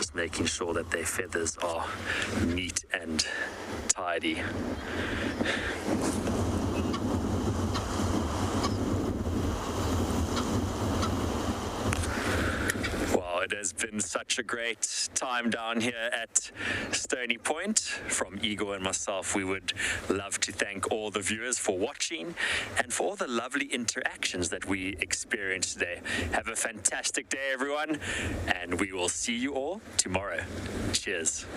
just making sure that their feathers are neat and tidy. It has been such a great time down here at Stony Point. From Igor and myself, we would love to thank all the viewers for watching and for all the lovely interactions that we experienced today. Have a fantastic day, everyone, and we will see you all tomorrow. Cheers.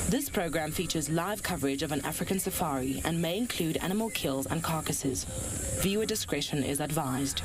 This program features live coverage of an African safari and may include animal kills and carcasses. Viewer discretion is advised.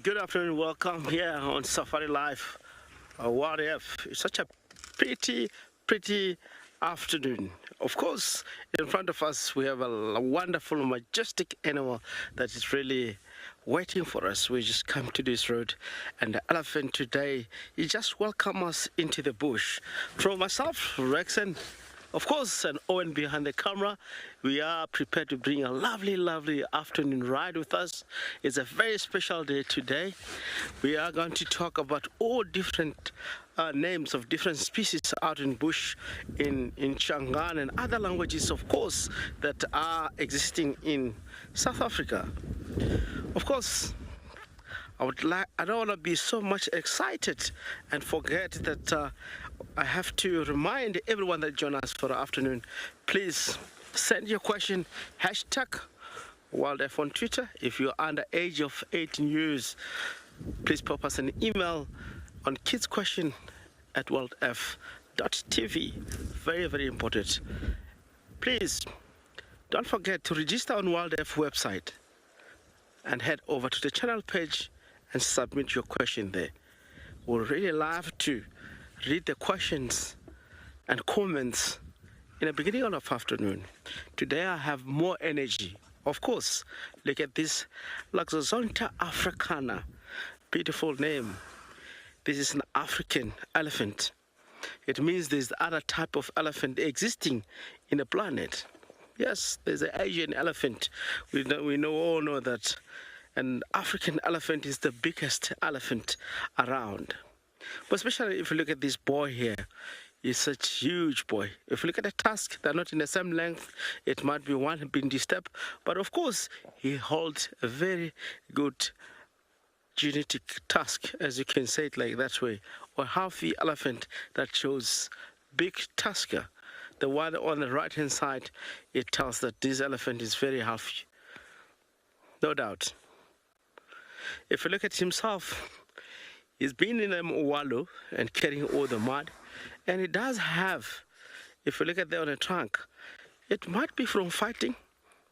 Good afternoon, welcome here on Safari Live, WildEarth. It's such a pretty afternoon. Of course, in front of us we have a wonderful, majestic animal that is really waiting for us. We just come to this road, and the elephant today, he just welcomed us into the bush. From myself, Rex, and of course, and Owen behind the camera, we are prepared to bring a lovely afternoon ride with us. It's a very special day today. We are going to talk about all different names of different species out in bush in Shangaan and other languages, of course, that are existing in South Africa. Of course, I don't want to be so much excited and forget that I have to remind everyone that join us for the afternoon. Please send your question, #WildEarth on Twitter. If you're under age of 18 years, please pop us an email on kidsquestion@wildearth.tv. Very important. Please don't forget to register on WildEarth website and head over to the channel page and submit your question there. We'd really love to read the questions and comments in the beginning of the afternoon. Today I have more energy. Of course, look at this Loxodonta africana. Beautiful name. This is an African elephant. It means there's other type of elephant existing in the planet. Yes, there's an Asian elephant. We all know that. An African elephant is the biggest elephant around. But especially if you look at this boy here, he's such a huge boy. If you look at the tusk, they're not in the same length. It might be one being disturbed, but of course, he holds a very good genetic tusk, as you can say it like that way, or healthy elephant that shows big tusker. The one on the right hand side, it tells that this elephant is very healthy. No doubt. If you look at himself, he's been in a wallow and carrying all the mud, and he does have, if you look at there on the trunk, it might be from fighting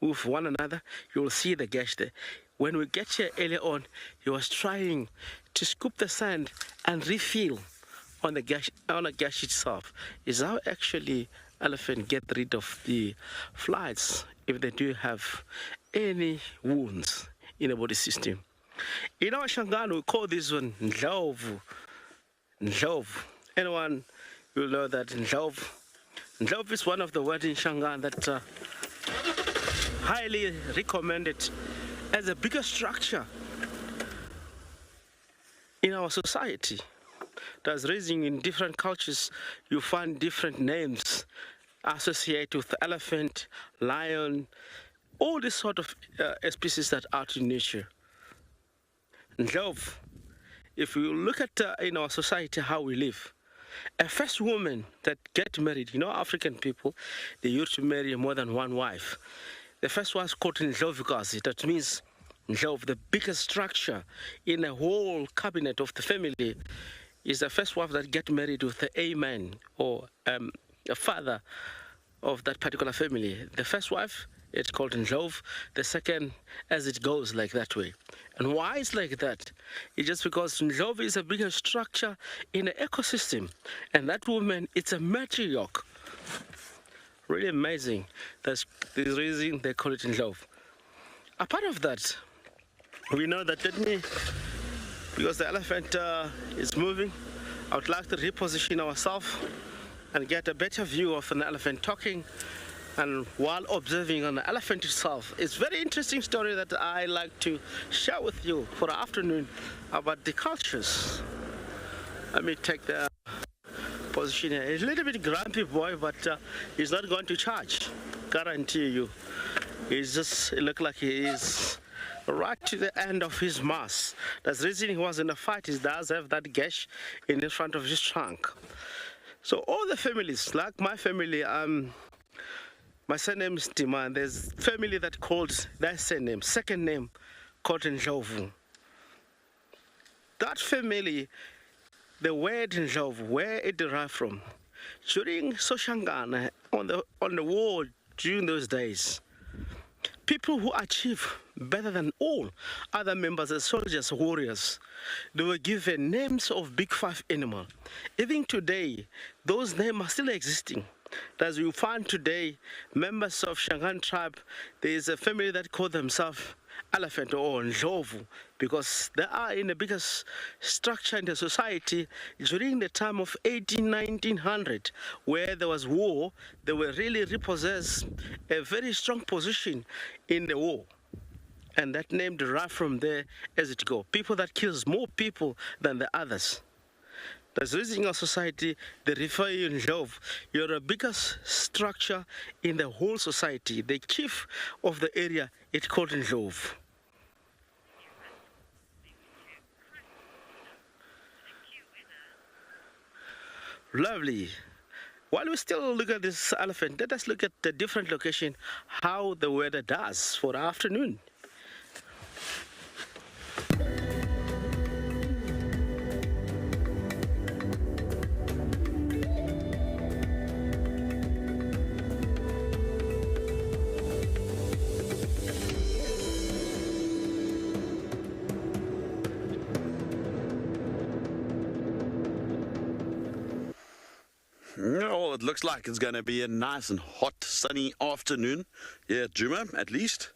with one another. You'll see the gash there. When we get here earlier on, he was trying to scoop the sand and refill on the gash itself. Is how actually elephants get rid of the flies if they do have any wounds in the body system. In our Shangaan, we call this one Ndlovu. Ndlovu. Anyone will know that Ndlovu. Ndlovu is one of the words in Shangaan that highly recommended as a bigger structure in our society. That's raising in different cultures, you find different names associated with elephant, lion, all these sort of species that are out in nature. Ndlovu if you look at in our society how we live, a first woman that get married, African people, they used to marry more than one wife. The first was called Ndlovukazi. That means Ndlov, the biggest structure in a whole cabinet of the family, is the first wife that get married with a man or a father of that particular family. The first wife, it's called Ndlov. The second, as it goes, like that way. And why it's like that? It's just because Ndlov is a bigger structure in an ecosystem. And that woman, it's a matriarch. Really amazing. That's the reason they call it Ndlov. Apart of that, we know that, because the elephant is moving, I would like to reposition ourselves and get a better view of an elephant talking, and while observing on the elephant itself. It's a very interesting story that I like to share with you for the afternoon about the cultures. Let me take the position here. He's a little bit grumpy boy, but he's not going to charge, guarantee you. He's just, it looks like he is right to the end of his mass. That's the reason he was in a fight. He does have that gash in the front of his trunk. So all the families, like my family, my surname is Djuma, and there's family that called their surname, second name, called Ndlovu. That family, the word Ndlovu, where it derived from, during Soshangana, on the war during those days, people who achieve better than all other members as soldiers, warriors, they were given names of big five animal. Even today, those names are still existing. As you find today, members of Shangan tribe, there is a family that call themselves elephant or Ndlovu, because they are in the biggest structure in the society during the time of 1900, where there was war. They were really repossessed a very strong position in the war. And that name derived from there as it go. People that kills more people than the others. That's the reason in our society, they refer you in Ndlovu. You're the biggest structure in the whole society. The chief of the area, it's called Ndlovu. Lovely. While we still look at this elephant, let us look at the different location, how the weather does for the afternoon. Well, it looks like it's going to be a nice and hot, sunny afternoon here at Djuma, at least.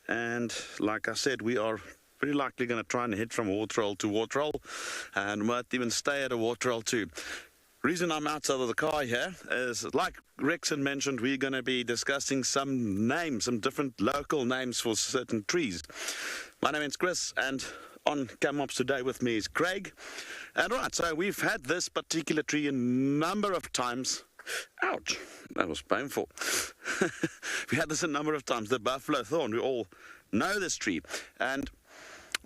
And like I said, we are very likely going to try and head from Waterhole to Waterhole, and might even stay at a Waterhole too. Reason I'm outside of the car here is, like Rexon mentioned, we're going to be discussing some names, some different local names for certain trees. My name is Chris, and on Cam Ops today with me is Craig. And right, so we've had this particular tree a number of times. Ouch, that was painful. We had this a number of times, the buffalo thorn. We all know this tree. And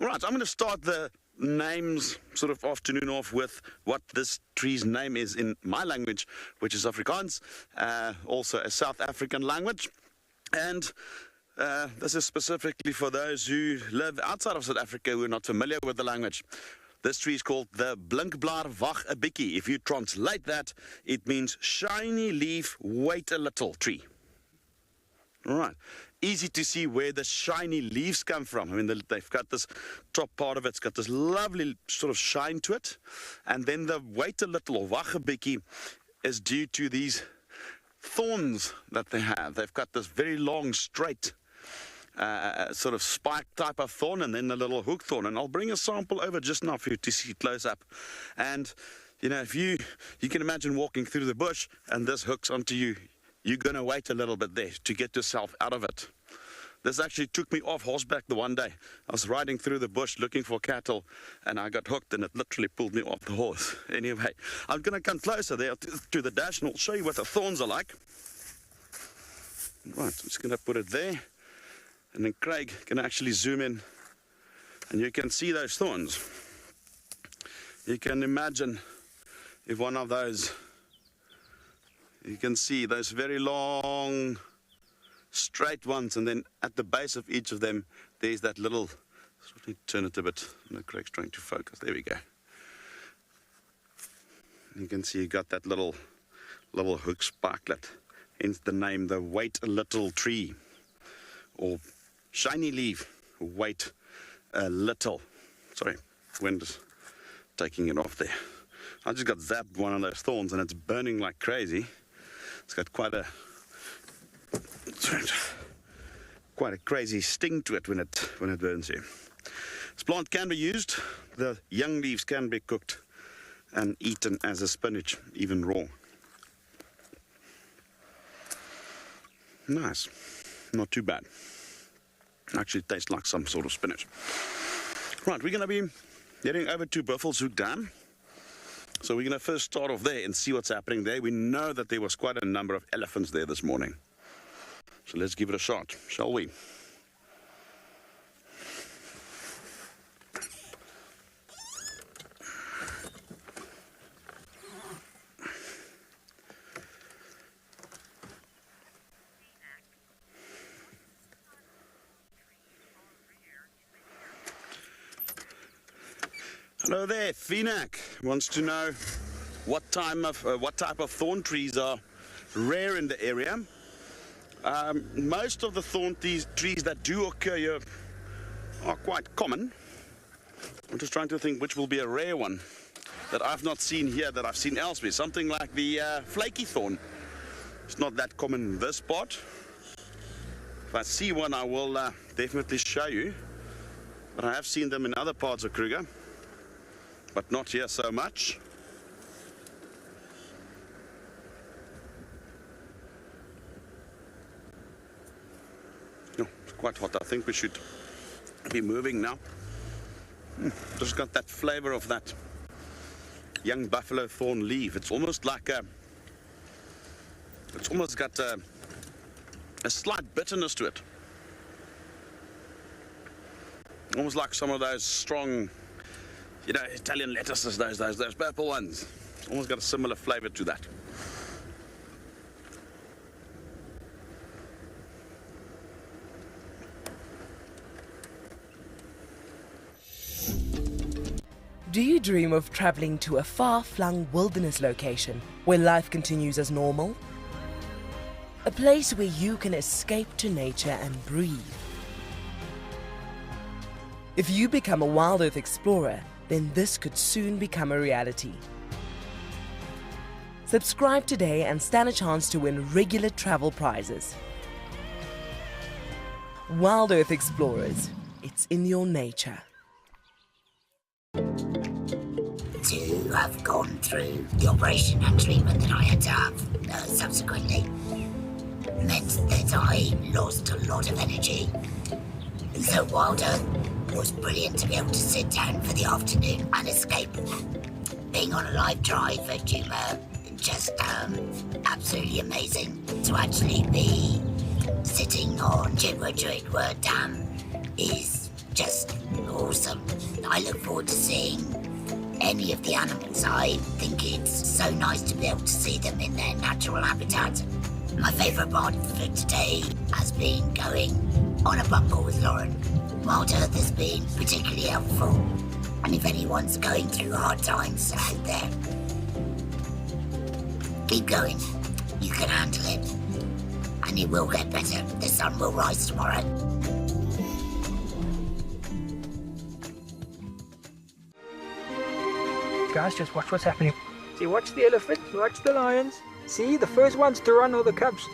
right, I'm going to start the names sort of afternoon off with what this tree's name is in my language, which is Afrikaans, also a South African language. And this is specifically for those who live outside of South Africa who are not familiar with the language. This tree is called the Blinkblaar Wag 'n Bietjie. If you translate that, it means shiny leaf, wait a little tree. All right. Easy to see where the shiny leaves come from. I mean, they've got this top part of it's got this lovely sort of shine to it. And then the wait a little, or Wag 'n Bietjie, is due to these thorns that they have. They've got this very long, straight, sort of spike type of thorn, and then a little hook thorn. And I'll bring a sample over just now for you to see close up. And, you know, if you can imagine walking through the bush and this hooks onto you, you're going to wait a little bit there to get yourself out of it. This actually took me off horseback the one day. I was riding through the bush looking for cattle, and I got hooked, and it literally pulled me off the horse. Anyway, I'm going to come closer there to the dash, and I'll show you what the thorns are like. Right, I'm just going to put it there. And then Craig can actually zoom in, and you can see those thorns. You can imagine if one of those, you can see those very long straight ones, and then at the base of each of them there's that little, let me turn it a bit, no, Craig's trying to focus, there we go. You can see you got that little hook sparklet, hence the name, the wait a little tree, or shiny leaf, wait a little. Sorry, wind is taking it off there. I just got zapped one of those thorns and it's burning like crazy. It's got quite a crazy sting to it when it burns you. This plant can be used. The young leaves can be cooked and eaten as a spinach, even raw. Nice, not too bad. Actually tastes like some sort of spinach. Right, we're going to be heading over to Buffelshoek Dam. So we're going to first start off there and see what's happening there. We know that there was quite a number of elephants there this morning. So let's give it a shot, shall we? Hello there, Finak wants to know what type of thorn trees are rare in the area. Most of the thorn trees that do occur here are quite common. I'm just trying to think which will be a rare one that I've not seen here that I've seen elsewhere. Something like the flaky thorn. It's not that common in this spot. If I see one, I will definitely show you. But I have seen them in other parts of Kruger, but not here so much. Oh, it's quite hot. I think we should be moving now. Just got that flavor of that young buffalo thorn leaf. It's almost like it's almost got a slight bitterness to it. Almost like some of those strong, you know, Italian lettuces, those purple ones. It's almost got a similar flavor to that. Do you dream of traveling to a far-flung wilderness location where life continues as normal? A place where you can escape to nature and breathe. If you become a WildEarth explorer, then this could soon become a reality. Subscribe today and stand a chance to win regular travel prizes. WildEarth Explorers, it's in your nature. To have gone through the operation and treatment that I had to have subsequently meant that I lost a lot of energy. And so WildEarth was brilliant to be able to sit down for the afternoon and escape. Being on a live drive at Djuma, just absolutely amazing. To actually be sitting on Djuma Dam is just awesome. I look forward to seeing any of the animals. I think it's so nice to be able to see them in their natural habitat. My favourite part for today has been going on a bumble with Lauren. WildEarth has been particularly helpful, and if anyone's going through hard times out there, keep going. You can handle it, and it will get better. The sun will rise tomorrow. Guys, just watch what's happening. See, watch the elephant, watch the lions. See, the first ones to run are the cubs.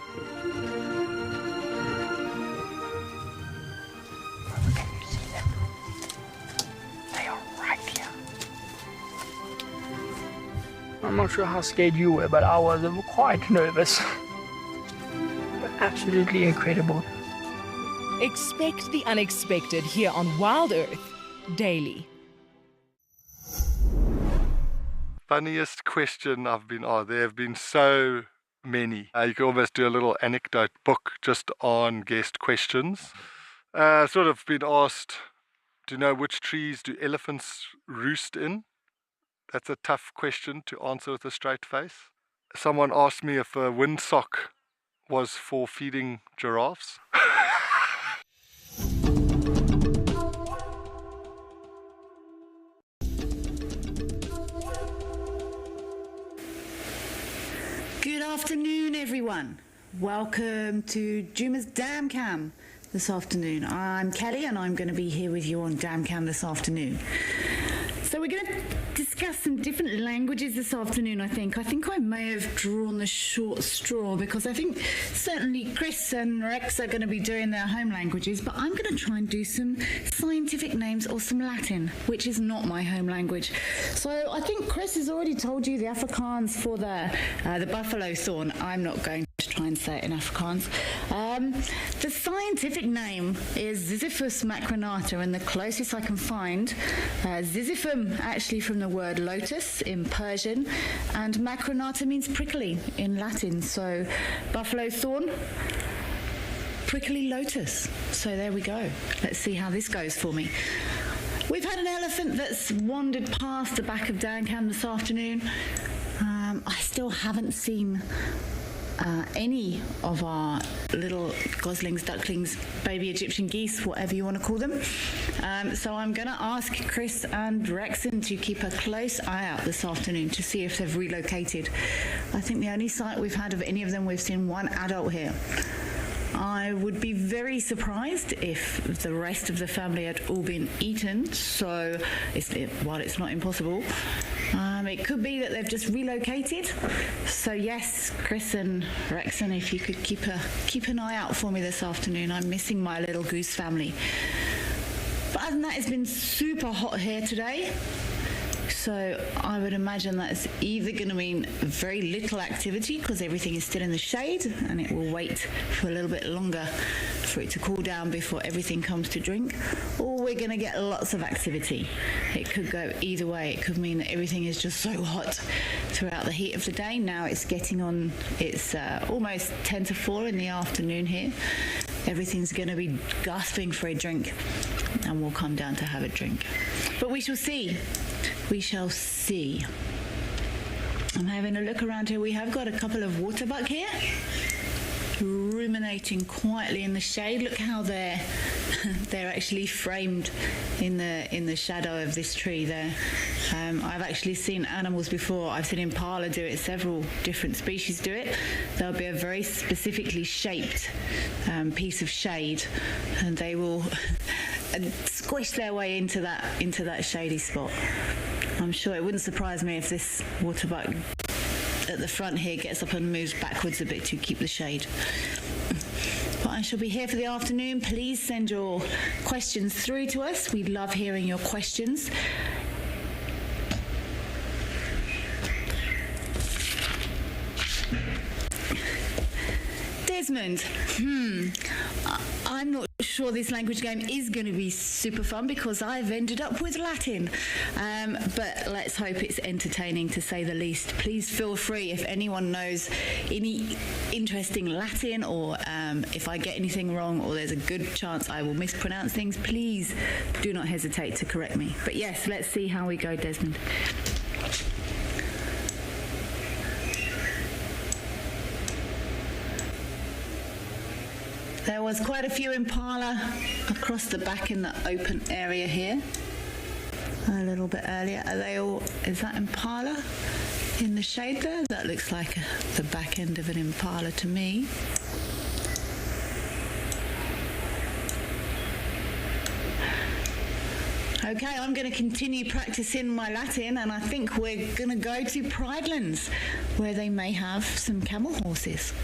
Can you see them? They are right here. I'm not sure how scared you were, but I was quite nervous. But absolutely incredible. Expect the unexpected here on WildEarth daily. Funniest question I've been asked. There have been so many. You can almost do a little anecdote book just on guest questions. Sort of been asked to know which trees do elephants roost in. That's a tough question to answer with a straight face. Someone asked me if a windsock was for feeding giraffes. Good afternoon, everyone. Welcome to Djuma's Dam Cam this afternoon. I'm Kelly and I'm going to be here with you on Dam Cam this afternoon. So we're going to discuss some different languages this afternoon, I think. I think I may have drawn the short straw because I think certainly Chris and Rex are going to be doing their home languages, but I'm going to try and do some scientific names or some Latin, which is not my home language. So I think Chris has already told you the Afrikaans for the buffalo thorn. I'm not going to try and say it in Afrikaans. The scientific name is Ziziphus macronata, and the closest I can find, Ziziphum actually from the word lotus in Persian, and macronata means prickly in Latin. So buffalo thorn, prickly lotus. So there we go. Let's see how this goes for me. We've had an elephant that's wandered past the back of Dancam this afternoon. I still haven't seen any of our little goslings, ducklings, baby Egyptian geese, whatever you want to call them. So I'm going to ask Chris and Rexon to keep a close eye out this afternoon to see if they've relocated. I think the only sight we've had of any of them, we've seen one adult here. I would be very surprised if the rest of the family had all been eaten, so while it's not impossible, it could be that they've just relocated. So yes, Chris and Rexon, if you could keep an eye out for me this afternoon. I'm missing my little goose family. But other than that, it's been super hot here today. So I would imagine that's either going to mean very little activity because everything is still in the shade and it will wait for a little bit longer for it to cool down before everything comes to drink, or we're going to get lots of activity. It could go either way. It could mean that everything is just so hot throughout the heat of the day. Now it's getting on, it's almost 10 to 4 in the afternoon here. Everything's going to be gasping for a drink, and we'll come down to have a drink. But we shall see. We shall see. I'm having a look around here. We have got a couple of waterbuck here, ruminating quietly in the shade. Look how they're actually framed in the shadow of this tree there. I've actually seen animals before. I've seen impala do it, several different species do it. There'll be a very specifically shaped piece of shade, and they will squish their way into that shady spot. I'm sure it wouldn't surprise me if this waterbuck at the front here gets up and moves backwards a bit to keep the shade. But I shall be here for the afternoon. Please send your questions through to us. We love hearing your questions. Desmond, I'm not sure this language game is going to be super fun because I've ended up with Latin. But let's hope it's entertaining to say the least. Please feel free if anyone knows any interesting Latin, or if I get anything wrong or there's a good chance I will mispronounce things, please do not hesitate to correct me. But yes, let's see how we go, Desmond. There was quite a few impala across the back in the open area here a little bit earlier. Are they all, is that impala in the shade there? That looks like the back end of an impala to me. Okay, I'm going to continue practicing my Latin, and I think we're going to go to Pridelands, where they may have some camel horses.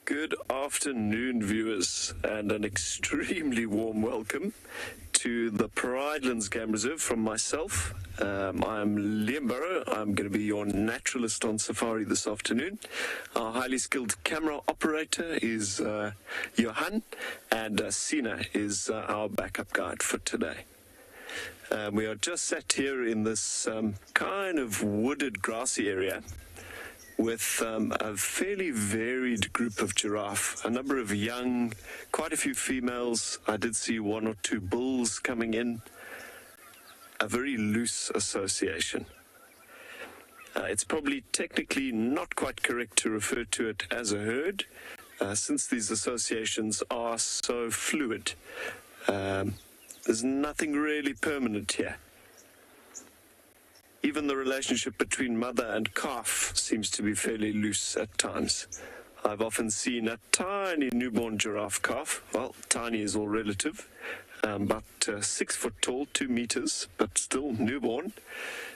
Good afternoon, viewers, and an extremely warm welcome to the Pridelands Game Reserve from myself. I'm Liam Burrow. I'm going to be your naturalist on safari this afternoon. Our highly skilled camera operator is Johan, and Sina is our backup guide for today. We are just sat here in this kind of wooded grassy area with a fairly varied group of giraffe, a number of young, quite a few females. I did see 1 or 2 bulls coming in. A very loose association. It's probably technically not quite correct to refer to it as a herd, since these associations are so fluid. There's nothing really permanent here. Even the relationship between mother and calf seems to be fairly loose at times. I've often seen a tiny newborn giraffe calf, well, tiny is all relative, about 6 foot tall, 2 meters, but still newborn,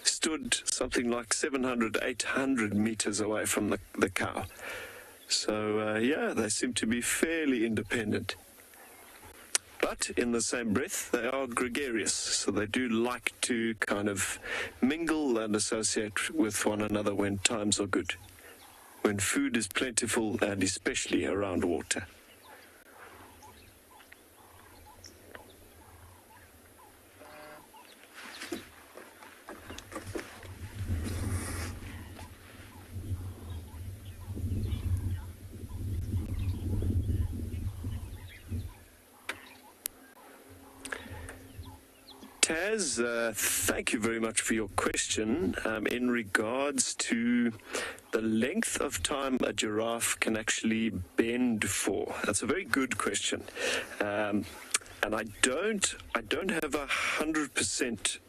stood something like 700, 800 meters away from the cow. So, yeah, they seem to be fairly independent. But in the same breath, they are gregarious, so they do like to kind of mingle and associate with one another when times are good, when food is plentiful, and especially around water. Taz, thank you very much for your question. In regards to the length of time a giraffe can actually bend for, that's a very good question. And I don't have 100%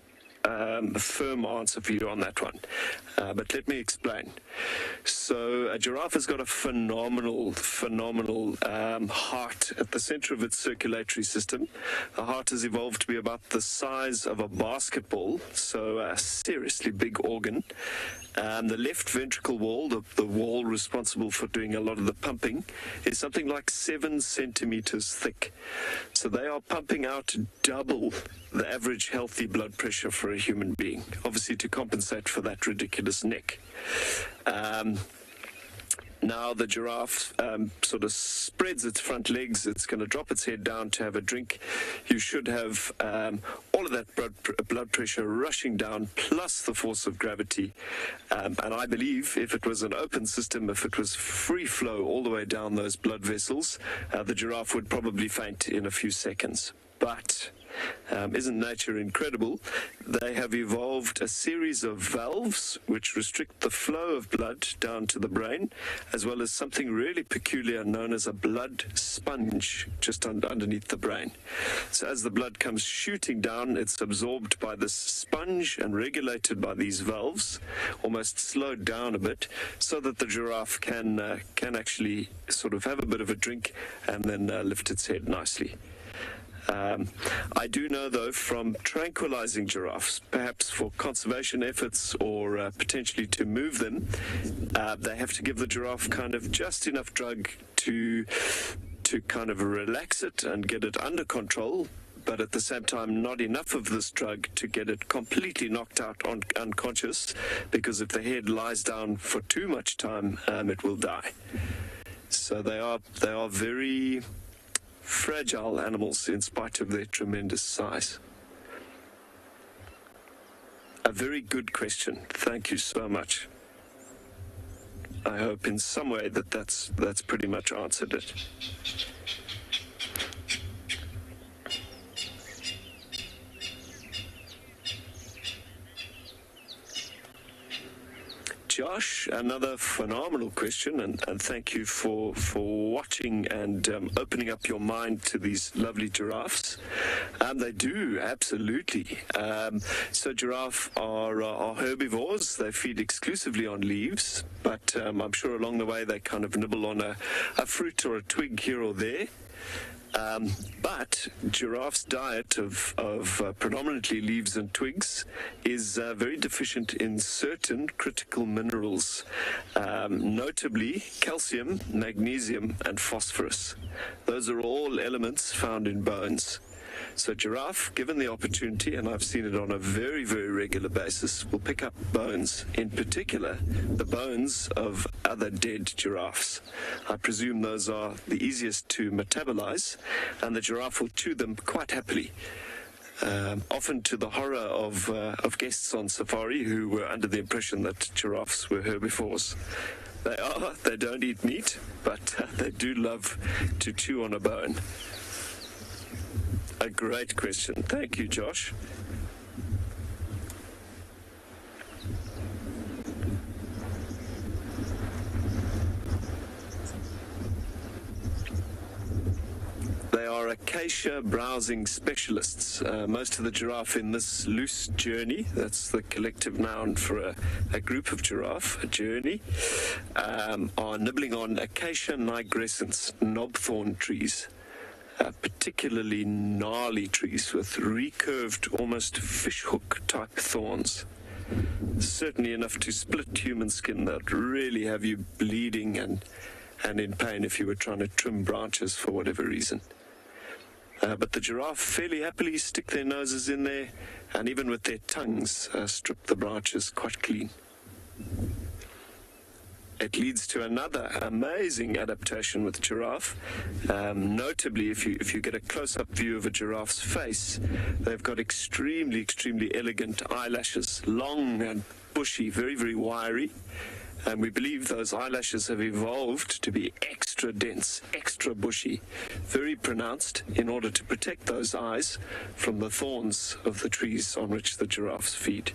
a firm answer for you on that one, but let me explain. So a giraffe has got a phenomenal heart at the center of its circulatory system. The heart has evolved to be about the size of a basketball, so a seriously big organ. The left ventricle wall, the wall responsible for doing a lot of the pumping, is something like 7 centimeters thick. So they are pumping out double the average healthy blood pressure for a human being, obviously to compensate for that ridiculous neck. Now the giraffe sort of spreads its front legs. It's going to drop its head down to have a drink. You should have all of that blood pressure rushing down, plus the force of gravity. And I believe if it was an open system, if it was free flow all the way down those blood vessels, the giraffe would probably faint in a few seconds. But isn't nature incredible? They have evolved a series of valves which restrict the flow of blood down to the brain, as well as something really peculiar known as a blood sponge just underneath the brain. So as the blood comes shooting down, it's absorbed by this sponge and regulated by these valves, almost slowed down a bit, so that the giraffe can actually sort of have a bit of a drink and then lift its head nicely. I do know, though, from tranquilizing giraffes, perhaps for conservation efforts or potentially to move them, they have to give the giraffe kind of just enough drug to kind of relax it and get it under control, but at the same time not enough of this drug to get it completely knocked out unconscious, because if the head lies down for too much time, it will die. So they are very fragile animals in spite of their tremendous size. A very good question. Thank you so much. I hope in some way that's pretty much answered it. Josh, another phenomenal question, and thank you for watching and opening up your mind to these lovely giraffes. They do, absolutely. So giraffe are herbivores. They feed exclusively on leaves, but I'm sure along the way they kind of nibble on a fruit or a twig here or there. But giraffe's diet of predominantly leaves and twigs is very deficient in certain critical minerals, notably calcium, magnesium, and phosphorus. Those are all elements found in bones. So giraffe, given the opportunity, and I've seen it on a very, very regular basis, will pick up bones, in particular the bones of other dead giraffes. I presume those are the easiest to metabolize, and the giraffe will chew them quite happily. often to the horror of guests on safari who were under the impression that giraffes were herbivores. They don't eat meat, but they do love to chew on a bone. A great question. Thank you, Josh. They are acacia browsing specialists. Most of the giraffe in this loose journey, that's the collective noun for a group of giraffe, a journey, are nibbling on acacia nigrescens, knobthorn trees, particularly gnarly trees with recurved, almost fishhook type thorns. Certainly enough to split human skin that really have you bleeding and in pain if you were trying to trim branches for whatever reason. But the giraffe fairly happily stick their noses in there and even with their tongues strip the branches quite clean. It leads to another amazing adaptation with giraffe. Notably, if you get a close-up view of a giraffe's face, they've got extremely elegant eyelashes, long and bushy, very, very wiry. And we believe those eyelashes have evolved to be extra dense, extra bushy, very pronounced in order to protect those eyes from the thorns of the trees on which the giraffes feed.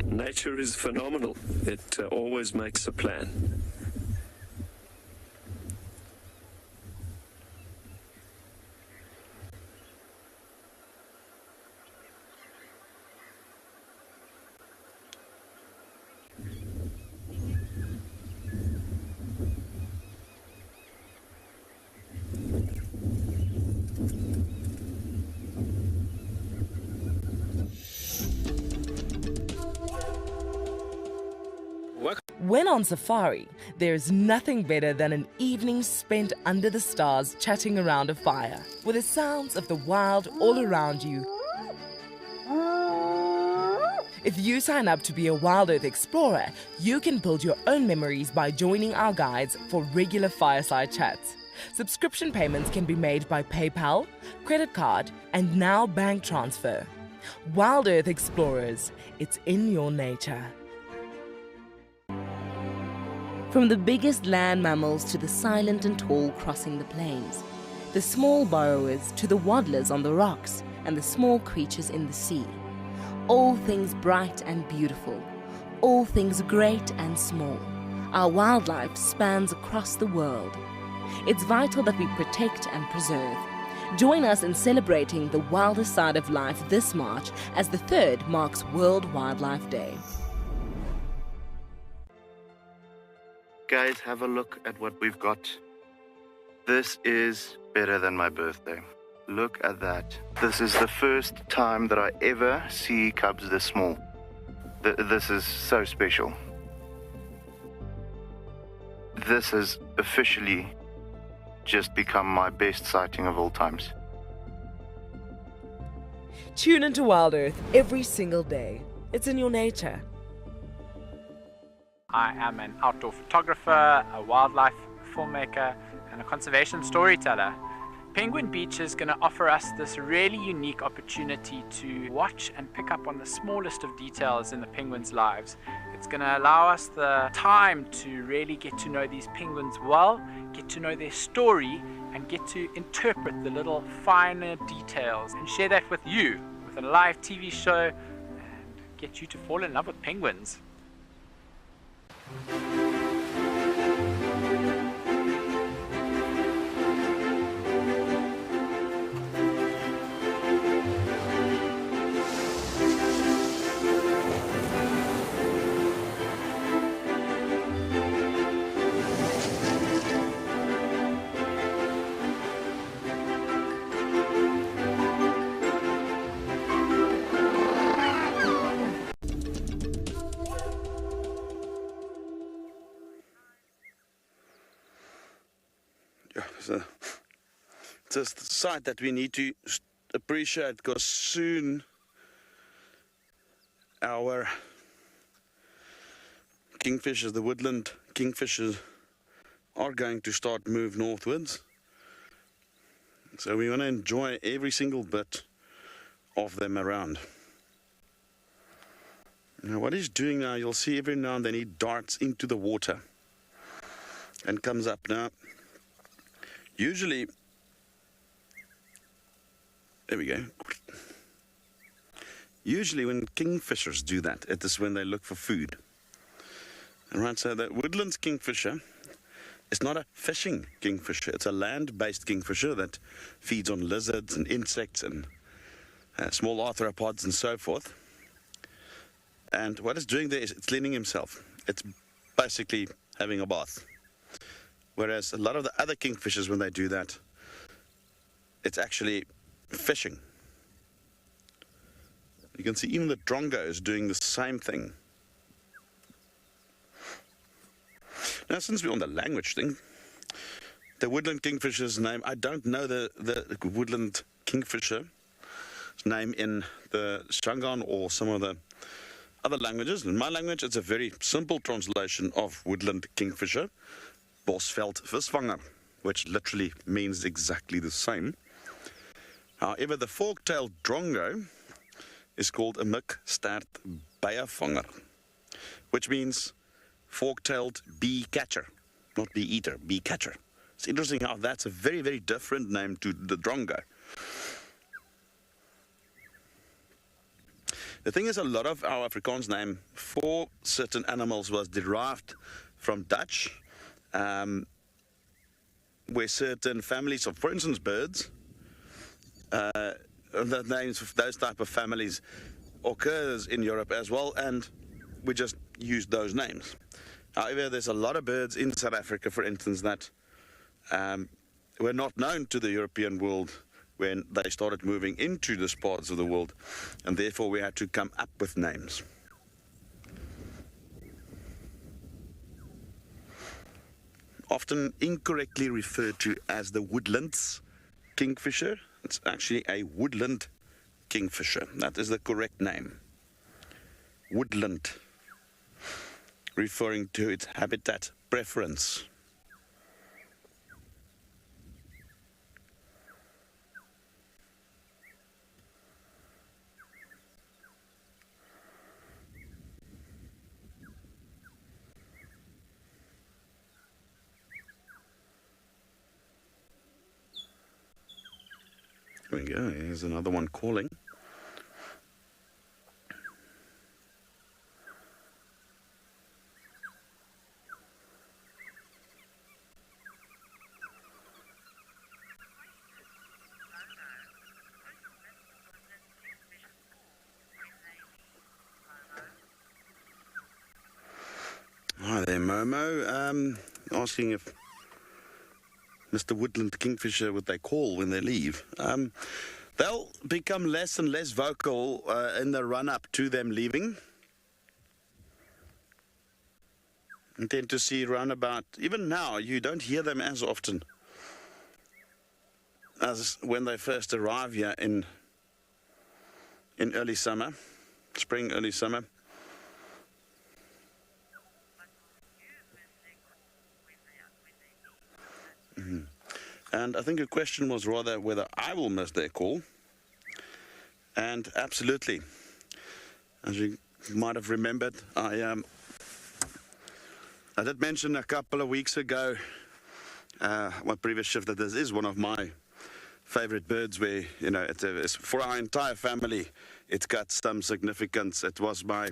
Nature is phenomenal. It always makes a plan. When on safari, there's nothing better than an evening spent under the stars chatting around a fire, with the sounds of the wild all around you. If you sign up to be a WildEarth explorer, you can build your own memories by joining our guides for regular fireside chats. Subscription payments can be made by PayPal, credit card, and now bank transfer. WildEarth Explorers, it's in your nature. From the biggest land mammals to the silent and tall crossing the plains, the small burrowers to the waddlers on the rocks and the small creatures in the sea, all things bright and beautiful, all things great and small, our wildlife spans across the world. It's vital that we protect and preserve. Join us in celebrating the wildest side of life this March as the 3rd marks World Wildlife Day. Guys, have a look at what we've got. This is better than my birthday. Look at that. This is the first time that I ever see cubs this small. This is so special. This has officially just become my best sighting of all times. Tune into WildEarth every single day. It's in your nature. I am an outdoor photographer, a wildlife filmmaker, and a conservation storyteller. Penguin Beach is going to offer us this really unique opportunity to watch and pick up on the smallest of details in the penguins' lives. It's going to allow us the time to really get to know these penguins well, get to know their story, and get to interpret the little finer details and share that with you with a live TV show and get you to fall in love with penguins. It's a sight that we need to appreciate, because soon our kingfishers, the woodland kingfishers, are going to start move northwards. So we want to enjoy every single bit of them around. Now what he's doing now, you'll see every now and then he darts into the water and comes up. Now, usually, there we go. Usually when kingfishers do that, it is when they look for food. All right, so the woodland kingfisher is not a fishing kingfisher. It's a land-based kingfisher that feeds on lizards and insects and small arthropods and so forth. And what it's doing there is it's cleaning himself. It's basically having a bath. Whereas a lot of the other kingfishers, when they do that, it's actually fishing. You can see even the drongos doing the same thing. Now, since we're on the language thing, the woodland kingfisher's name, I don't know the woodland kingfisher's name in the Shangaan or some of the other languages. In my language, it's a very simple translation of woodland kingfisher, bosveld visvanger, which literally means exactly the same. However, the fork-tailed drongo is called a mikstert bijenvanger, which means fork-tailed bee catcher, not bee eater, bee catcher. It's interesting how that's a very, very different name to the drongo. The thing is, a lot of our Afrikaans name for certain animals was derived from Dutch, where certain families of, for instance, birds, the names of those type of families occurs in Europe as well, and we just use those names. However, there's a lot of birds in South Africa, for instance, that were not known to the European world when they started moving into these parts of the world, and therefore we had to come up with names. Often incorrectly referred to as the woodlands kingfisher, it's actually a woodland kingfisher. That is the correct name. Woodland, referring to its habitat preference. There we go, here's another one calling. Hi there, Momo. Asking if Mr. Woodland Kingfisher, what they call when they leave. They'll become less and less vocal in the run-up to them leaving. You tend to see roundabout, even now, you don't hear them as often as when they first arrive here in early summer, spring, early summer. And I think your question was rather whether I will miss their call. And absolutely. As you might have remembered, I did mention a couple of weeks ago, my previous shift, that this is one of my favorite birds where, you know, it's for our entire family, it's got some significance. It was my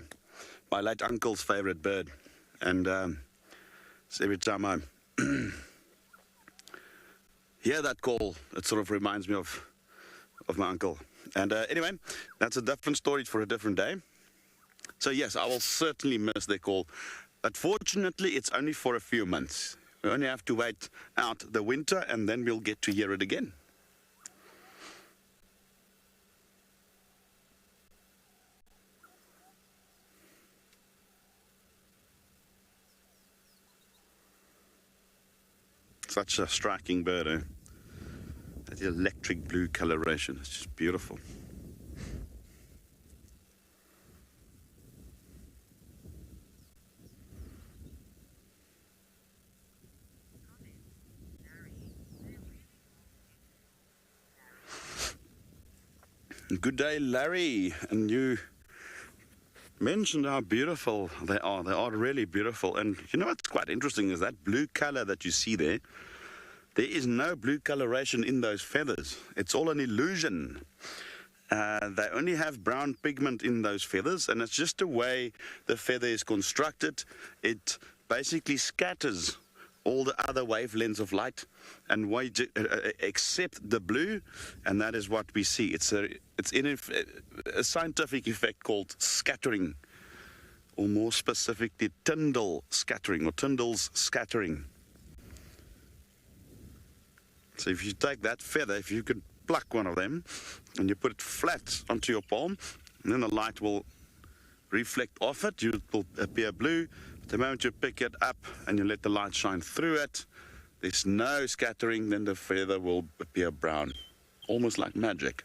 late uncle's favorite bird. And so every time I hear that call, it sort of reminds me of my uncle. And anyway, that's a different story for a different day. So yes, I will certainly miss their call. But fortunately, it's only for a few months. We only have to wait out the winter, and then we'll get to hear it again. Such a striking bird, eh? That electric blue coloration, it's just beautiful. Good day, Larry. And you mentioned how beautiful they are. They are really beautiful. And you know what's quite interesting is that blue color that you see there. There is no blue coloration in those feathers. It's all an illusion. They only have brown pigment in those feathers, and it's just the way the feather is constructed. It basically scatters all the other wavelengths of light, and except the blue, and that is what we see. It's a scientific effect called scattering, or more specifically, Tyndall scattering, or Tyndall's scattering. So if you take that feather, if you could pluck one of them, and you put it flat onto your palm, and then the light will reflect off it, it will appear blue. The moment you pick it up and you let the light shine through it, there's no scattering, then the feather will appear brown, almost like magic.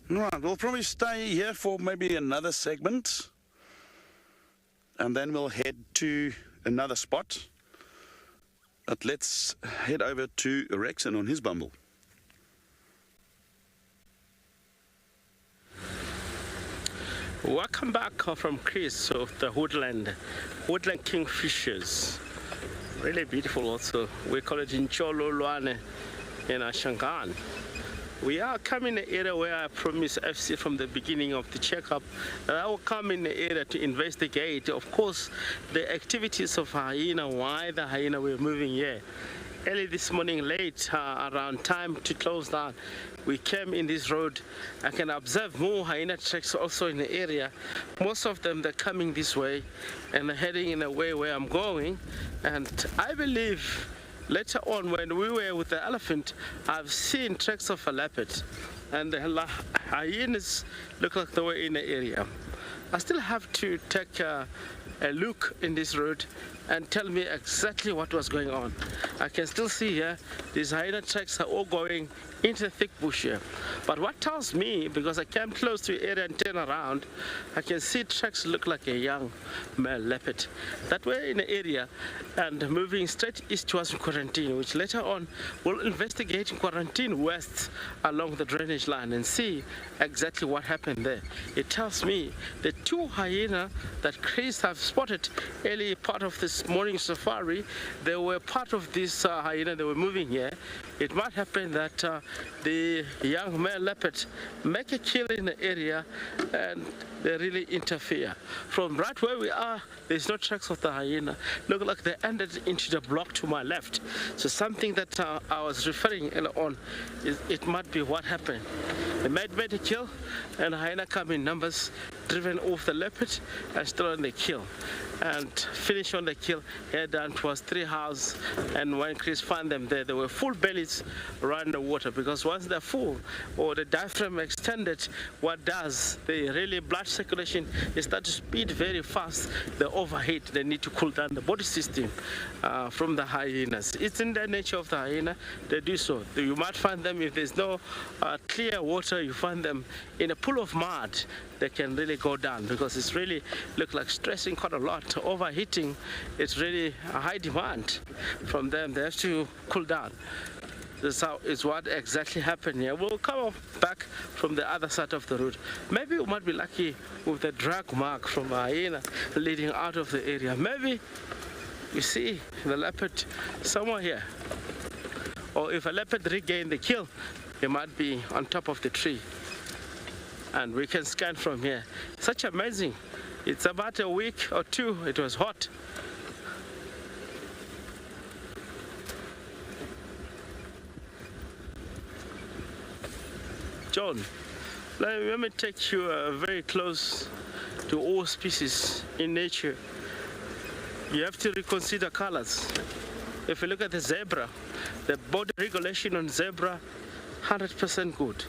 Right, we'll probably stay here for maybe another segment, and then we'll head to another spot. But let's head over to Rex and on his bumble. Welcome back from Chris of the woodland Kingfishers. Really beautiful also. We call it Ncholo Luane in Shangaan. We are coming in the area where I promised FC from the beginning of the checkup that I will come in the area to investigate, of course, the activities of hyena, why the hyena were moving here. Early this morning, late, around time to close down, we came in this road. I can observe more hyena tracks also in the area. Most of them, they're coming this way and heading in the way where I'm going. And I believe later on, when we were with the elephant, I've seen tracks of a leopard, and the hyenas look like they were in the area. I still have to take a look in this road and tell me exactly what was going on. I can still see here, these hyena tracks are all going into the thick bush here. But what tells me, because I came close to the area and turn around, I can see tracks look like a young male leopard that were in the area and moving straight east towards quarantine, which later on we'll investigate quarantine west along the drainage line and see exactly what happened there. It tells me the two hyena that Chris have spotted early part of this morning safari, they were part of this hyena, they were moving here. It might happen that the young male leopard make a kill in the area and they really interfere. From right where we are, there's no tracks of the hyena. Look like they ended into the block to my left. So something that I was referring on, it might be what happened. They made a kill, and the hyena come in numbers, driven off the leopard and still on the kill. And finish on the kill, head down towards Tree House, and when Chris found them there, they were full bellies around the water, because once they're full or the diaphragm extended, what does, the really blood circulation, they start to speed very fast, they overheat, they need to cool down the body system from the hyenas. It's in the nature of the hyena, they do so. You might find them, if there's no clear water, you find them in a pool of mud, they can really go down, because it's really look like stressing quite a lot. Overheating, it's really a high demand from them. They have to cool down. This is what exactly happened here. We'll come back from the other side of the road. Maybe we might be lucky with the drag mark from a hyena leading out of the area. Maybe we see the leopard somewhere here. Or if a leopard regained the kill, it might be on top of the tree. And we can scan from here. Such amazing. It's about a week or two, it was hot. John, let me take you very close to all species in nature. You have to reconsider colors. If you look at the zebra, the body regulation on zebra, 100% good.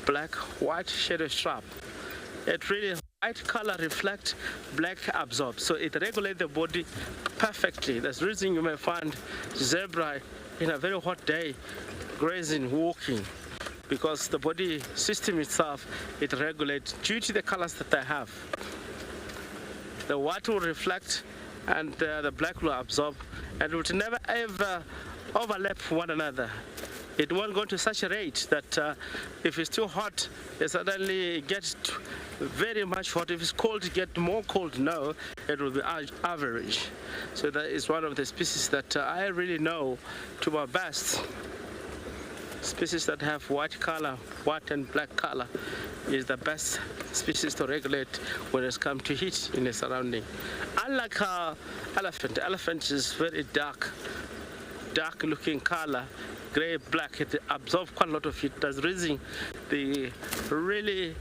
Black, white shadow stripe. It really, white color reflects, black absorbs. So it regulates the body perfectly. That's the reason you may find zebra in a very hot day, grazing, walking, because the body system itself, it regulates due to the colors that they have. The white will reflect and the black will absorb, and it will never ever overlap one another. It won't go to such a rate that if it's too hot, it suddenly gets very much hot. If it's cold, it gets more cold. No, it will be average. So that is one of the species that I really know to my best. Species that have white color, white and black color, is the best species to regulate when it comes to heat in the surrounding. Unlike elephant is very dark looking color, gray, black. It absorbs quite a lot of heat. That's the reason they really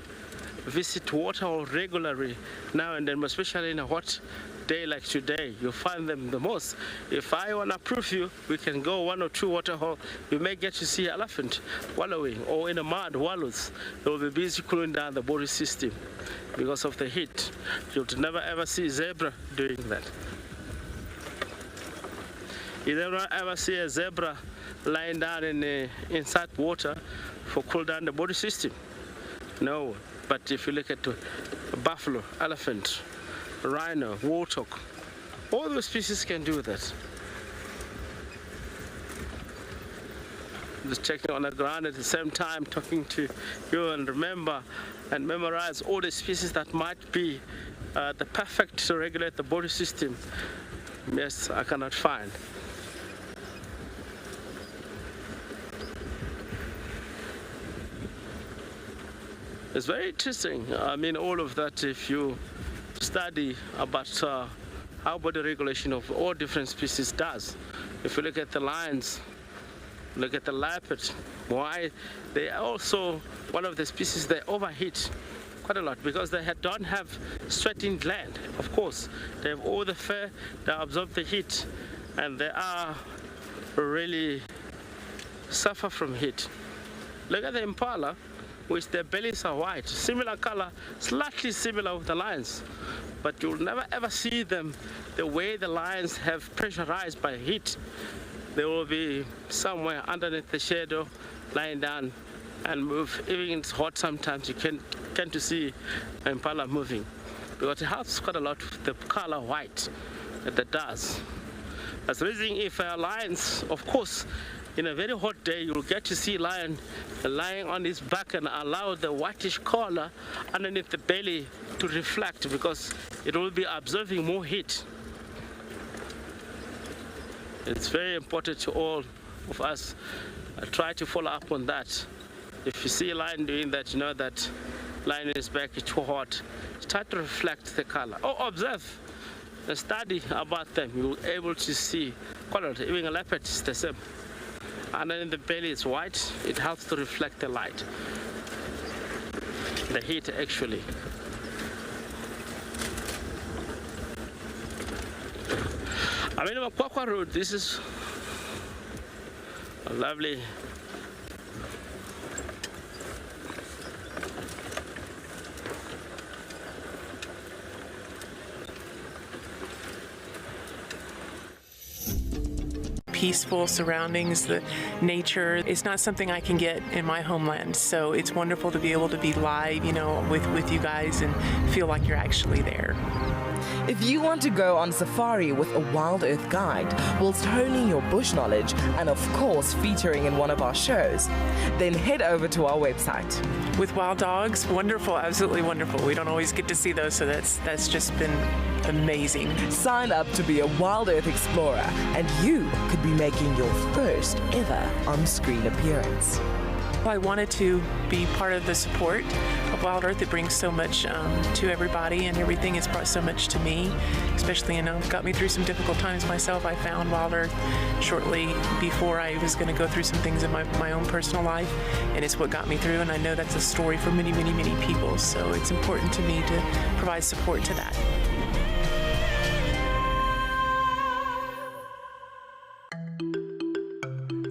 visit waterhole regularly now and then, especially in a hot day like today. You find them the most. If I want to prove you, we can go 1 or 2 waterhole. You may get to see elephant wallowing, or in the mud, wallows. They will be busy cooling down the body system because of the heat. You'll never ever see zebra doing that. You never ever see a zebra lying down inside water for cool down the body system. No, but if you look at buffalo, elephant, rhino, warthog, all those species can do that. Just checking on the ground at the same time, talking to you, and remember and memorize all the species that might be the perfect to regulate the body system. Yes, I cannot find. It's very interesting. I mean, all of that, if you study about how body regulation of all different species does. If you look at the lions, look at the leopard, why they are also one of the species that overheat quite a lot because they don't have sweating gland. Of course, they have all the fur, they absorb the heat, and they are really suffer from heat. Look at the impala, which their bellies are white, similar color, slightly similar with the lions, but you'll never ever see them the way the lions have pressurized by heat. They will be somewhere underneath the shadow, lying down and move. Even it's hot sometimes, you can't see impala moving because it helps quite a lot with the color white that it does. That's the reason if lions, of course, in a very hot day, you'll get to see lion lying on his back and allow the whitish color underneath the belly to reflect because it will be absorbing more heat. It's very important to all of us. Try to follow up on that. If you see a lion doing that, you know that lion is back, it's too hot. Try to reflect the color. Or observe and study about them. You'll be able to see color. Even a leopard is the same. And then the belly is white, it helps to reflect the light, the heat actually. I'm in Makwakwa Road. This is a lovely peaceful surroundings, the nature. It's not something I can get in my homeland, so it's wonderful to be able to be live, with you guys and feel like you're actually there. If you want to go on safari with a WildEarth guide whilst honing your bush knowledge and of course featuring in one of our shows, then head over to our website. With wild dogs, wonderful, absolutely wonderful. We don't always get to see those, so that's just been amazing. Sign up to be a WildEarth explorer and you could be making your first ever on-screen appearance. I wanted to be part of the support of WildEarth. It brings so much to everybody, and everything has brought so much to me, especially, got me through some difficult times myself. I found WildEarth shortly before I was going to go through some things in my own personal life, and it's what got me through, and I know that's a story for many, many, many people, so it's important to me to provide support to that.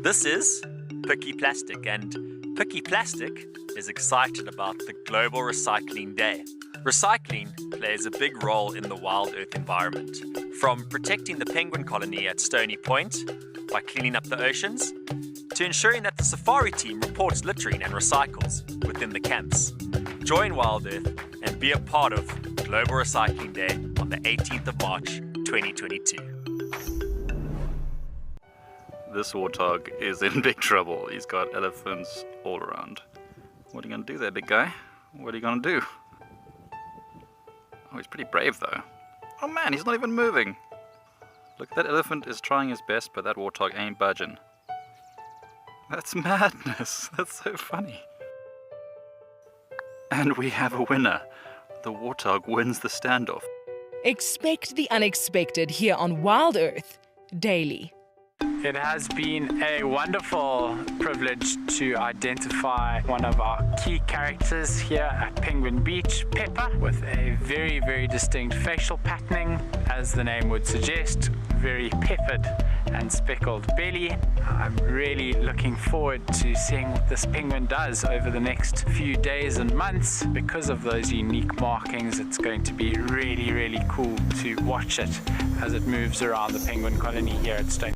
This is Picky Plastic, and Picky Plastic is excited about the Global Recycling Day. Recycling plays a big role in the WildEarth environment, from protecting the penguin colony at Stony Point by cleaning up the oceans, to ensuring that the safari team reports littering and recycles within the camps. Join WildEarth and be a part of Global Recycling Day on the 18th of March 2022. This warthog is in big trouble. He's got elephants all around. What are you going to do there, big guy? What are you going to do? Oh, he's pretty brave though. Oh man, he's not even moving. Look, that elephant is trying his best, but that warthog ain't budging. That's madness. That's so funny. And we have a winner. The warthog wins the standoff. Expect the unexpected here on WildEarth Daily. It has been a wonderful privilege to identify one of our key characters here at Penguin Beach, Pepper, with a very, very distinct facial patterning, as the name would suggest, very peppered and speckled belly. I'm really looking forward to seeing what this penguin does over the next few days and months. Because of those unique markings, it's going to be really, really cool to watch it as it moves around the penguin colony here at Stone.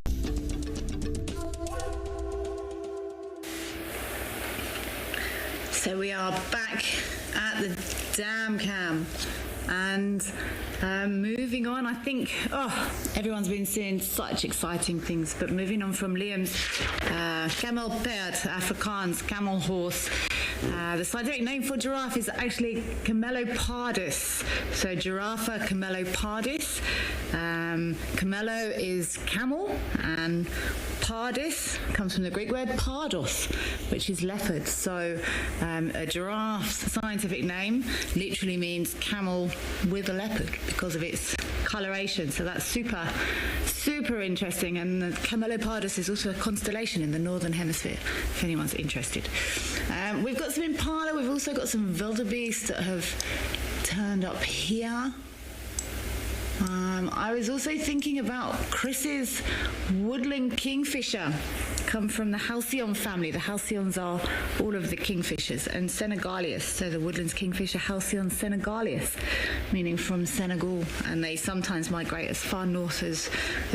So we are back at the dam cam and moving on. I think, everyone's been seeing such exciting things, but moving on from Liam's camel perd, Afrikaans, camel horse. The scientific name for giraffe is actually Camelopardus. So Giraffe Camelopardus. Camelo is camel, and pardus comes from the Greek word pardos, which is leopard. So a giraffe's scientific name literally means camel with a leopard because of its coloration. So that's super, super interesting. And the Camelopardus is also a constellation in the northern hemisphere, if anyone's interested. We've got some impala. We've also got some wildebeest that have turned up here. I was also thinking about Chris's woodland kingfisher, come from the halcyon family. The halcyons are all of the kingfishers, and Senegalius, so the woodlands kingfisher, Halcyon senegalius, meaning from Senegal, and they sometimes migrate as far north as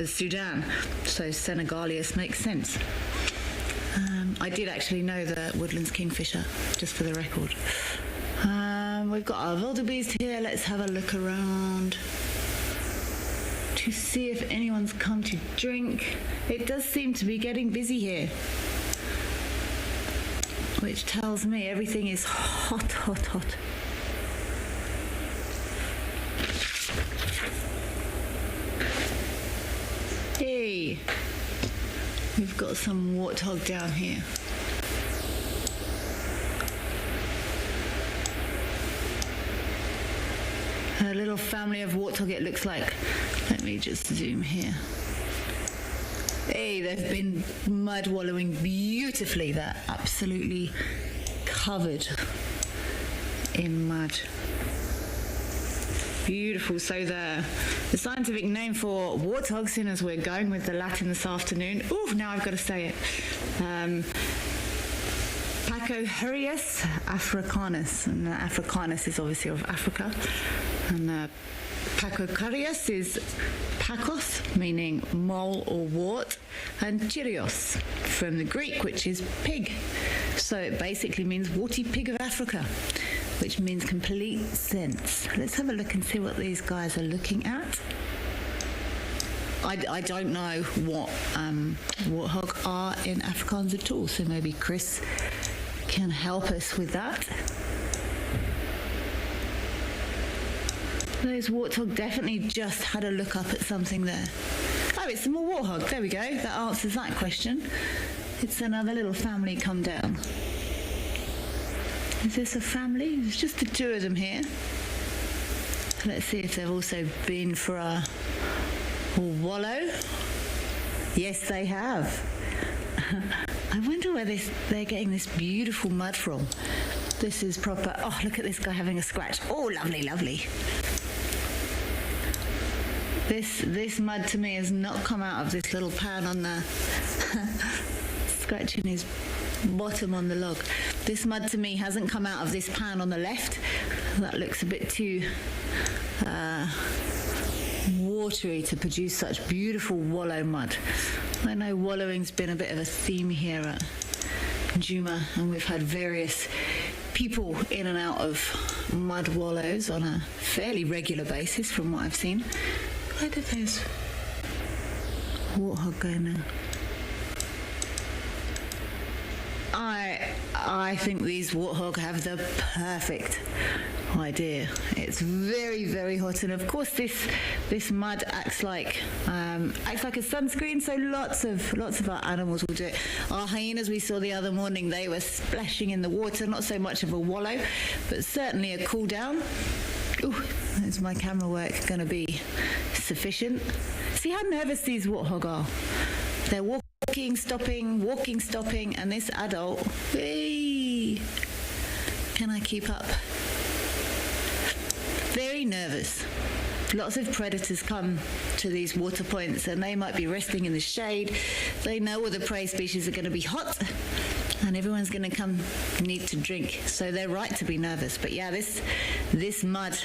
Sudan, so Senegalius makes sense. I did actually know the woodlands kingfisher, just for the record. We've got our wildebeest here. Let's have a look around to see if anyone's come to drink. It does seem to be getting busy here, which tells me everything is hot, hot, hot. Hey, we've got some warthog down here. A little family of warthog, it looks like. Let me just zoom here. Hey, they've been mud wallowing beautifully. They're absolutely covered in mud. Beautiful. So the scientific name for warthogs, in as we're going with the Latin this afternoon. Ooh, now I've got to say it. Pachyhurius africanus, and Africanus is obviously of Africa, and Pachyhurius is Pacos, meaning mole or wart, and Kyrios from the Greek, which is pig. So it basically means warty pig of Africa, which means complete sense. Let's have a look and see what these guys are looking at. I don't know what warthog are in Afrikaans at all, so maybe Chris can help us with that. Those warthog definitely just had a look up at something there. Oh, it's a more warthog. There we go. That answers that question. It's another little family come down. Is this a family? There's just the two of them here. Let's see if they've also been for a wallow. Yes, they have. I wonder where they're getting this beautiful mud from. This is proper. Oh, look at this guy having a scratch. Oh, lovely, lovely. This mud to me has not come out of this little pan on the scratching his bottom on the log. This mud to me hasn't come out of this pan on the left. That looks a bit too watery to produce such beautiful wallow mud. I know wallowing's been a bit of a theme here at Djuma, and we've had various people in and out of mud wallows on a fairly regular basis from what I've seen. Where did those warthog go now? I think these warthog have the perfect idea. It's very, very hot, and of course this mud acts like a sunscreen. So lots of our animals will do it. Our hyenas we saw the other morning, they were splashing in the water. Not so much of a wallow, but certainly a cool down. Ooh, is my camera work going to be sufficient? See how nervous these warthog are. They're walking, stopping, and this adult, hey, can I keep up? Very nervous. Lots of predators come to these water points and they might be resting in the shade. They know all the prey species are going to be hot and everyone's going to come need to drink. So they're right to be nervous. But yeah, this mud,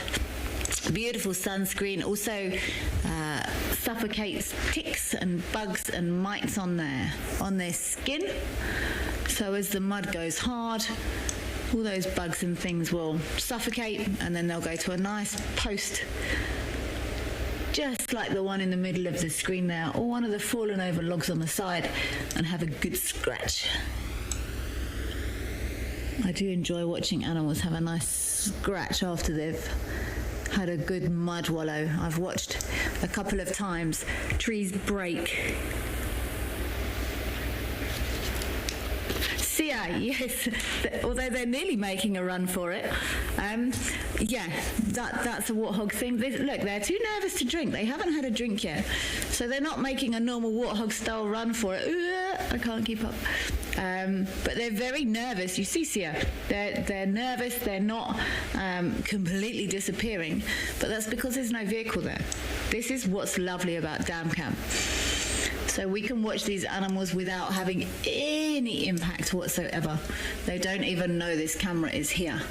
beautiful sunscreen, also suffocates ticks and bugs and mites on their skin. So as the mud goes hard, all those bugs and things will suffocate, and then they'll go to a nice post, just like the one in the middle of the screen there, or one of the fallen over logs on the side, and have a good scratch. I do enjoy watching animals have a nice scratch after they've had a good mud wallow. I've watched a couple of times trees break. Sia, yes, although they're nearly making a run for it. Yeah, that's a warthog thing. Look, they're too nervous to drink. They haven't had a drink yet. So they're not making a normal warthog style run for it. I can't keep up. But they're very nervous. You see, Sia, they're nervous. They're not completely disappearing. But that's because there's no vehicle there. This is what's lovely about Dam Camp. So we can watch these animals without having any impact whatsoever. They don't even know this camera is here.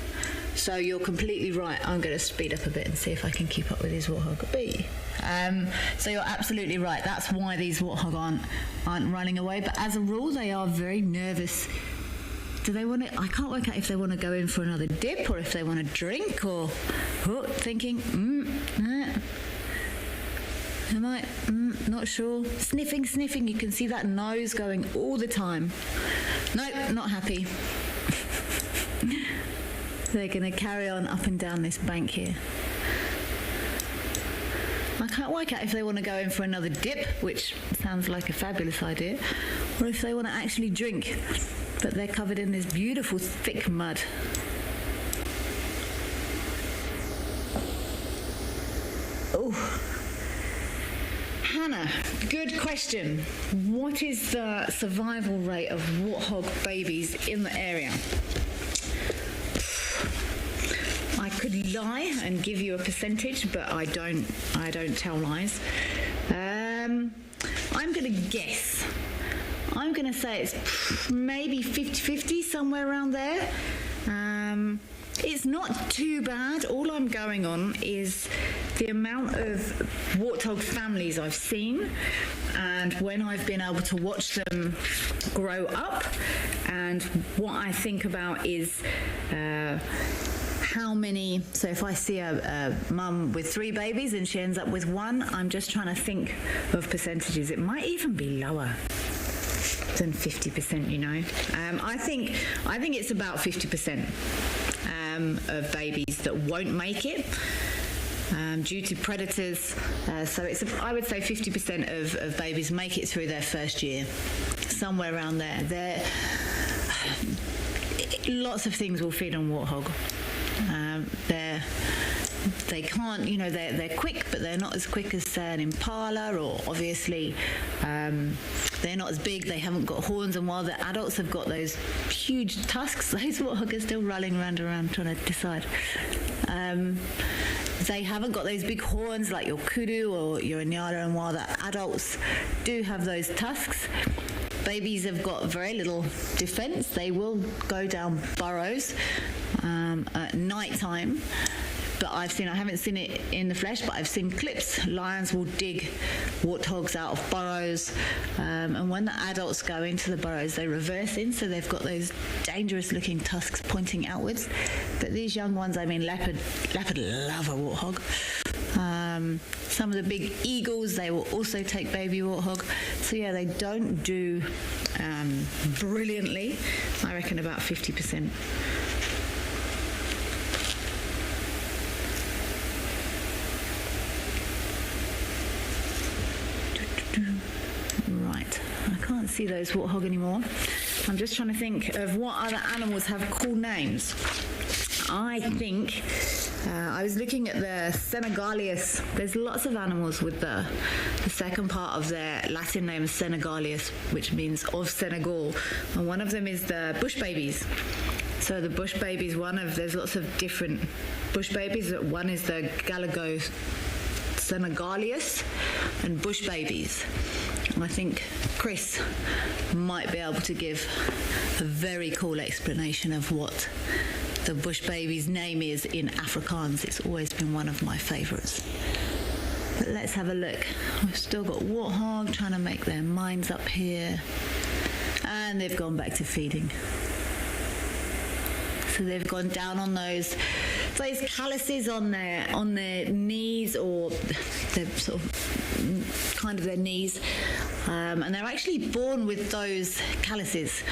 So you're completely right. I'm going to speed up a bit and see if I can keep up with these warthog. So you're absolutely right. That's why these warthog aren't running away. But as a rule, they are very nervous. Do they want to? I can't work out if they want to go in for another dip or if they want to drink or thinking. Am I? Not sure. Sniffing. You can see that nose going all the time. Nope, not happy. They're going to carry on up and down this bank here. I can't work out if they want to go in for another dip, which sounds like a fabulous idea, or if they want to actually drink. But they're covered in this beautiful thick mud. Oh. Hannah, good question. What is the survival rate of warthog babies in the area? I could lie and give you a percentage, but I don't tell lies. I'm going to guess. I'm going to say it's maybe 50-50, somewhere around there. It's not too bad. All I'm going on is the amount of warthog families I've seen and when I've been able to watch them grow up, and what I think about is how many. So if I see a mum with 3 babies and she ends up with 1, I'm just trying to think of percentages. It might even be lower than 50%, you know. I think it's about 50% of babies that won't make it due to predators. So I would say 50% of babies make it through their first year, somewhere around there. Lots of things will feed on warthog. They can't, you know, they're quick, but they're not as quick as, say, an impala, or obviously they're not as big, they haven't got horns, and while the adults have got those huge tusks, those warthog are still rolling around trying to decide. They haven't got those big horns like your kudu or your nyala, and while the adults do have those tusks, babies have got very little defense. They will go down burrows at night time, but I haven't seen it in the flesh, but I've seen clips. Lions will dig warthogs out of burrows, and when the adults go into the burrows, they reverse in, so they've got those dangerous looking tusks pointing outwards. But these young ones, I mean, leopard love a warthog. Some of the big eagles, they will also take baby warthog. So yeah, they don't do brilliantly. I reckon about 50%. Right, I can't see those warthog anymore. I'm just trying to think of what other animals have cool names. I think I was looking at the Senegalius. There's lots of animals with the second part of their Latin name is Senegalius, which means of Senegal, and one of them is the bush babies. So the bush babies, there's lots of different bush babies. One is the Galago Senegalius and bush babies. And I think Chris might be able to give a very cool explanation of what the bush baby's name is in Afrikaans. It's always been one of my favourites. But let's have a look. We've still got warthog trying to make their minds up here, and they've gone back to feeding. So they've gone down on those calluses on their knees, or the sort of kind of their knees, and they're actually born with those calluses.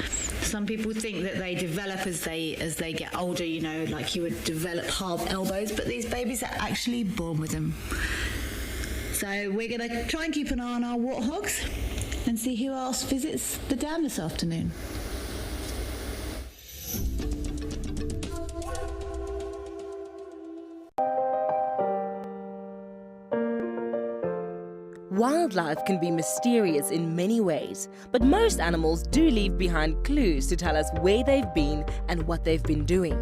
Some people think that they develop as they get older, you know, like you would develop half elbows, but these babies are actually born with them. So we're going to try and keep an eye on our warthogs and see who else visits the dam this afternoon. Wildlife can be mysterious in many ways, but most animals do leave behind clues to tell us where they've been and what they've been doing.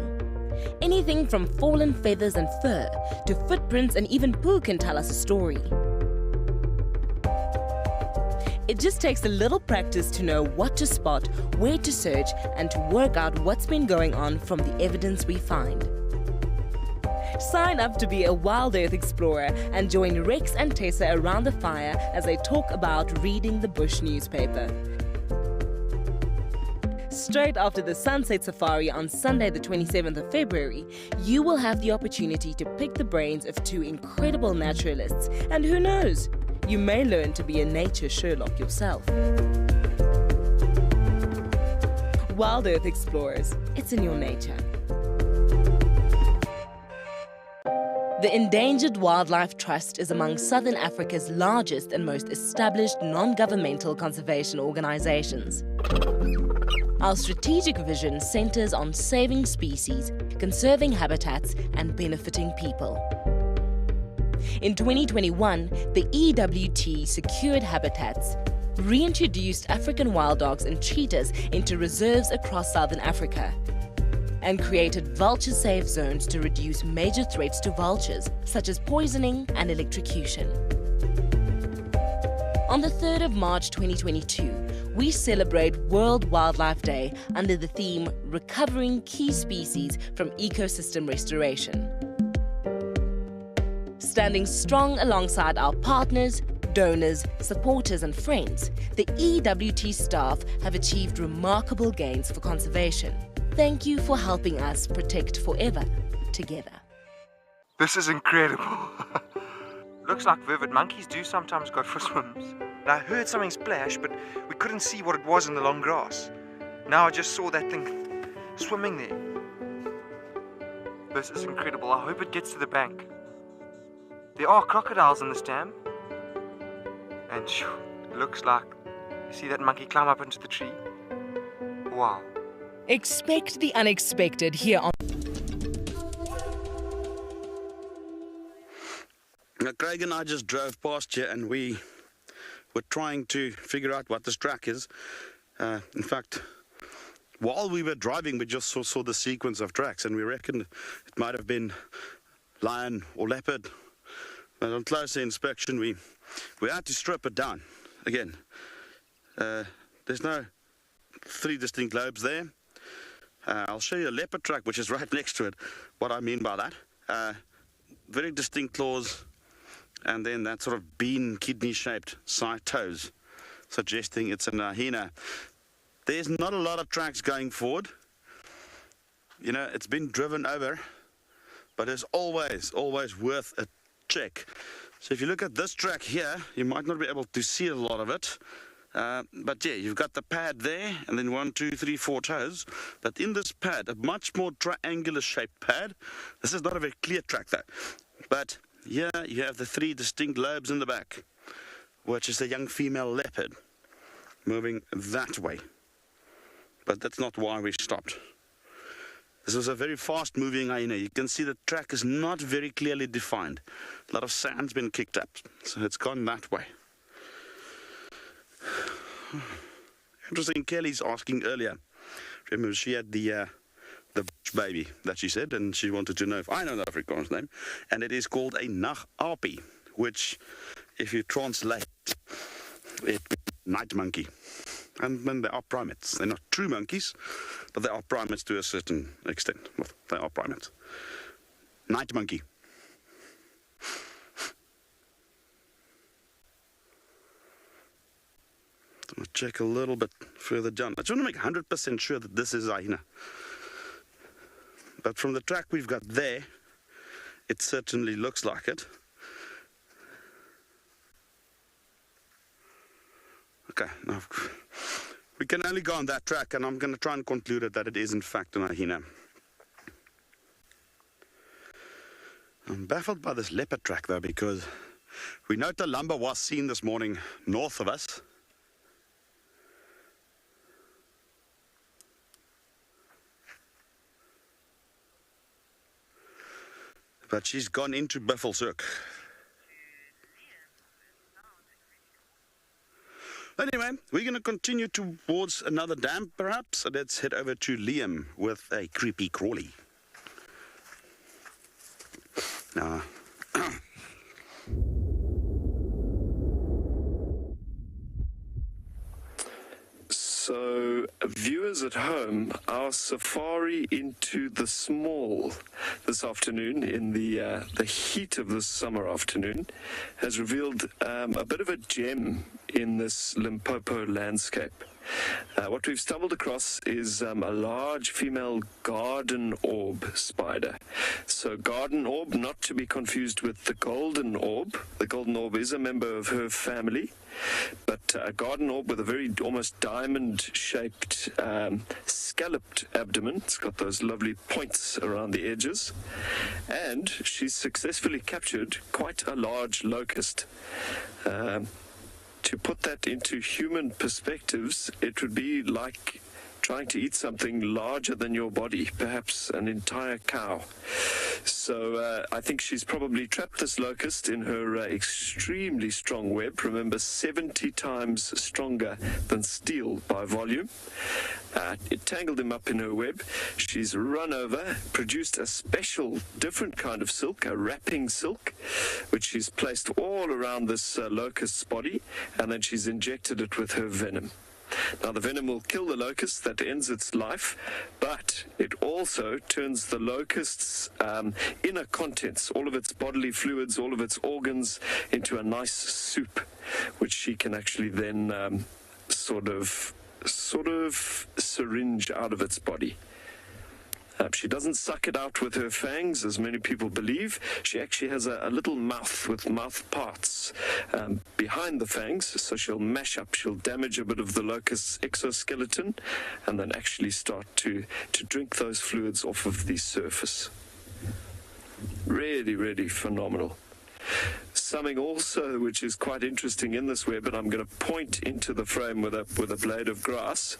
Anything from fallen feathers and fur to footprints and even poo can tell us a story. It just takes a little practice to know what to spot, where to search, and to work out what's been going on from the evidence we find. Sign up to be a WildEarth explorer and join Rex and Tessa around the fire as they talk about reading the bush newspaper. Straight after the sunset safari on Sunday the 27th of February, you will have the opportunity to pick the brains of two incredible naturalists, and who knows, you may learn to be a nature Sherlock yourself. WildEarth Explorers, it's in your nature. The Endangered Wildlife Trust is among Southern Africa's largest and most established non-governmental conservation organizations. Our strategic vision centers on saving species, conserving habitats, and benefiting people. In 2021, the EWT secured habitats, reintroduced African wild dogs and cheetahs into reserves across Southern Africa, and created vulture-safe zones to reduce major threats to vultures, such as poisoning and electrocution. On the 3rd of March 2022, we celebrate World Wildlife Day under the theme Recovering Key Species from Ecosystem Restoration. Standing strong alongside our partners, donors, supporters and friends, the EWT staff have achieved remarkable gains for conservation. Thank you for helping us protect forever together. This is incredible. Looks like vivid monkeys do sometimes go for swims. I heard something splash, but we couldn't see what it was in the long grass. Now I just saw that thing swimming there. This is incredible. I hope it gets to the bank. There are crocodiles in this dam. And it looks like, you see that monkey climb up into the tree? Wow. Expect the unexpected here on... Now, Craig and I just drove past here and we were trying to figure out what this track is. In fact, while we were driving, we just saw the sequence of tracks and we reckoned it might have been lion or leopard. But on closer inspection, we had to strip it down. Again, there's no 3 distinct lobes there. I'll show you a leopard track, which is right next to it, what I mean by that. very distinct claws, and then that sort of bean kidney-shaped side toes, suggesting it's an hyena. There's not a lot of tracks going forward. You know, it's been driven over, but it's always worth a check. So if you look at this track here, you might not be able to see a lot of it. But yeah, you've got the pad there, and then 1, 2, 3, 4 toes. But in this pad, a much more triangular shaped pad. This is not a very clear track though. But here you have the 3 distinct lobes in the back, which is a young female leopard moving that way. But that's not why we stopped. This was a very fast moving hyena. You can see the track is not very clearly defined. A lot of sand's been kicked up, so it's gone that way. Interesting, Kelly's asking earlier. Remember, she had the baby that she said, and she wanted to know if I know the Afrikaans name, and it is called a nagapi, which, if you translate it, night monkey. And then they are primates. They're not true monkeys, but they are primates to a certain extent. Well, they are primates. Night monkey. I'm going to check a little bit further down. I just want to make 100% sure that this is a hyena. But from the track we've got there, it certainly looks like it. Okay, now we can only go on that track, and I'm going to try and conclude it that it is in fact an hyena. I'm baffled by this leopard track though, because we note the lumber was seen this morning north of us. But she's gone into Buffelshoek. Anyway, we're going to continue towards another dam, perhaps. So let's head over to Liam with a creepy crawly. Now, So, viewers at home, our safari into the small this afternoon, in the heat of this summer afternoon, has revealed a bit of a gem in this Limpopo landscape. What we've stumbled across is a large female garden orb spider. So garden orb, not to be confused with the golden orb. The golden orb is a member of her family, but a garden orb with a very almost diamond-shaped scalloped abdomen. It's got those lovely points around the edges, and she's successfully captured quite a large locust. To put that into human perspectives, it would be like trying to eat something larger than your body, perhaps an entire cow. So I think she's probably trapped this locust in her extremely strong web. Remember, 70 times stronger than steel by volume. It tangled him up in her web. She's run over, produced a special, different kind of silk, a wrapping silk, which she's placed all around this locust's body, and then she's injected it with her venom. Now, the venom will kill the locust, that ends its life, but it also turns the locust's inner contents, all of its bodily fluids, all of its organs, into a nice soup, which she can actually then sort of syringe out of its body. She doesn't suck it out with her fangs, as many people believe. She actually has a little mouth with mouth parts behind the fangs, so she'll mash up, she'll damage a bit of the locust's exoskeleton, and then actually start to drink those fluids off of the surface. Really, really phenomenal. Something also which is quite interesting in this web, and I'm going to point into the frame with a blade of grass,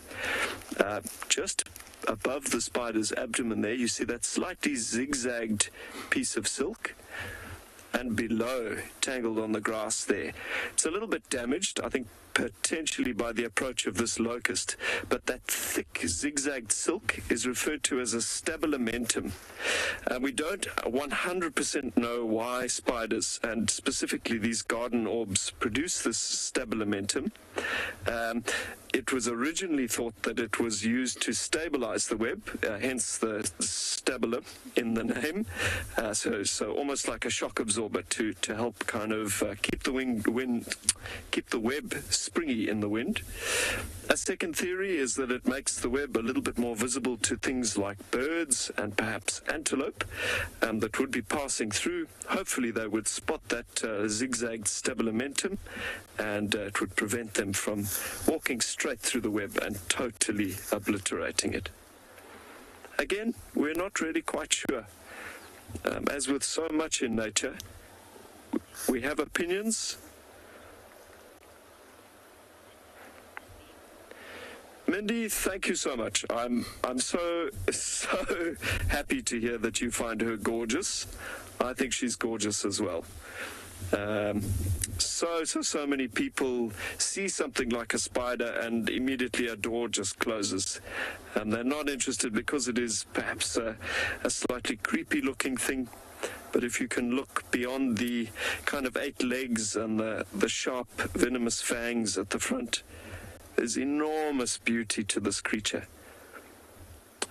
just above the spider's abdomen there, you see that slightly zigzagged piece of silk, and below, tangled on the grass there. It's a little bit damaged. I think potentially by the approach of this locust, but that thick zigzagged silk is referred to as a stabilimentum. We don't 100% know why spiders, and specifically these garden orbs, produce this stabilimentum. It was originally thought that it was used to stabilize the web, hence the stabiler in the name. So almost like a shock absorber to help kind of keep the web springy in the wind. A second theory is that it makes the web a little bit more visible to things like birds and perhaps antelope that would be passing through. Hopefully they would spot that zigzagged stabilimentum, and it would prevent them from walking straight through the web and totally obliterating it. Again, we're not really quite sure. As with so much in nature, we have opinions. Mindy, thank you so much. I'm so happy to hear that you find her gorgeous. I think she's gorgeous as well. So many people see something like a spider and immediately a door just closes. They're not interested because it is perhaps a slightly creepy looking thing. But if you can look beyond the kind of 8 legs and the sharp venomous fangs at the front, there's enormous beauty to this creature.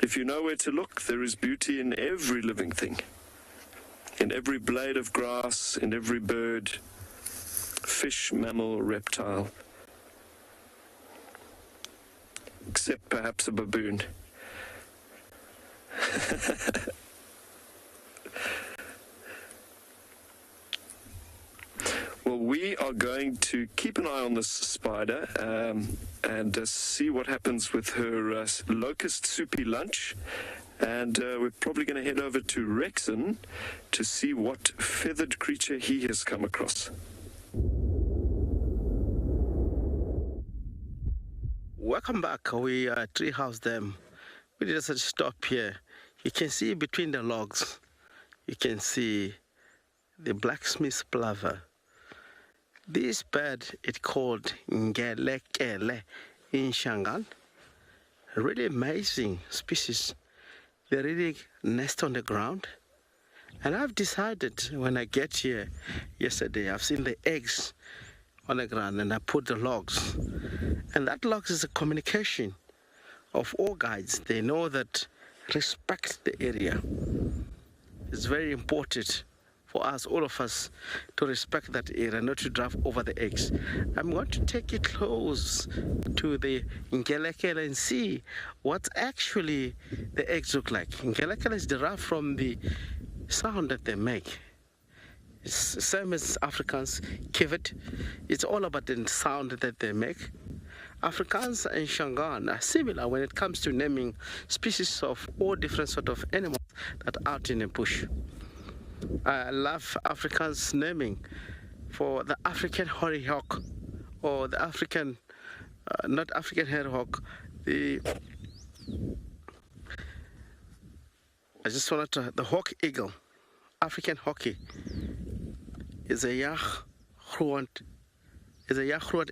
If you know where to look, there is beauty in every living thing. In every blade of grass, in every bird, fish, mammal, reptile. Except perhaps a baboon. Well, we are going to keep an eye on this spider and see what happens with her locust soupy lunch. And we're probably going to head over to Rexon to see what feathered creature he has come across. Welcome back. We treehouse them. We did a stop here. You can see between the logs, you can see the blacksmith plover. This bird is called Ngelekele in Shangaan. A really amazing species. They really nest on the ground. And I've decided when I get here yesterday, I've seen the eggs on the ground and I put the logs. And that logs is a communication of all guides. They know that respect the area. It's very important for us, all of us, to respect that area, not to drive over the eggs. I'm going to take it close to the Ngelekele and see what actually the eggs look like. Ngelekele is derived from the sound that they make. It's the same as Afrikaans, kivet. It's all about the sound that they make. Afrikaans and Shangaan are similar when it comes to naming species of all different sort of animals that are out in the bush. I love Afrikaans naming for the African hoary hawk, or the African, not African hairy hawk, the hawk eagle, African hawkie, is a Jagroot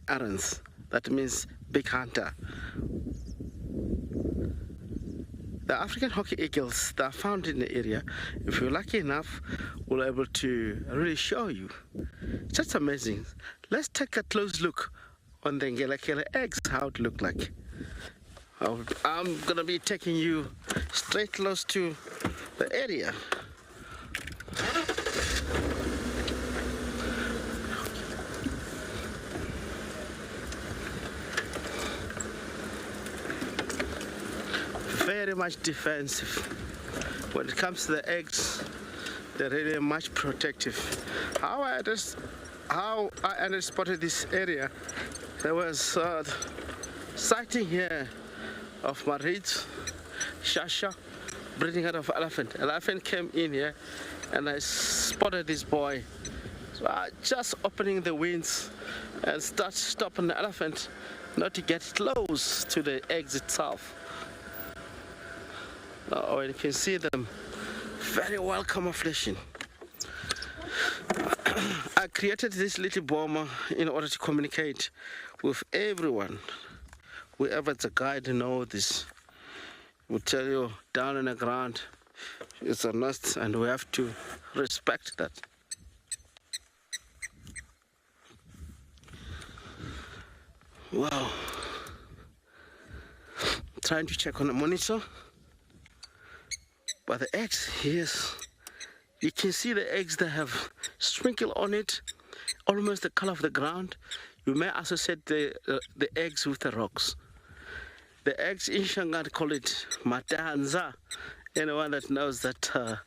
arends. That means big hunter. The African hawkie eagles that are found in the area, if you're lucky enough, we'll be able to really show you. It's just amazing. Let's take a close look on the Ngelekele eggs, how it look like. I'm going to be taking you straight close to the area. Very much defensive. When it comes to the eggs, they're really much protective. How I spotted this area, there was sighting here of Marit, Shasha, breeding out of elephant. Elephant came in here and I spotted this boy. So I just opening the wings and start stopping the elephant not to get close to the eggs itself. You can see them very well camouflaging. I created this little bomber in order to communicate with everyone. Whoever's a guide know this. Will tell you down on the ground it's a nest, and we have to respect that. Wow. Trying to check on the monitor. But the eggs, yes. You can see the eggs that have sprinkle on it, almost the color of the ground. You may associate the eggs with the rocks. The eggs in Shangaan call it matanza. Anyone that knows that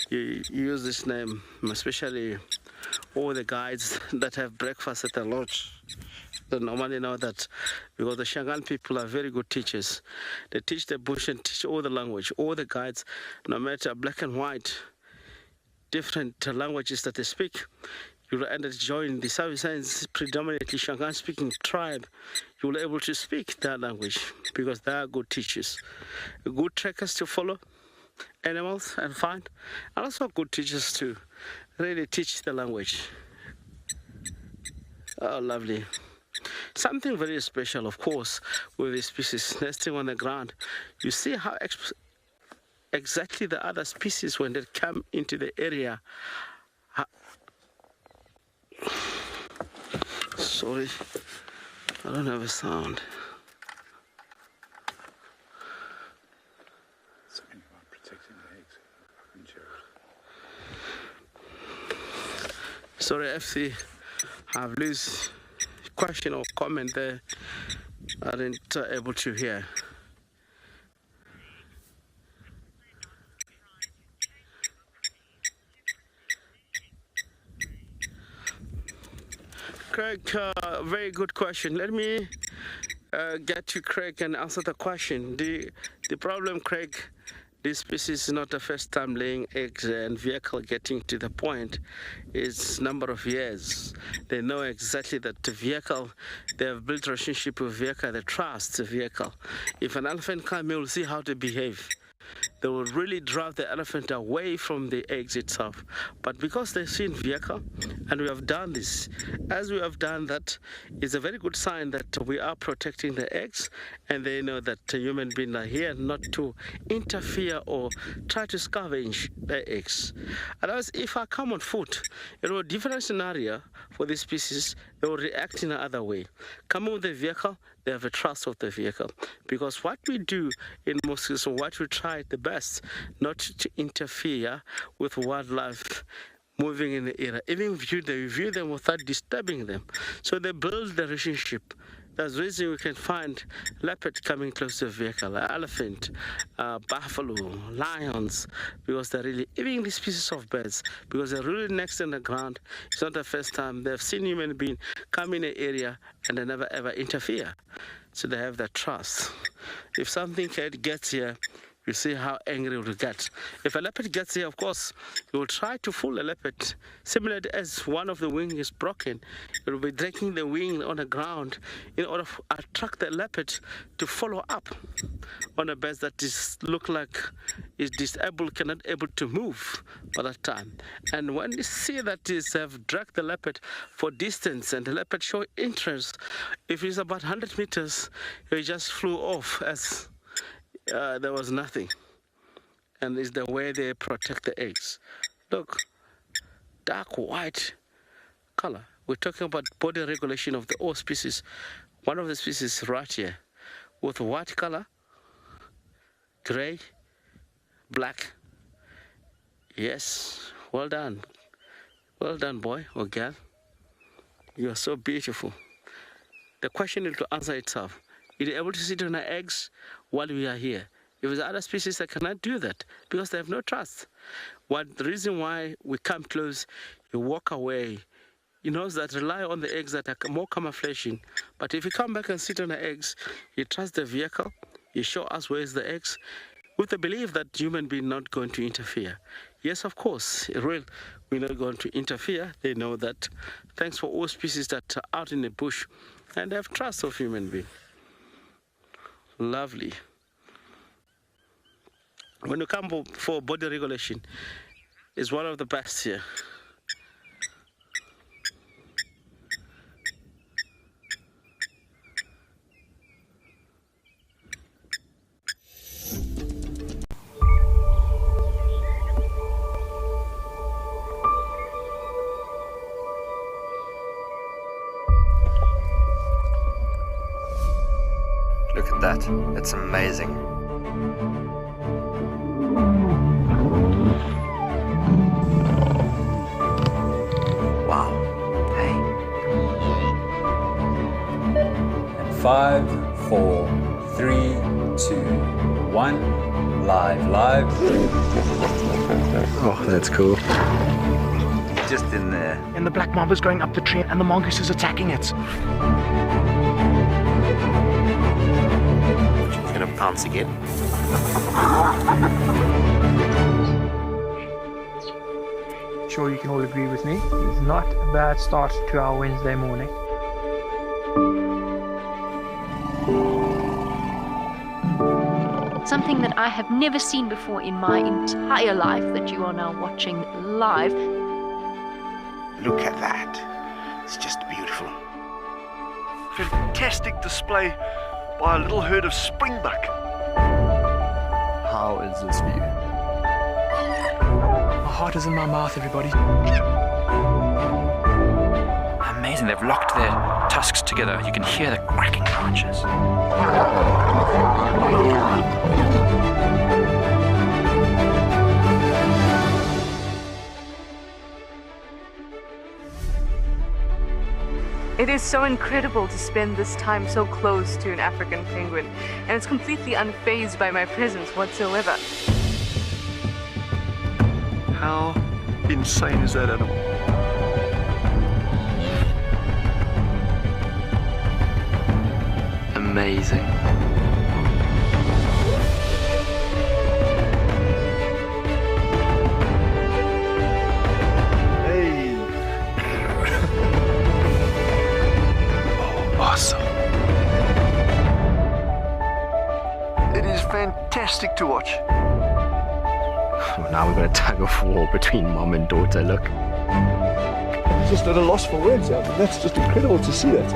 you use this name, especially all the guides that have breakfast at the lodge. They normally know that because the Shangaan people are very good teachers. They teach the bush and teach all the language. All the guides, no matter black and white, different languages that they speak, you will end up joining the Sabi Sand, predominantly Shangaan speaking tribe. You will be able to speak their language because they are good teachers. Good trackers to follow animals and find, and also good teachers to really teach the language. Oh, lovely. Something very special, of course, with these species nesting on the ground. You see how exactly the other species, when they come into the area. Sorry, I don't have a sound. Something about protecting the eggs. Sorry, FC, I've lost question or comment there. I didn't able to hear. Craig, very good question. Let me get to Craig and answer the question. The problem, Craig, this species is not the first time laying eggs and vehicle getting to the point. It's number of years. They know exactly that the vehicle, they have built a relationship with vehicle, they trust the vehicle. If an elephant comes, you will see how they behave. They will really drive the elephant away from the eggs itself. But because they've seen vehicle, and we have done this, as we have done that, it's a very good sign that we are protecting the eggs, and they know that human beings are here not to interfere or try to scavenge the eggs. Otherwise, if I come on foot, it will be a different scenario for this species. They will react in another way. Coming with the vehicle, they have a trust of the vehicle. Because what we do in most cases, what we try the best, not to interfere with wildlife moving in the area. Even they view them without disturbing them. So they build the relationship. That's the reason we can find leopard coming close to the vehicle, elephant, buffalo, lions, because they're really, even these species of birds, because they're really next in the ground. It's not the first time they've seen human being come in an area and they never ever interfere. So they have that trust. If something gets here, you see how angry it will get. If a leopard gets here, of course, you will try to fool a leopard. Similarly, as one of the wings is broken, it will be dragging the wing on the ground in order to attract the leopard to follow up on a bird that look like is disabled, cannot able to move by that time. And when you see that is have dragged the leopard for distance and the leopard show interest, if it's about 100 meters, it just flew off as there was nothing. And it's the way they protect the eggs. Look, dark white color. We're talking about body regulation of the all species. One of the species right here with white color, gray, black. Yes, well done. Well done, boy or girl. You are so beautiful. The question is to answer itself. Are you able to sit on our eggs while we are here? If there's other species that cannot do that because they have no trust. The reason why we come close, you walk away. You know that rely on the eggs that are more camouflaging. But if you come back and sit on the eggs, you trust the vehicle, you show us where's the eggs, with the belief that human being not going to interfere. Yes, of course, we're not going to interfere. They know that. Thanks for all species that are out in the bush and they have trust of human being. Lovely. When you come for body regulation, it's one of the best here. that. It's amazing. Wow. Hey. And 5, 4, 3, 2, 1. Live. Oh, that's cool. Just in there. And the black mamba's going up the tree and the mongoose is attacking it. She's gonna pounce again. Sure, you can all agree with me. It's not a bad start to our Wednesday morning. Something that I have never seen before in my entire life that you are now watching live. Look at that. It's just beautiful. Fantastic display by a little herd of Springbuck. How is this view? My heart is in my mouth, everybody. Amazing, they've locked their tusks together. You can hear the cracking branches. It is so incredible to spend this time so close to an African penguin, and it's completely unfazed by my presence whatsoever. How insane is that animal? Amazing. Hey. Awesome. It is fantastic to watch. Well, now we've got a tug of war between mom and daughter, look. I'm just at a loss for words. I mean, that's just incredible to see that.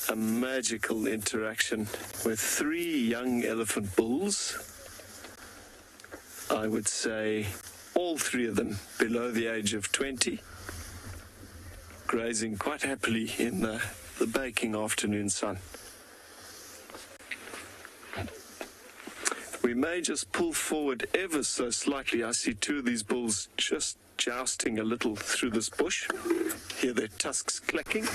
A magical interaction with 3 young elephant bulls. I would say all 3 of them below the age of 20, grazing quite happily in the baking afternoon sun. We may just pull forward ever so slightly. I see 2 of these bulls just jousting a little through this bush. Hear their tusks clacking.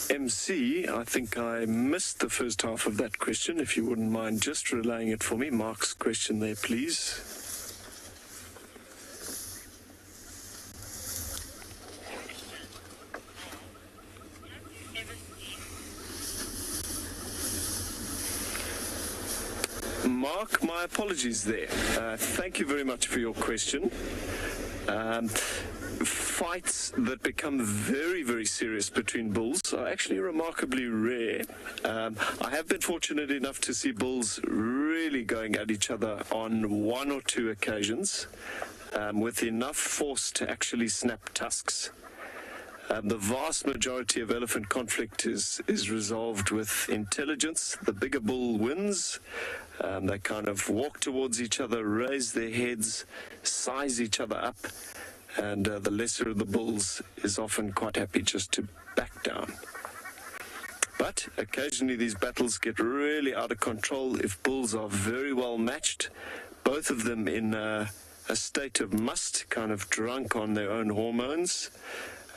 MC, I think I missed the first half of that question. If you wouldn't mind just relaying it for me. Mark's question there, please. Mark, my apologies there. Thank you very much for your question. Fights that become very, very serious between bulls are actually remarkably rare. I have been fortunate enough to see bulls really going at each other on 1 or 2 occasions with enough force to actually snap tusks. The vast majority of elephant conflict is resolved with intelligence. The bigger bull wins. They kind of walk towards each other, raise their heads, size each other up, and the lesser of the bulls is often quite happy just to back down. But occasionally these battles get really out of control if bulls are very well matched, both of them in a state of must, kind of drunk on their own hormones.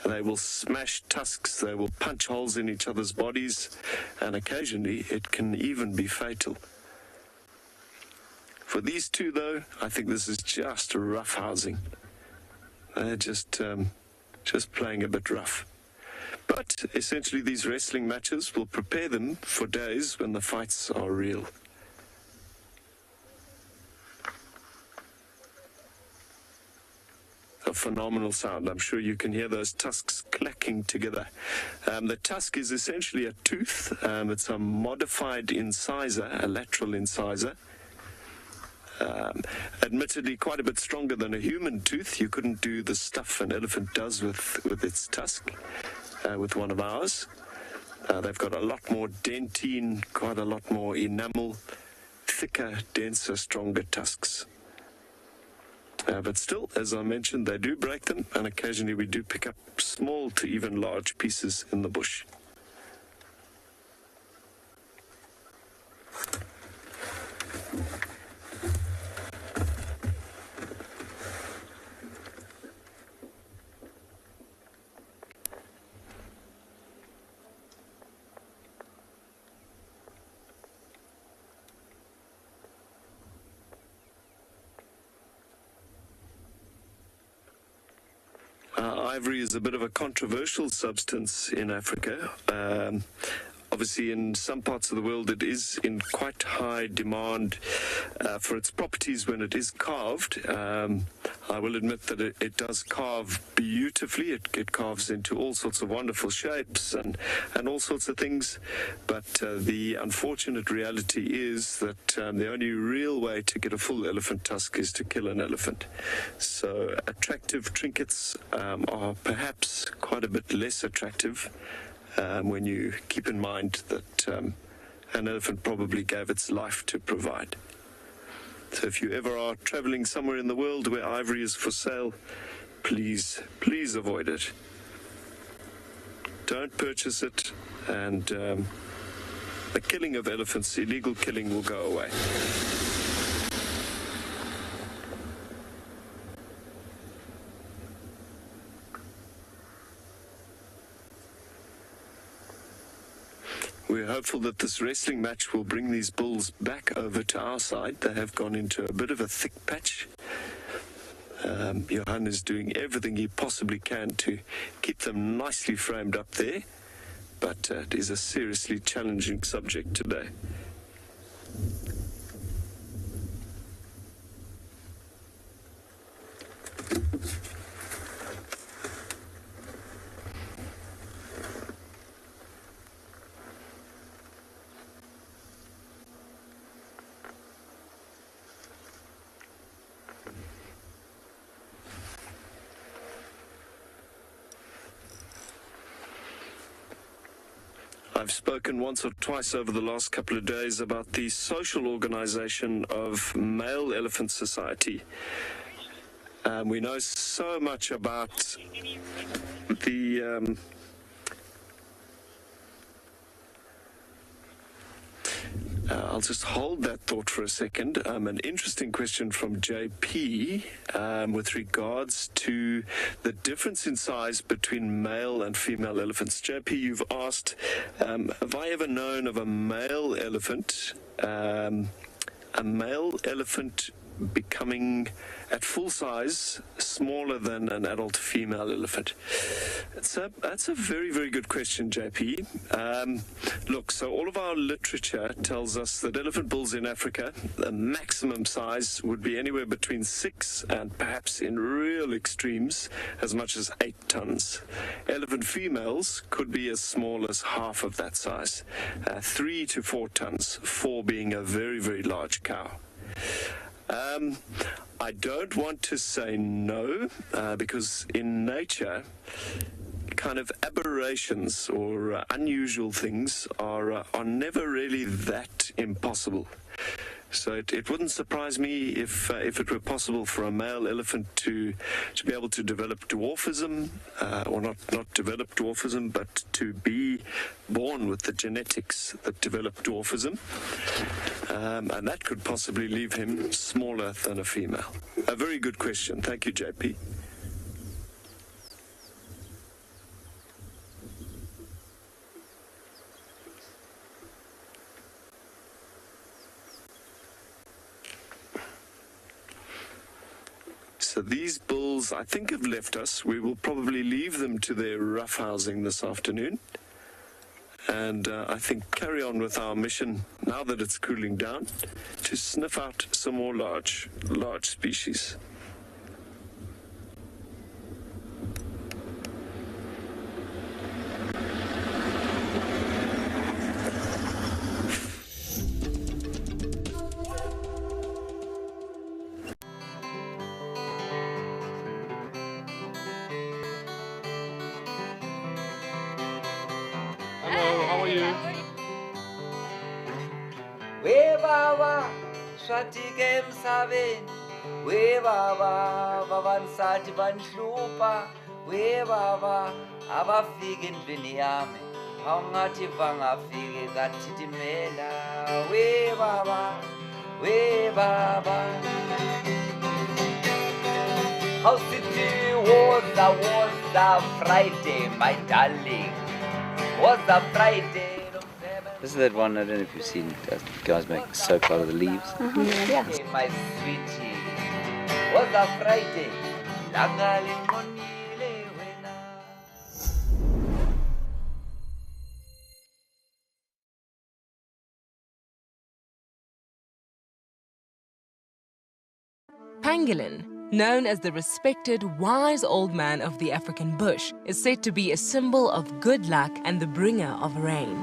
They will smash tusks, they will punch holes in each other's bodies, and occasionally it can even be fatal. For these two, though, I think this is just roughhousing. They're just playing a bit rough. But essentially these wrestling matches will prepare them for days when the fights are real. A phenomenal sound. I'm sure you can hear those tusks clacking together. The tusk is essentially a tooth. It's a modified incisor, a lateral incisor. Admittedly quite a bit stronger than a human tooth. You couldn't do the stuff an elephant does with its tusk, with one of ours. They've got a lot more dentine, quite a lot more enamel, thicker, denser, stronger tusks. But still, as I mentioned, they do break them, and occasionally we do pick up small to even large pieces in the bush. Ivory is a bit of a controversial substance in Africa. Obviously, in some parts of the world, it is in quite high demand for its properties when it is carved. I will admit that it does carve beautifully. It carves into all sorts of wonderful shapes and all sorts of things. But the unfortunate reality is that the only real way to get a full elephant tusk is to kill an elephant. So attractive trinkets are perhaps quite a bit less attractive when you keep in mind that an elephant probably gave its life to provide. So if you ever are traveling somewhere in the world where ivory is for sale, please avoid it. Don't purchase it, and the killing of elephants, illegal killing, will go away. We're hopeful that this wrestling match will bring these bulls back over to our side. They have gone into a bit of a thick patch. Johan is doing everything he possibly can to keep them nicely framed up there, but it is a seriously challenging subject today. I've spoken once or twice over the last couple of days about the social organization of Male Elephant Society. We know so much about the I'll just hold that thought for a second. An interesting question from JP with regards to the difference in size between male and female elephants. JP, you've asked, have I ever known of a male elephant becoming at full size smaller than an adult female elephant? That's a very, very good question, JP. Look, so all of our literature tells us that elephant bulls in Africa, the maximum size would be anywhere between 6 and perhaps in real extremes as much as 8 tons. Elephant females could be as small as half of that size, 3 to 4 tons, 4 being a very, very large cow. I don't want to say no, because in nature, kind of aberrations or unusual things are never really that impossible. So it wouldn't surprise me if it were possible for a male elephant to be able to develop dwarfism, or not develop dwarfism, but to be born with the genetics that develop dwarfism. And that could possibly leave him smaller than a female. A very good question. Thank you, JP. So these bulls, I think, have left us. We will probably leave them to their rough housing this afternoon. And I think carry on with our mission, now that it's cooling down, to sniff out some more large species. We baba swatike emsabeni we baba babansati banhlupha we baba abafika endlini yami awungathi bangafike kathitimela we baba How's it do? Was a Friday, my darling. Was a Friday. This is that one, I don't know if you've seen guys make soap out of the leaves. Yeah. Hey, my sweetie, was a Friday. Pangolin, known as the respected, wise old man of the African bush, is said to be a symbol of good luck and the bringer of rain.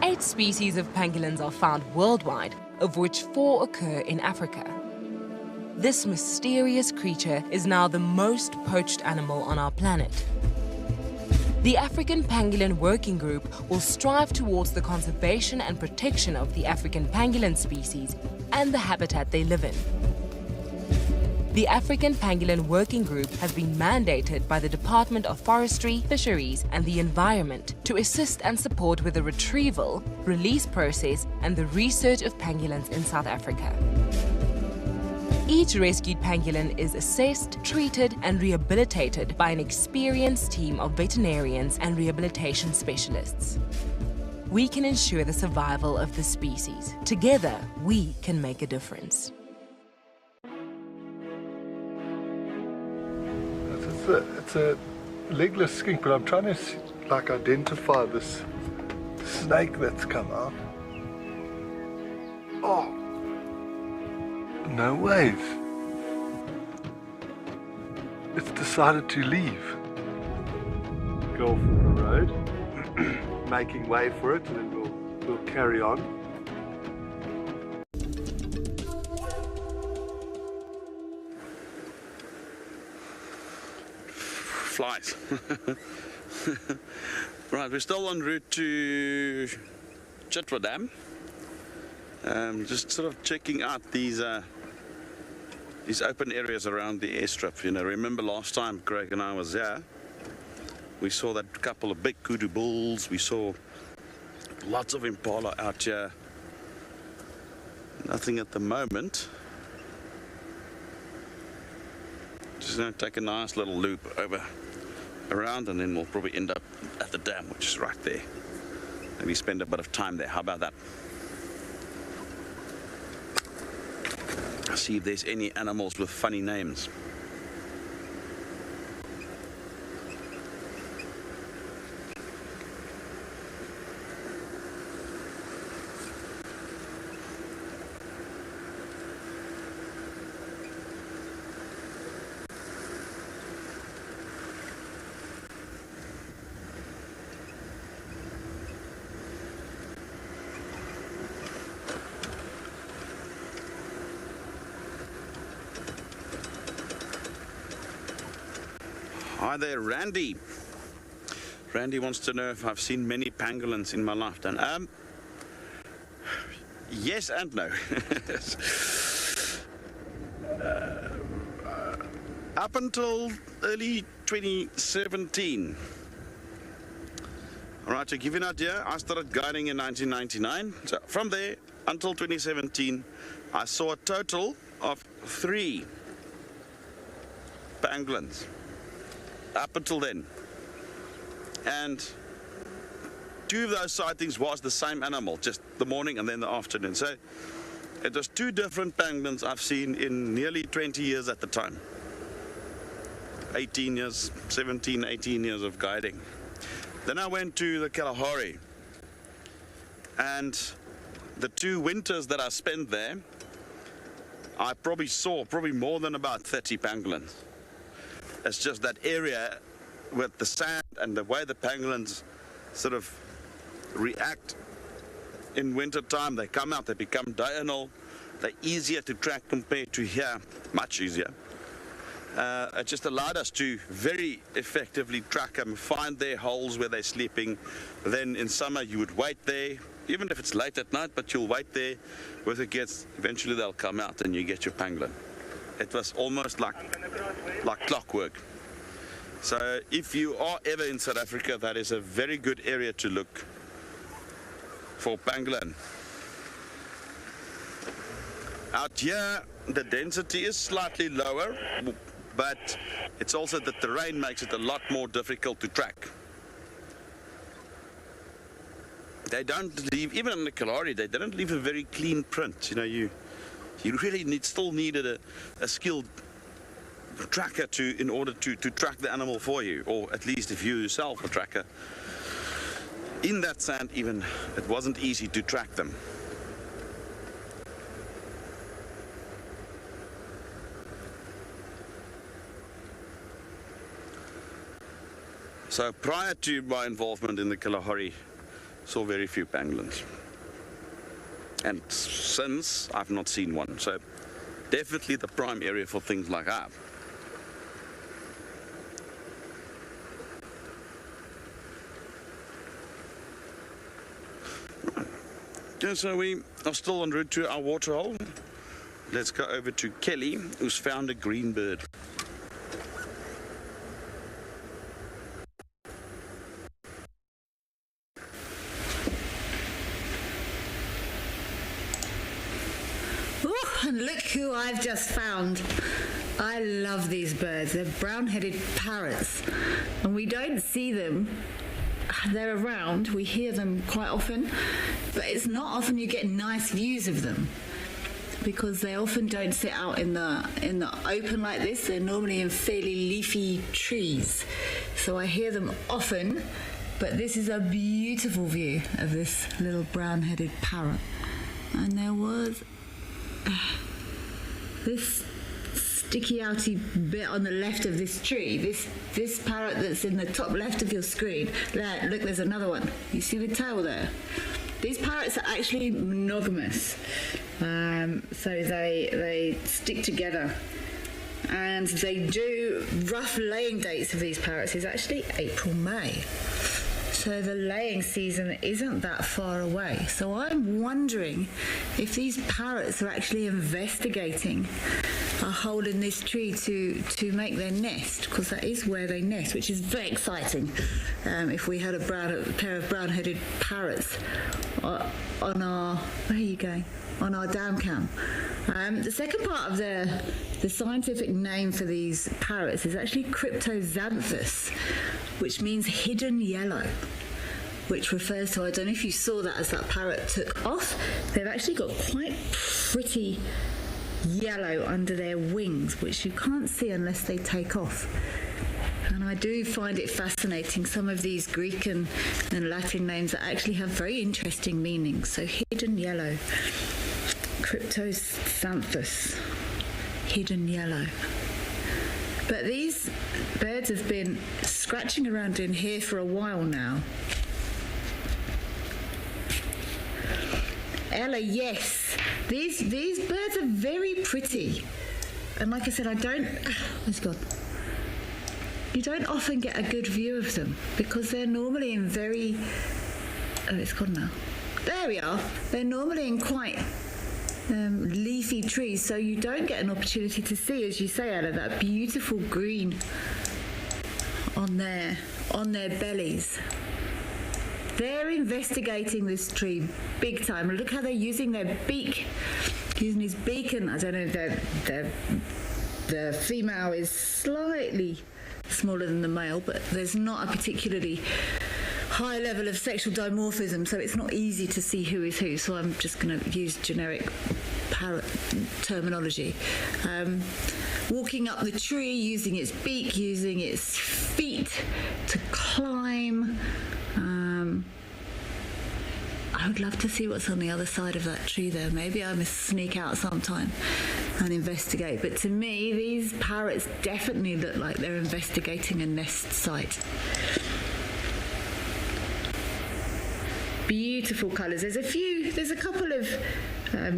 8 species of pangolins are found worldwide, of which 4 occur in Africa. This mysterious creature is now the most poached animal on our planet. The African Pangolin Working Group will strive towards the conservation and protection of the African pangolin species and the habitat they live in. The African Pangolin Working Group has been mandated by the Department of Forestry, Fisheries and the Environment to assist and support with the retrieval, release process and the research of pangolins in South Africa. Each rescued pangolin is assessed, treated and rehabilitated by an experienced team of veterinarians and rehabilitation specialists. We can ensure the survival of the species. Together, we can make a difference. It's a legless skink, but I'm trying to identify this snake that's come out. Oh, no ways. It's decided to leave. Go off the road, making way for it, and then we'll carry on. Flies. Right, we're still en route to Djuma Dam. Just sort of checking out these open areas around the airstrip. You know, remember last time Greg and I was there, we saw that couple of big kudu bulls. We saw lots of impala out here. Nothing at the moment. Just going to take a nice little loop around, and then we'll probably end up at the dam, which is right there. Maybe spend a bit of time there. How about that? See if there's any animals with funny names. Hi there, Randy. Randy wants to know if I've seen many pangolins in my lifetime. Yes and no. Up until early 2017. All right, to give you an idea, I started guiding in 1999. So from there until 2017, I saw a total of 3 pangolins. Up until then, and 2 of those sightings was the same animal, just the morning and then the afternoon. So It was 2 different pangolins I've seen in nearly 20 years at the time. 18 years, 17, 18 years of guiding. Then I went to the Kalahari, and the 2 winters that I spent there, I probably saw more than about 30 pangolins. It's just that area with the sand and the way the pangolins sort of react in winter time. They come out, they become diurnal, they're easier to track compared to here, much easier. It just allowed us to very effectively track them, find their holes where they're sleeping. Then in summer you would wait there, even if it's late at night, but you'll wait there with the kids. Eventually they'll come out and you get your pangolin. It was almost like clockwork. So if you are ever in South Africa, that is a very good area to look for pangolin. Out here the density is slightly lower, but it's also the terrain makes it a lot more difficult to track. They don't leave, even in the Kalahari, they don't leave a very clean print. You know, you really still needed a skilled tracker in order to track the animal for you, or at least if you yourself a tracker. In that sand even, it wasn't easy to track them. So prior to my involvement in the Kalahari, saw very few pangolins. And since, I've not seen one. So definitely the prime area for things like that. Yeah, so we are still en route to our waterhole. Let's go over to Kelly, who's found a green bird. And look who I've just found. I love these birds. They're brown-headed parrots, and we don't see them. They're around, we hear them quite often, but it's not often you get nice views of them, because they often don't sit out in the open like this. They're normally in fairly leafy trees, so I hear them often. But this is a beautiful view of this little brown-headed parrot. And there was this sticky outy bit on the left of this tree, this parrot that's in the top left of your screen. There, look, there's another one. You see the tail there? These parrots are actually monogamous, so they stick together, and they do. Rough laying dates of these parrots is actually April, May. So the laying season isn't that far away. So I'm wondering if these parrots are actually investigating a hole in this tree to make their nest, because that is where they nest, which is very exciting. If we had a pair of brown-headed parrots on our, where are you going? On our dam cam. The second part of the scientific name for these parrots is actually Cryptoxanthus, which means hidden yellow, which refers to, I don't know if you saw that as that parrot took off, they've actually got quite pretty yellow under their wings, which you can't see unless they take off. And I do find it fascinating, some of these Greek and Latin names that actually have very interesting meanings. So hidden yellow, Cryptoxanthus, hidden yellow. But these birds have been scratching around in here for a while now. Ella, yes, these birds are very pretty. And like I said, where's it gone? You don't often get a good view of them because they're normally in very, it's gone now. There we are. They're normally in quite leafy trees, so you don't get an opportunity to see, as you say, Ella, that beautiful green on their bellies. They're investigating this tree big time. Look how they're using their beak, using his beak, and I don't know, the female is slightly smaller than the male, but there's not a particularly high level of sexual dimorphism, so it's not easy to see who is who. So I'm just going to use generic parrot terminology. Walking up the tree, using its beak, using its feet to climb. I would love to see what's on the other side of that tree there. Maybe I must sneak out sometime and investigate. But to me, these parrots definitely look like they're investigating a nest site. Beautiful colours. There's a couple of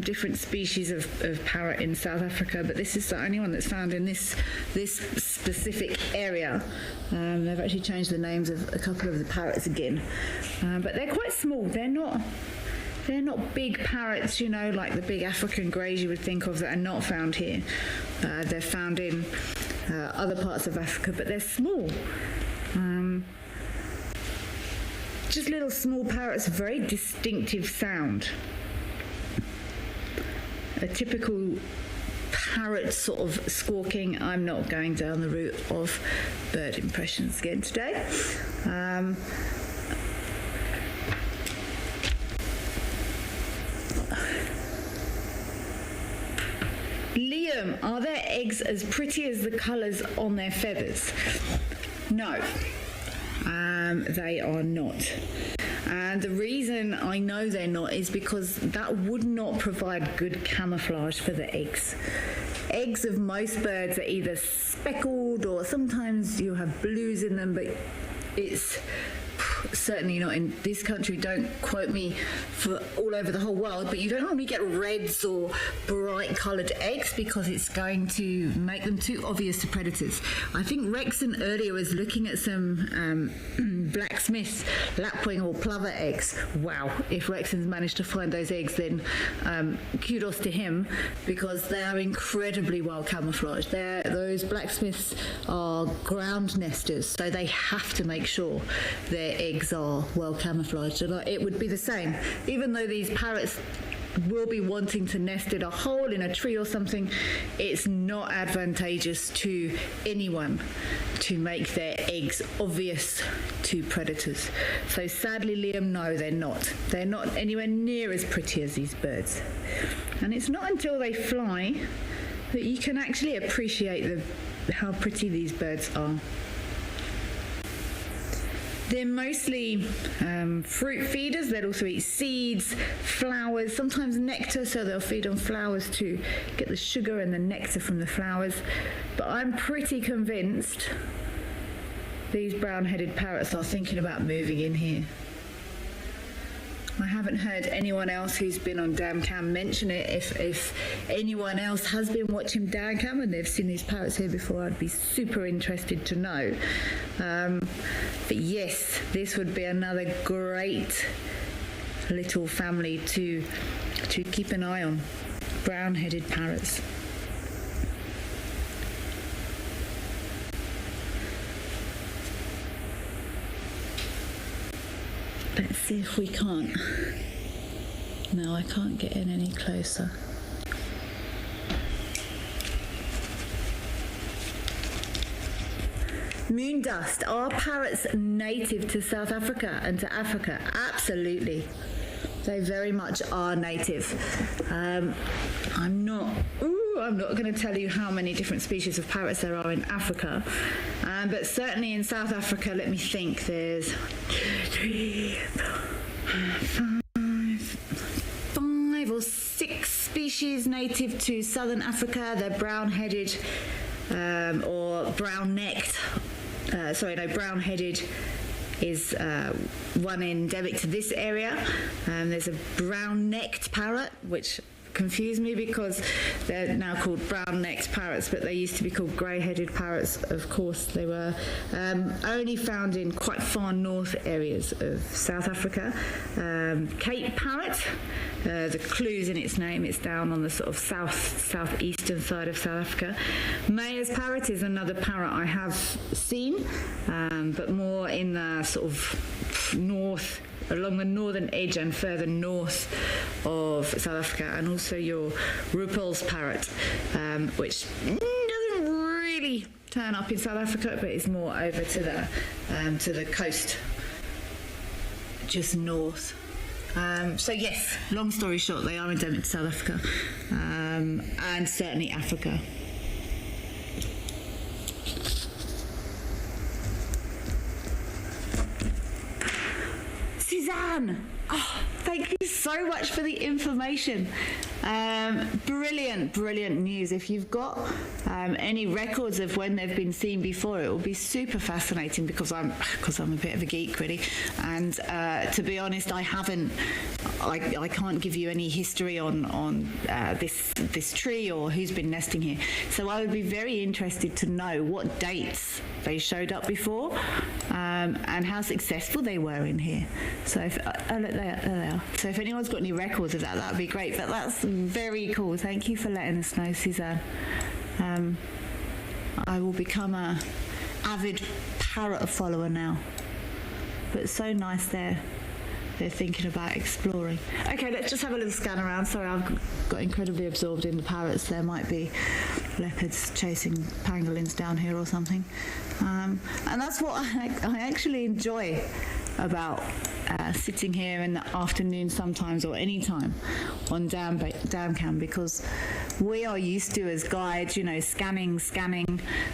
different species of parrot in South Africa, but this is the only one that's found in this specific area. They've actually changed the names of a couple of the parrots again, but they're quite small. They're not big parrots, you know, like the big African greys you would think of that are not found here. They're found in other parts of Africa, but they're small. Just little small parrots, very distinctive sound. A typical parrot sort of squawking. I'm not going down the route of bird impressions again today. Liam, are their eggs as pretty as the colours on their feathers? No. They are not. And the reason I know they're not is because that would not provide good camouflage for the eggs. Eggs of most birds are either speckled or sometimes you have blues in them, but it's certainly not in this country. Don't quote me for all over the whole world, but you don't normally get reds or bright coloured eggs because it's going to make them too obvious to predators. I think Rexon earlier was looking at some Blacksmith lapwing or plover eggs. Wow, if Rexon's managed to find those eggs, then kudos to him, because they are incredibly well camouflaged. Those Blacksmiths are ground nesters, so they have to make sure their eggs are well camouflaged. And it would be the same, even though these parrots will be wanting to nest in a hole in a tree or something. It's not advantageous to anyone to make their eggs obvious to predators. So sadly, Liam, no, they're not. They're not anywhere near as pretty as these birds. And it's not until they fly that you can actually appreciate how pretty these birds are. They're mostly fruit feeders. They'll also eat seeds, flowers, sometimes nectar, so they'll feed on flowers to get the sugar and the nectar from the flowers. But I'm pretty convinced these brown-headed parrots are thinking about moving in here. I haven't heard anyone else who's been on Damcam mention it. If anyone else has been watching Damcam and they've seen these parrots here before, I'd be super interested to know. But yes, this would be another great little family to keep an eye on. Brown-headed parrots. Let's see if we can't. No, I can't get in any closer. Moon dust. Are parrots native to South Africa and to Africa? Absolutely. They very much are native. I'm not going to tell you how many different species of parrots there are in Africa, but certainly in South Africa, let me think, there's 3, 5 or 6 species native to southern Africa. They're brown-headed or brown-necked. Brown-headed is one endemic to this area. There's a brown-necked parrot, which confused me because they're now called brown-necked parrots, but they used to be called grey-headed parrots. Of course, they were only found in quite far north areas of South Africa. Cape parrot, the clue's in its name, it's down on the sort of southeastern side of South Africa. Mayor's parrot is another parrot I have seen, but more in the sort of north, along the northern edge and further north of South Africa, and also your Reptile's parrot, which doesn't really turn up in South Africa, but is more over to the coast, just north So yes, long story short, they are endemic to South Africa, and certainly Africa. Suzanne, oh, thank you so much for the information. Brilliant news. If you've got any records of when they've been seen before, it will be super fascinating, because I'm a bit of a geek, really. And to be honest, I can't give you any history on this tree or who's been nesting here. So I would be very interested to know what dates they showed up before, and how successful they were in here. So look, there they are. So if anyone's got any records of that, that'd be great. But that's very cool. Thank you for letting us know, Suzanne. I will become a avid Parrot follower now. But it's so nice they're thinking about exploring. Okay, let's just have a little scan around. Sorry, I've got incredibly absorbed in the parrots. There might be leopards chasing pangolins down here or something. And that's what I actually enjoy about sitting here in the afternoon sometimes, or any time on dam cam, because we are used to, as guides, scanning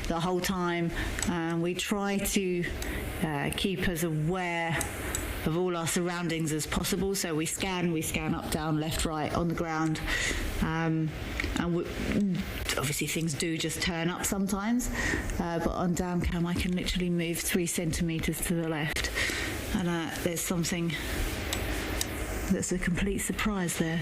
the whole time. We try to keep us aware of all our surroundings as possible. So we scan up, down, left, right, on the ground. And obviously things do just turn up sometimes. But on dam cam, I can literally move 3 centimeters to the left. And there's something that's a complete surprise there.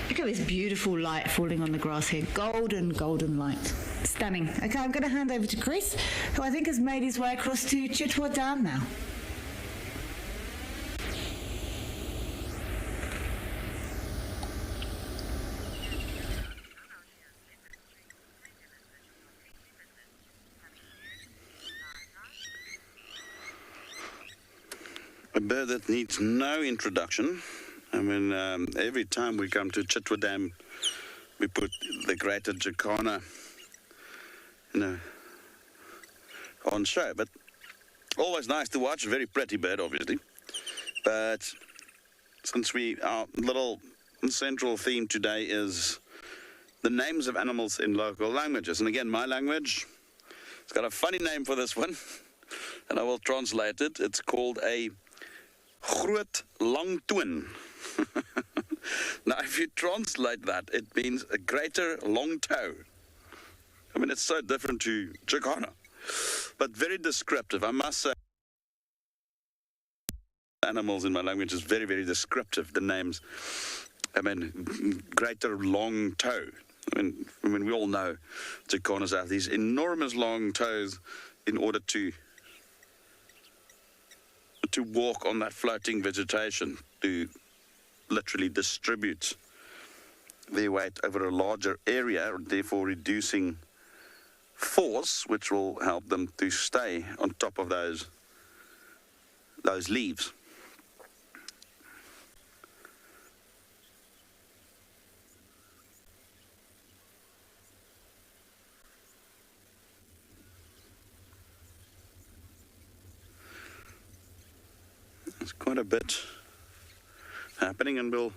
Look at this beautiful light falling on the grass here. Golden light. Stunning. Okay, I'm going to hand over to Chris, who I think has made his way across to Chitwa Dam now. A bird that needs no introduction. I mean, every time we come to Chitwa Dam, we put the greater Jacana, on show. But always nice to watch. Very pretty bird, obviously. But since our little central theme today is the names of animals in local languages. And again, my language, it's got a funny name for this one, and I will translate it. It's called a groot lang toon. Now, if you translate that, it means a greater long toe. I mean, it's so different to Jacana, but very descriptive. I must say, animals in my language is very, very descriptive, the names. I mean, greater long toe. I mean, we all know Jacanas have these enormous long toes in order to walk on that floating vegetation, to literally distribute their weight over a larger area, therefore reducing force, which will help them to stay on top of those leaves. There's quite a bit happening, and we'll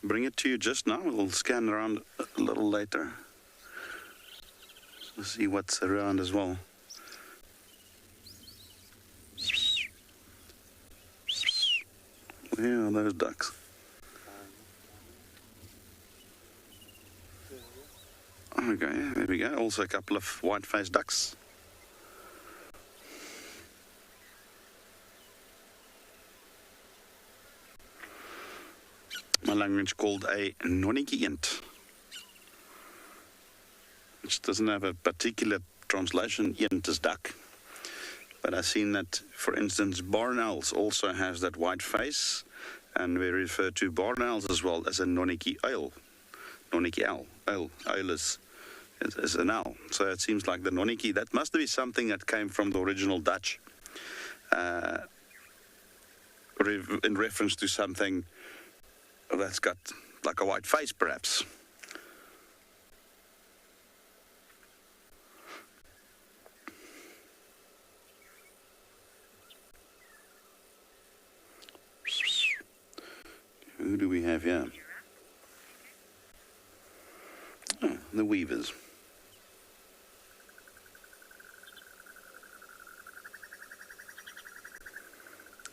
bring it to you just now. We'll scan around a little later. Let's see what's around as well. Where are those ducks? Okay, there we go. Also a couple of white-faced ducks. My language called a nonnetjie eend, which doesn't have a particular translation. Eend is duck. But I've seen that, for instance, barn owls also has that white face, and we refer to barn owls as well as a nonnetjie owl. Nonnetjie owl. Owl is an owl. So it seems like the nonnetjie, that must be something that came from the original Dutch, in reference to something that's got like a white face, perhaps. who do we have here? Oh, the weavers.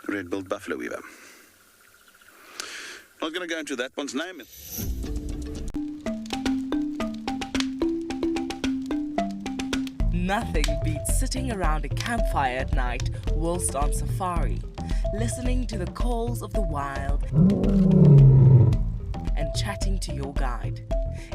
Red-billed buffalo weaver. Not going to go into that one's name. Nothing beats sitting around a campfire at night whilst on safari, listening to the calls of the wild and chatting to your guide.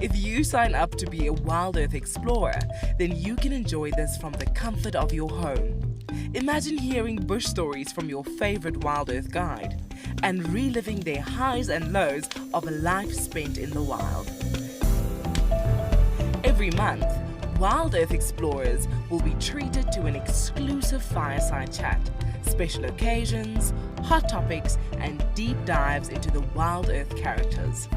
If you sign up to be a WildEarth explorer, then you can enjoy this from the comfort of your home. Imagine hearing bush stories from your favorite WildEarth guide and reliving their highs and lows of a life spent in the wild. Every month, WildEarth explorers will be treated to an exclusive fireside chat, special occasions, hot topics, and deep dives into the WildEarth characters.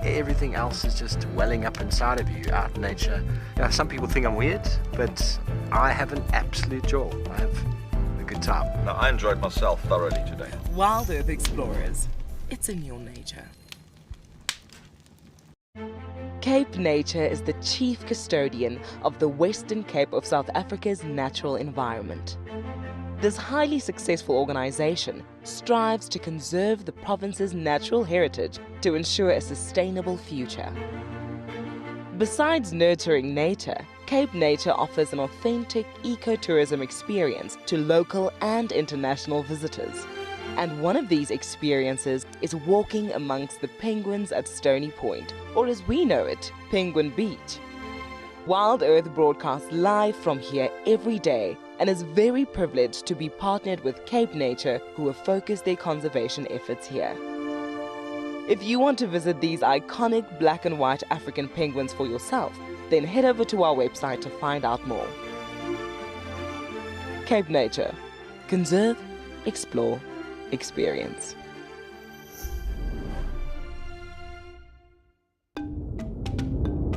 Everything else is just welling up inside of you out in nature. Now, some people think I'm weird, but I have an absolute joy. I have a good time. Now, I enjoyed myself thoroughly today. WildEarth explorers, it's in your nature. Cape Nature is the chief custodian of the Western Cape of South Africa's natural environment. This highly successful organization strives to conserve the province's natural heritage to ensure a sustainable future. Besides nurturing nature, Cape Nature offers an authentic ecotourism experience to local and international visitors. And one of these experiences is walking amongst the penguins at Stony Point, or as we know it, Penguin Beach. WildEarth broadcasts live from here every day and is very privileged to be partnered with Cape Nature, who have focused their conservation efforts here. If you want to visit these iconic black and white African penguins for yourself, then head over to our website to find out more. Cape Nature. Conserve, explore, experience.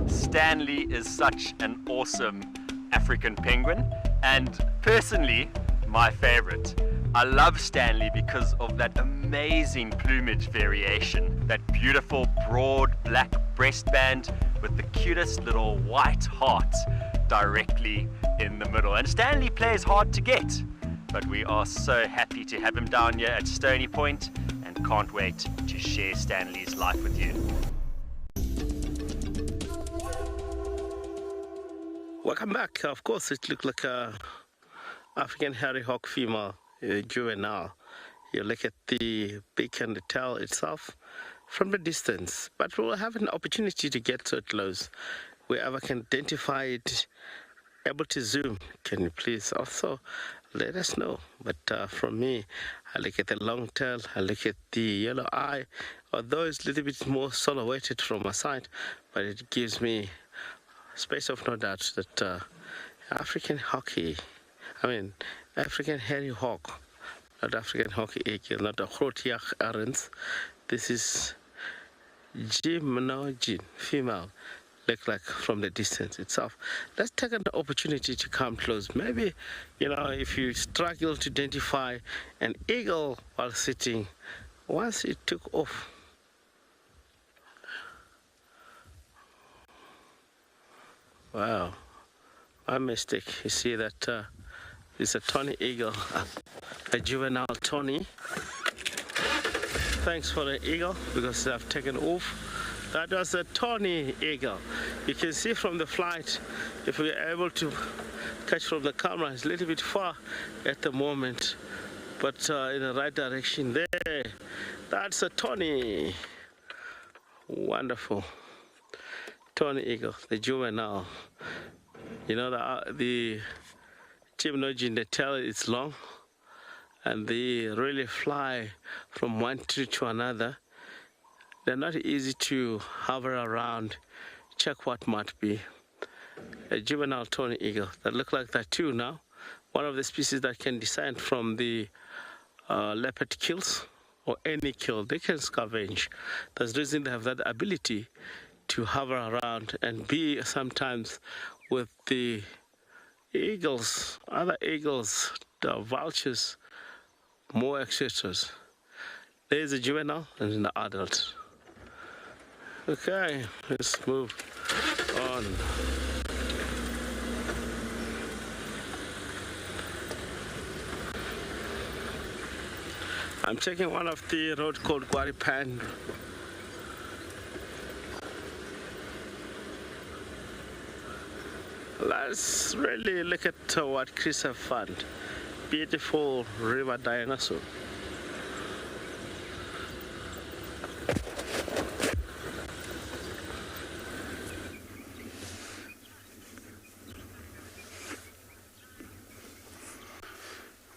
Stanley is such an awesome African penguin, and personally, my favorite. I love Stanley because of that amazing plumage variation, that beautiful broad black breastband with the cutest little white heart directly in the middle. And Stanley plays hard to get, but we are so happy to have him down here at Stony Point and can't wait to share Stanley's life with you. Welcome back. Of course, it looked like a African hairy hawk female, juvenile. You look at the beak and the tail itself from the distance, but we'll have an opportunity to get so close. Wherever can identify it, able to zoom, can you please also let us know? But from me, I look at the long tail, I look at the yellow eye, although it's a little bit more silhouetted from my side, but it gives me space of no doubt that African hairy hawk, not African hockey eagle, not a Grootjag arends. This is Djuma female, look like from the distance itself. Let's take an opportunity to come close. Maybe, if you struggle to identify an eagle while sitting, once it took off, wow, my mistake. You see that it's a tawny eagle, a juvenile tawny. Thanks for the eagle, because I've taken off. That was a tawny eagle. You can see from the flight, if we're able to catch from the camera, it's a little bit far at the moment, but in the right direction there. That's a tawny. Wonderful. Tawny eagle, the juvenile. The gymnogen, the tail is long, and they really fly from one tree to another. They're not easy to hover around, check what might be. A juvenile tawny eagle that look like that too now. One of the species that can descend from the leopard kills or any kill. They can scavenge. That's the reason they have that ability to hover around and be sometimes with the eagles, other eagles, the vultures, more etc. There's a juvenile and an adult. Okay, let's move on. I'm checking one of the road called Guaripan. Let's really look at what Chris have found. Beautiful river dinosaur.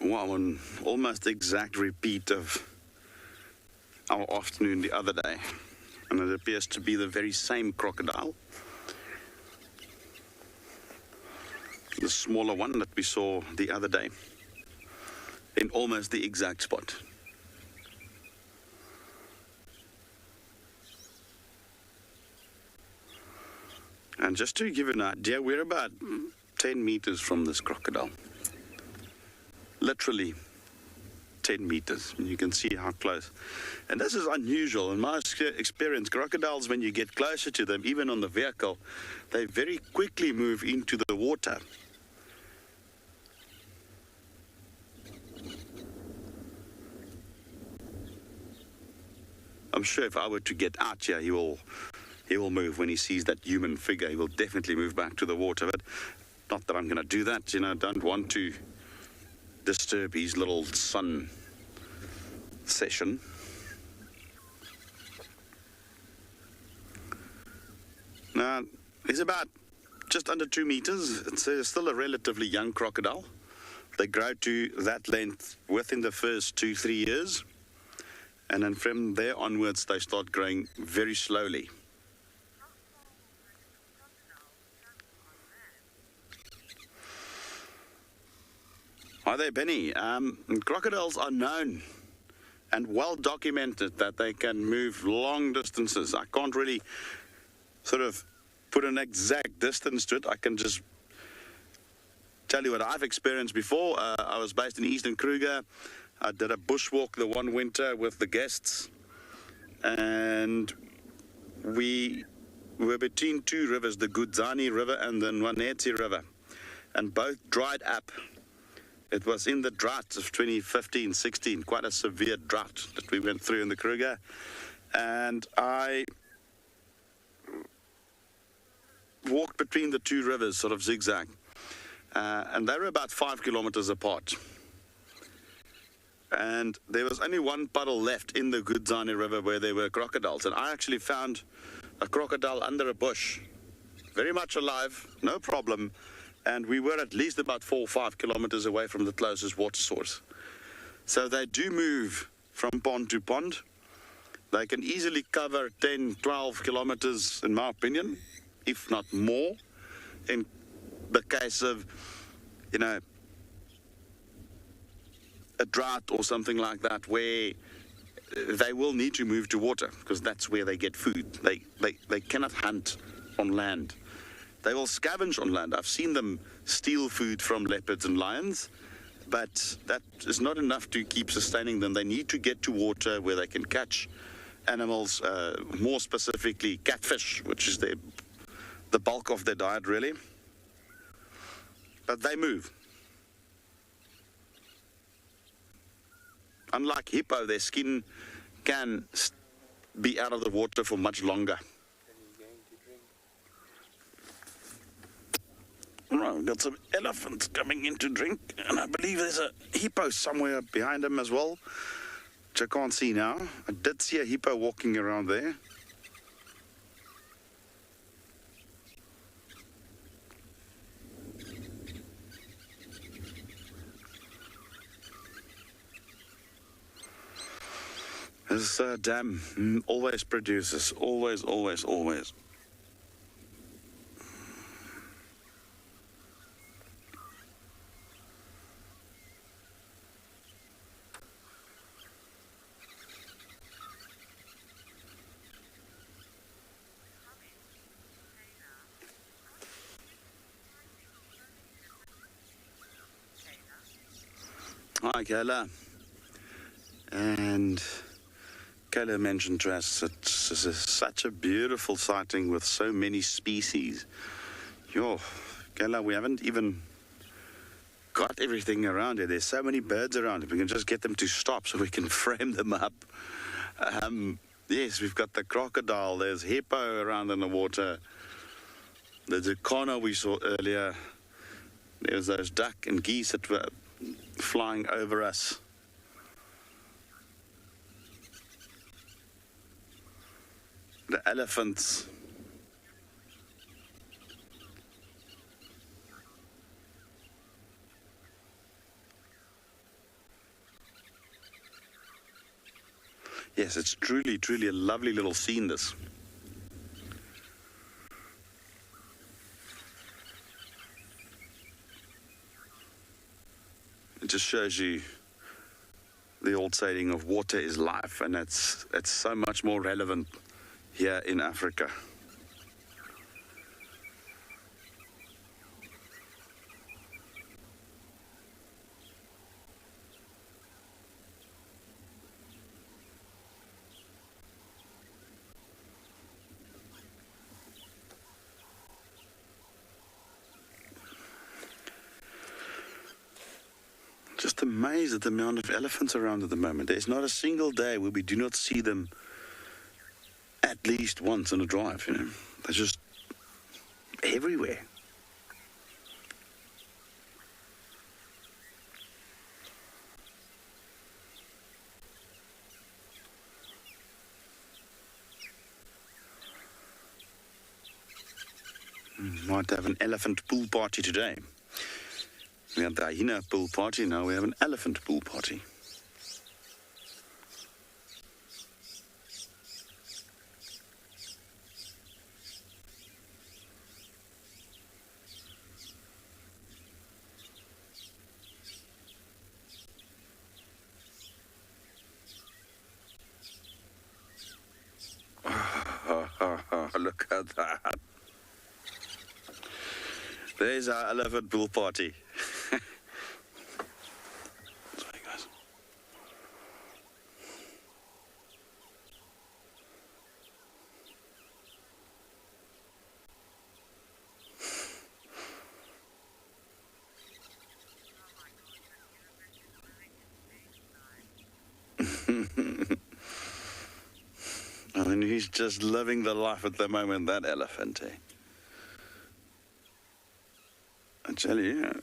Wow, an almost exact repeat of our afternoon the other day. And it appears to be the very same crocodile. The smaller one that we saw the other day. In almost the exact spot. And just to give you an idea, we're about 10 meters from this crocodile. Literally 10 meters. You can see how close. And this is unusual. In my experience, crocodiles, when you get closer to them, even on the vehicle, they very quickly move into the water. I'm sure if I were to get out here, he will move when he sees that human figure. He will definitely move back to the water. But not that I'm going to do that. You know, I don't want to disturb his little sun session. Now, he's about just under 2 meters. It's still a relatively young crocodile. They grow to that length within the first 2-3 years. And then from there onwards, they start growing very slowly. Hi there, Benny. Crocodiles are known and well documented that they can move long distances. I can't really sort of put an exact distance to it. I can just tell you what I've experienced before. I was based in Eastern Kruger. I did a bushwalk the one winter with the guests, and we were between two rivers, the Gudzani River and the Nwaneti River, and both dried up. It was in the drought of 2015-16, quite a severe drought that we went through in the Kruger, and I walked between the two rivers, sort of zigzag, and they were about 5 kilometers apart. And there was only one puddle left in the Gudzani River where there were crocodiles. And I actually found a crocodile under a bush, very much alive, no problem. And we were at least about 4 or 5 kilometers away from the closest water source. So they do move from pond to pond. They can easily cover 10, 12 kilometers, in my opinion, if not more, in the case of, you know, a drought or something like that, where they will need to move to water because that's where they get food. They cannot hunt on land. They will scavenge on land. I've seen them steal food from leopards and lions, but that is not enough to keep sustaining them. They need to get to water where they can catch animals, more specifically catfish, which is the bulk of their diet, really. But they move. Unlike hippo, their skin can be out of the water for much longer. Right, we've got some elephants coming in to drink, and I believe there's a hippo somewhere behind them as well, which I can't see now. I did see a hippo walking around there. This dam always produces, always, always, always. Hi, Kayla. And Kayla mentioned to us, it's such a beautiful sighting with so many species. Yo, Kayla, we haven't even got everything around here. There's so many birds around. If we can just get them to stop so we can frame them up. Yes, we've got the crocodile. There's hippo around in the water. The Jacana we saw earlier. There's those duck and geese that were flying over us. The elephants. Yes, it's truly, truly a lovely little scene, this. It just shows you the old saying of water is life, and it's so much more relevant here in Africa. Just amazed at the amount of elephants around at the moment. There's not a single day where we do not see them at least once on a drive, you know. They're just everywhere. Might have an elephant pool party today. We had the Hyena pool party, now we have an elephant pool party. Look at that. There's our elephant pool party. Sorry, guys. I mean, he's just living the life at the moment, that elephant, eh? I tell you,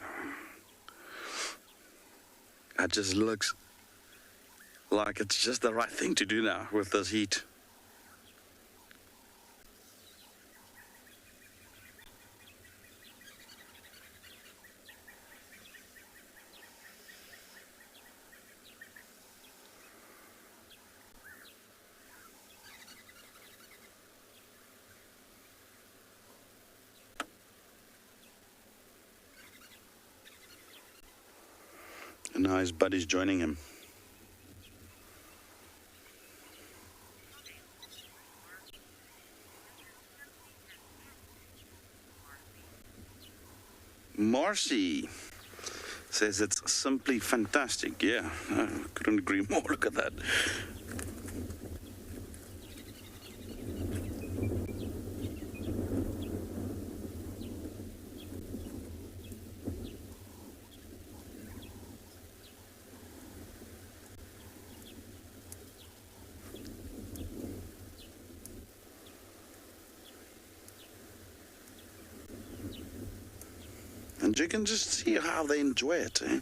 it just looks like it's just the right thing to do now with this heat. And now his buddy's joining him. Marcy says it's simply fantastic. Yeah, I couldn't agree more. Look at that. And you can just see how they enjoy it, eh?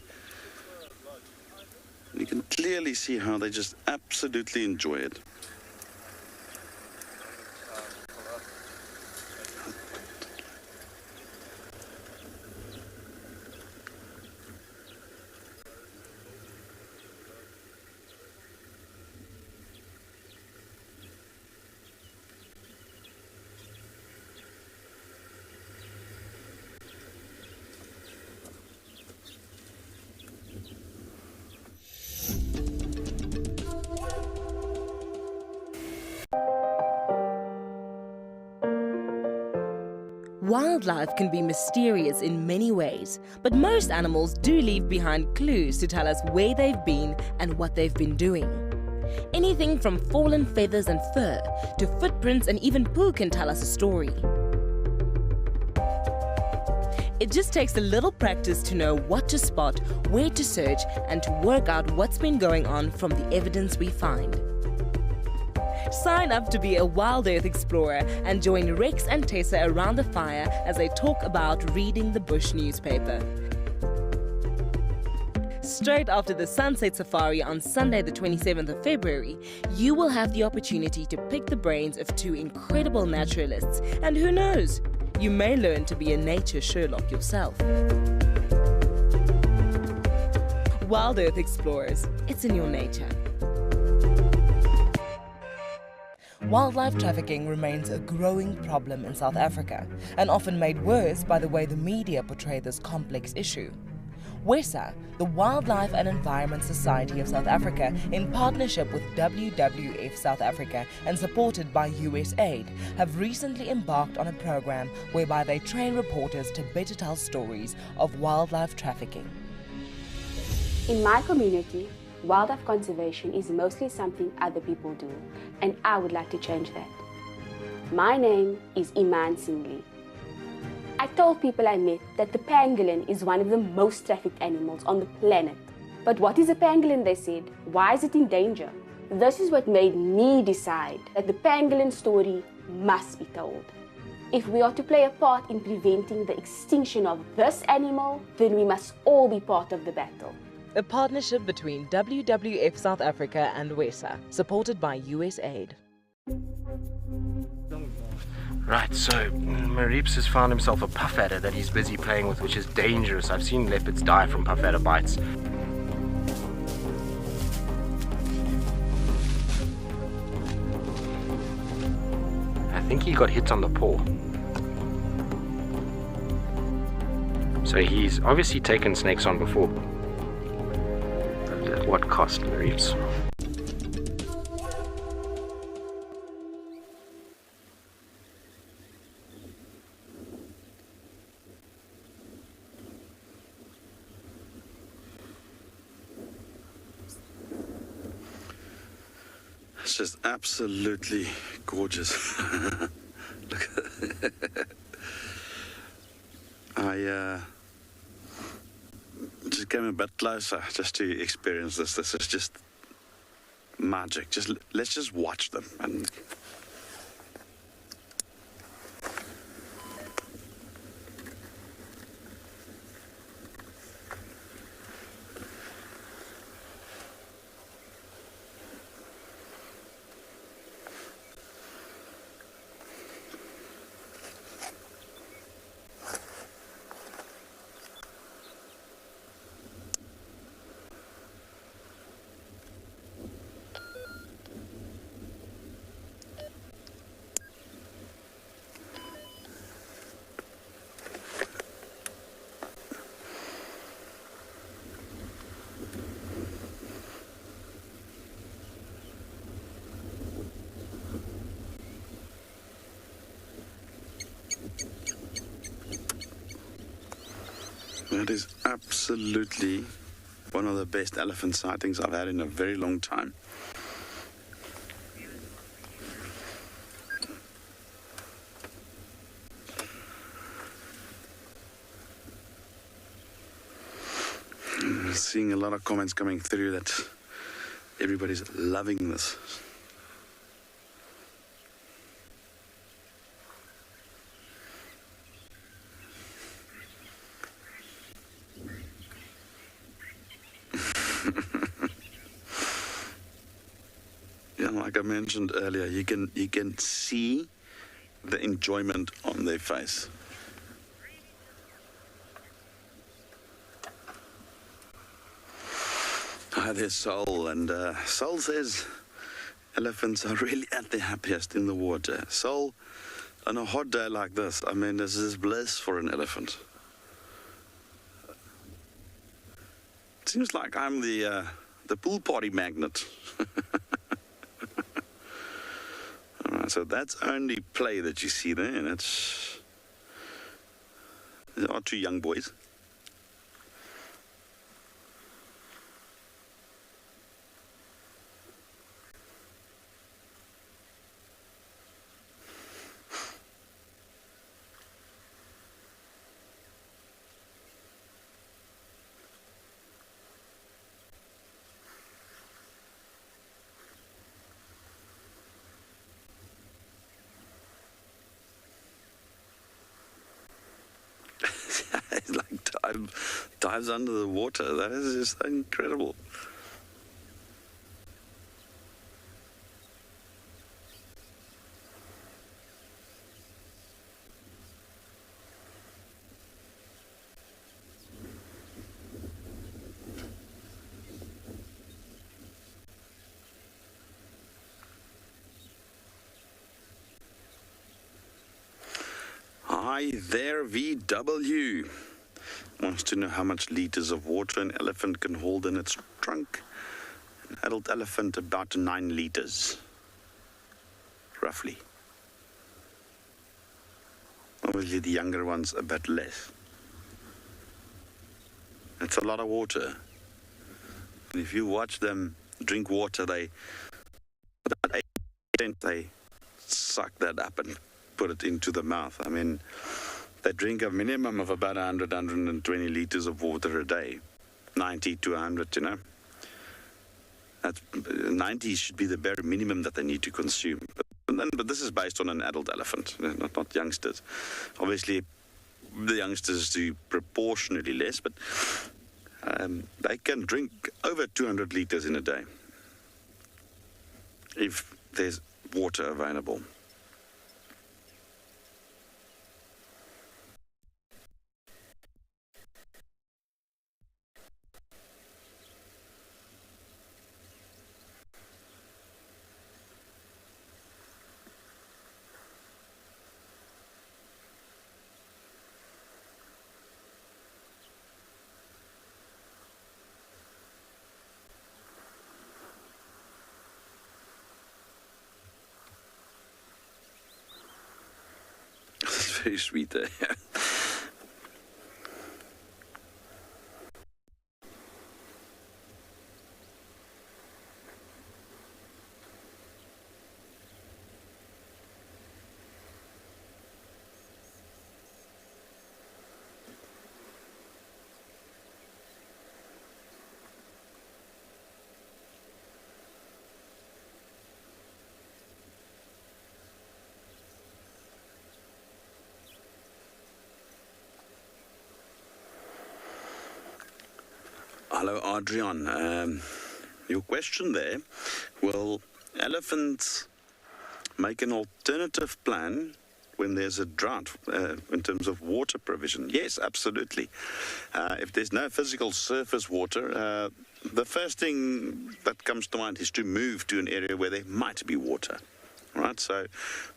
You can clearly see how they just absolutely enjoy it. Wildlife can be mysterious in many ways, but most animals do leave behind clues to tell us where they've been and what they've been doing. Anything from fallen feathers and fur to footprints, and even poo can tell us a story. It just takes a little practice to know what to spot, where to search, and to work out what's been going on from the evidence we find. Sign up to be a WildEarth explorer and join Rex and Tessa around the fire as they talk about reading the bush newspaper. Straight after the sunset safari on Sunday the 27th of February, you will have the opportunity to pick the brains of two incredible naturalists, and who knows, you may learn to be a nature Sherlock yourself. WildEarth Explorers, it's in your nature. Wildlife trafficking remains a growing problem in South Africa, and often made worse by the way the media portray this complex issue. WESA, the Wildlife and Environment Society of South Africa, in partnership with WWF South Africa and supported by US Aid, have recently embarked on a program whereby they train reporters to better tell stories of wildlife trafficking. In my community, wildlife conservation is mostly something other people do, and I would like to change that. My name is Iman Singli. I told people I met that the pangolin is one of the most trafficked animals on the planet. But what is a pangolin, they said? Why is it in danger? This is what made me decide that the pangolin story must be told. If we are to play a part in preventing the extinction of this animal, then we must all be part of the battle. A partnership between WWF South Africa and WESA, supported by US Aid. Right, so Marips has found himself a puff adder that he's busy playing with, which is dangerous. I've seen leopards die from puff adder bites. I think he got hit on the paw. So he's obviously taken snakes on before. But at what cost, Marips? It's just absolutely gorgeous. Look at I just came a bit closer just to experience this. This is just magic. Let's just watch them. And that is absolutely one of the best elephant sightings I've had in a very long time. I'm seeing a lot of comments coming through that everybody's loving this. Yeah, like I mentioned earlier, you can see the enjoyment on their face. Hi there, Sol, and Sol says elephants are really at their happiest in the water. Sol, on a hot day like this, I mean, this is bliss for an elephant. It seems like I'm the pool party magnet. Alright, so that's only play that you see there, and there are two young boys. dives under the water. That is just incredible. Hi there, VW. Wants to know how much liters of water an elephant can hold in its trunk. An adult elephant, about 9 liters, roughly. Obviously, the younger ones a bit less. It's a lot of water. And if you watch them drink water, they suck that up and put it into the mouth. I mean, they drink a minimum of about 100, 120 liters of water a day. 90 to 100, you know. 90 should be the bare minimum that they need to consume. But this is based on an adult elephant, not youngsters. Obviously, the youngsters do proportionally less, but they can drink over 200 liters in a day if there's water available. Very sweet there. Hello, Adrian. Your question there, will elephants make an alternative plan when there's a drought in terms of water provision? Yes, absolutely. If there's no physical surface water, the first thing that comes to mind is to move to an area where there might be water. Right? So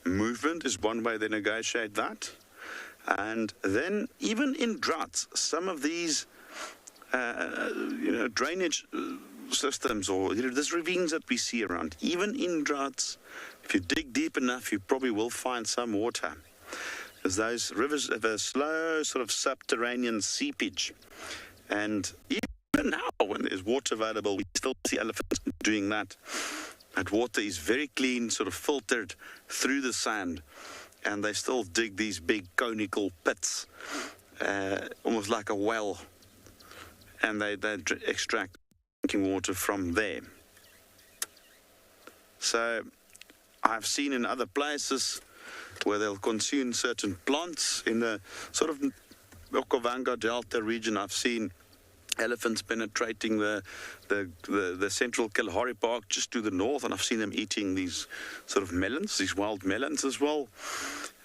movement is one way they negotiate that. And then even in droughts, some of these drainage systems, or there's ravines that we see around. Even in droughts, if you dig deep enough, you probably will find some water. Because those rivers have a slow sort of subterranean seepage. And even now, when there's water available, we still see elephants doing that. That water is very clean, sort of filtered through the sand. And they still dig these big conical pits, almost like a well. And they extract drinking water from there. So I've seen in other places where they'll consume certain plants in the sort of Okavango Delta region. I've seen elephants penetrating the central Kalahari Park just to the north, and I've seen them eating these sort of melons, these wild melons as well.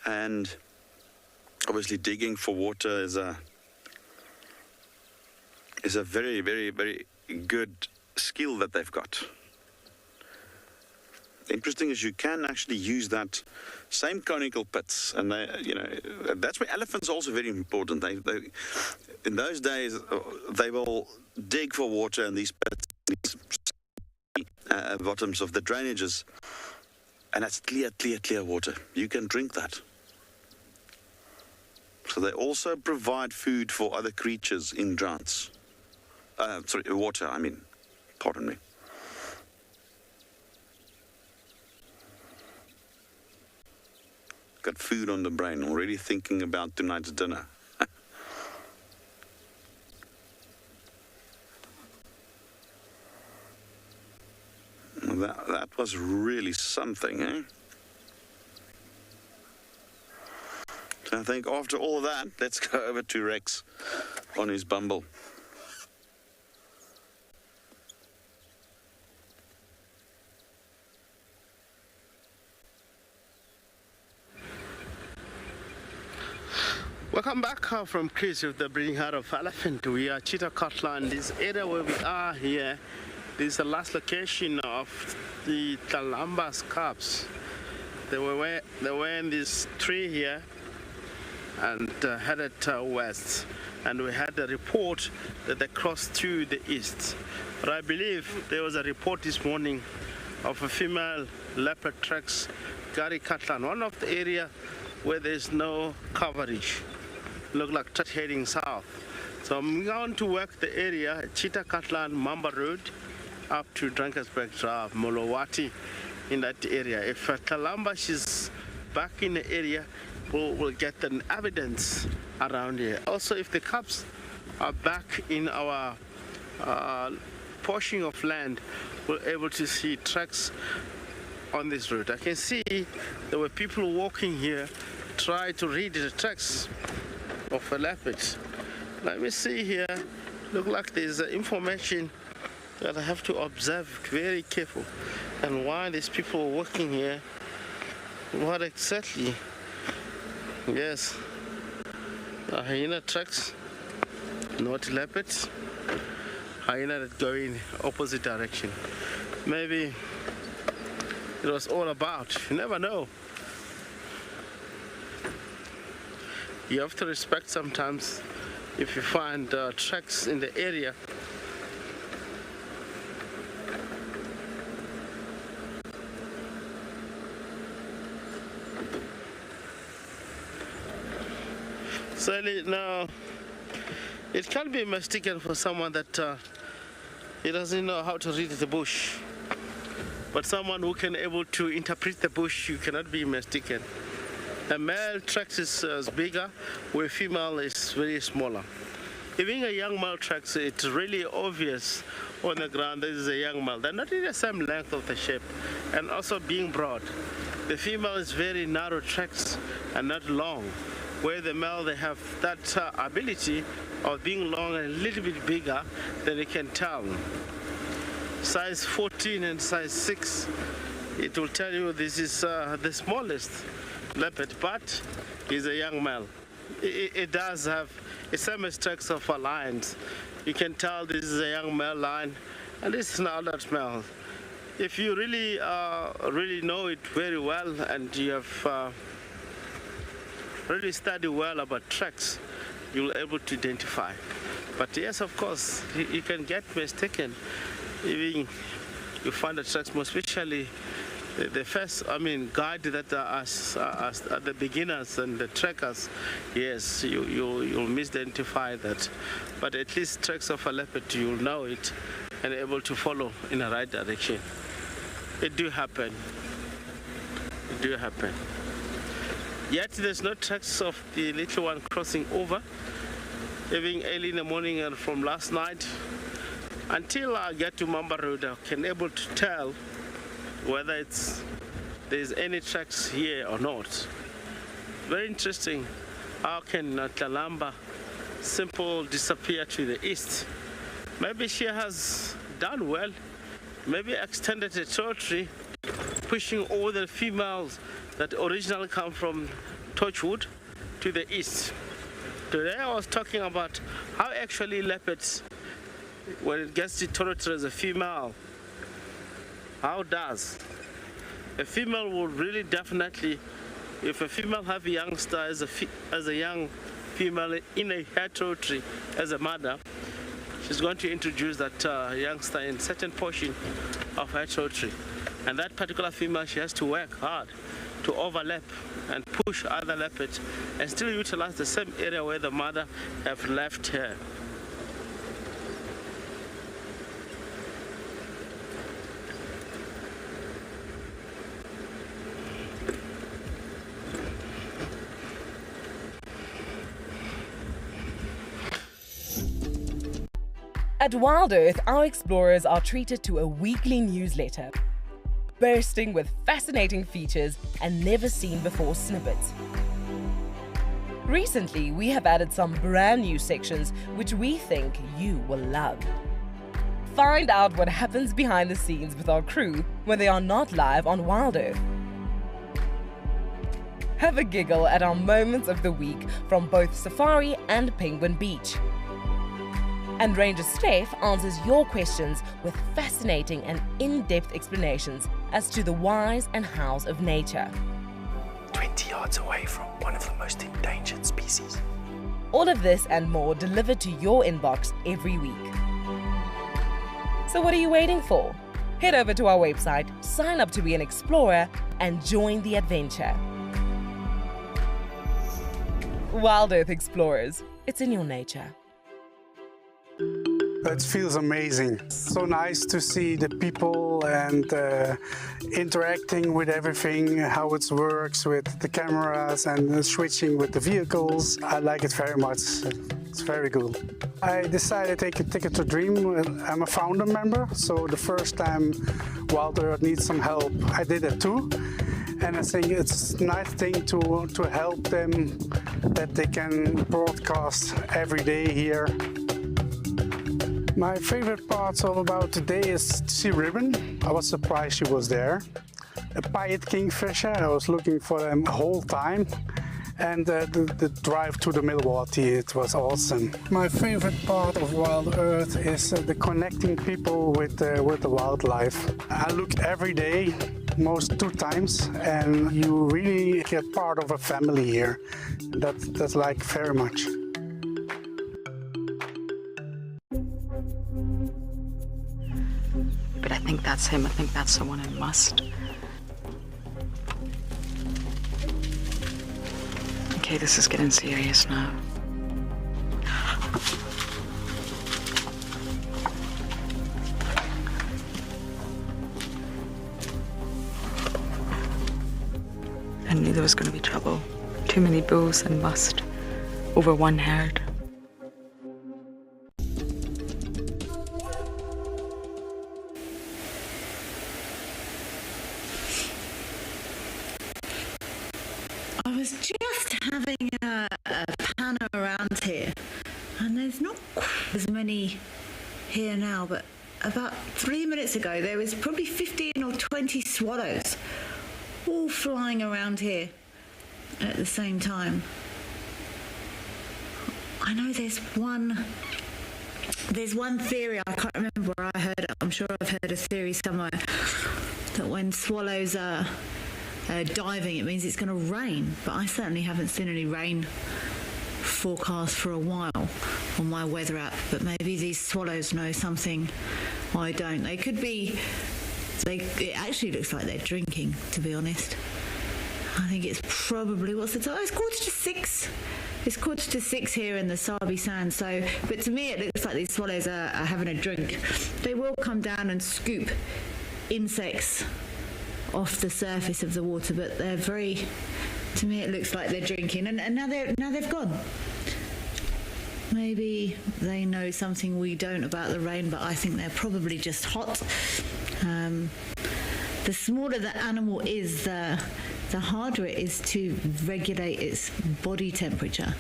And obviously digging for water is a very, very, very good skill that they've got. Interesting is you can actually use that same conical pits, and that's where elephants are also very important. They in those days they will dig for water in these pits, these bottoms of the drainages, and that's clear water. You can drink that. So they also provide food for other creatures in droughts. Water, pardon me. Got food on the brain, already thinking about tonight's dinner. That was really something, eh? So I think after all of that, let's go over to Rex on his bumble. Welcome back from Chris with the breeding heart of elephant. We are Cheetah Cutland. This area where we are here, this is the last location of the Talamba's cubs. They were in this tree here and headed west. And we had a report that they crossed to the east. But I believe there was a report this morning of a female leopard tracks Gary Cutland, one of the area where there's no coverage. Look like truck heading south. So I'm going to work the area, Cheetah Cutland, Mamba Road, up to Drakensberg Drive, Molowati, in that area. If Kalamba is back in the area, we'll get an evidence around here. Also, if the cubs are back in our portion of land, we're able to see tracks on this road. I can see there were people walking here, try to read the tracks of a leopard. Let me see here. Look like there's information that I have to observe very careful. And why these people are working here? What exactly? Yes, hyena tracks, not leopards. Hyena that go in opposite direction. Maybe it was all about. You never know. You have to respect sometimes if you find tracks in the area. Sadly, now it can be mistaken for someone that he doesn't know how to read the bush. But someone who can able to interpret the bush, you cannot be mistaken. The male tracks is bigger, where female is very smaller. Even a young male tracks, it's really obvious on the ground this is a young male. They're not in the same length of the shape, and also being broad. The female is very narrow tracks and not long, where the male they have that ability of being long and a little bit bigger than you can tell. Size 14 and size 6, it will tell you this is the smallest leopard, but he's a young male. It does have a same tracks of a lions. You can tell this is a young male lion, and this is an adult male. If you really know it very well, and you have really studied well about tracks, you'll be able to identify. But yes, of course, you can get mistaken. Even you find the tracks, more especially the first, guide that are the beginners and the trekkers, yes, you'll misidentify that. But at least tracks of a leopard, you'll know it and able to follow in the right direction. It do happen. It do happen. Yet there's no tracks of the little one crossing over, even early in the morning and from last night. Until I get to Mamba Road, I can able to tell whether there's any tracks here or not. Very interesting. How can Talamba simple disappear to the east? Maybe she has done well. Maybe extended the territory, pushing all the females that originally come from Torchwood to the east. Today I was talking about how actually leopards, when it gets to territory as a female, how does a female will really definitely, if a female have a youngster as a young female in a her territory as a mother, she's going to introduce that youngster in certain portion of her territory, and that particular female, she has to work hard to overlap and push other leopards and still utilize the same area where the mother have left her. At WildEarth, our explorers are treated to a weekly newsletter, bursting with fascinating features and never-seen-before snippets. Recently, we have added some brand new sections which we think you will love. Find out what happens behind the scenes with our crew when they are not live on WildEarth. Have a giggle at our moments of the week from both Safari and Penguin Beach. And Ranger Steph answers your questions with fascinating and in-depth explanations as to the whys and hows of nature. 20 yards away from one of the most endangered species. All of this and more delivered to your inbox every week. So what are you waiting for? Head over to our website, sign up to be an explorer, and join the adventure. WildEarth Explorers, it's in your nature. It feels amazing. So nice to see the people and interacting with everything, how it works with the cameras and switching with the vehicles. I like it very much. It's very good. I decided to take a ticket to Dream. I'm a founder member, so the first time WildEarth needs some help, I did it too. And I think it's a nice thing to help them, that they can broadcast every day here. My favorite parts all about today is to see Ribbon. I was surprised she was there. A pied kingfisher, I was looking for them the whole time. And the drive to the Milwaukee, it was awesome. My favorite part of WildEarth is the connecting people with the wildlife. I look every day, most 2 times, and you really get part of a family here. That's like very much. But I think that's him. I think that's the one in must. Okay, this is getting serious now. I knew there was going to be trouble. Too many bulls and must over one herd. I was just having a pan around here, and there's not as many here now, but about 3 minutes ago there was probably 15 or 20 swallows all flying around here at the same time. I know there's one theory, I can't remember where I heard it, I'm sure I've heard a theory somewhere, that when swallows are diving, it means it's going to rain, but I certainly haven't seen any rain forecast for a while on my weather app. But maybe these swallows know something I don't. They could be. It actually looks like they're drinking, to be honest. I think it's probably, what's the time? It's 5:45. It's 5:45 here in the Sabi Sand. So, but to me, it looks like these swallows are having a drink. They will come down and scoop insects off the surface of the water, but they're very, to me it looks like they're drinking, and now they've gone. Maybe they know something we don't about the rain, but I think they're probably just hot. The smaller the animal is, the harder it is to regulate its body temperature.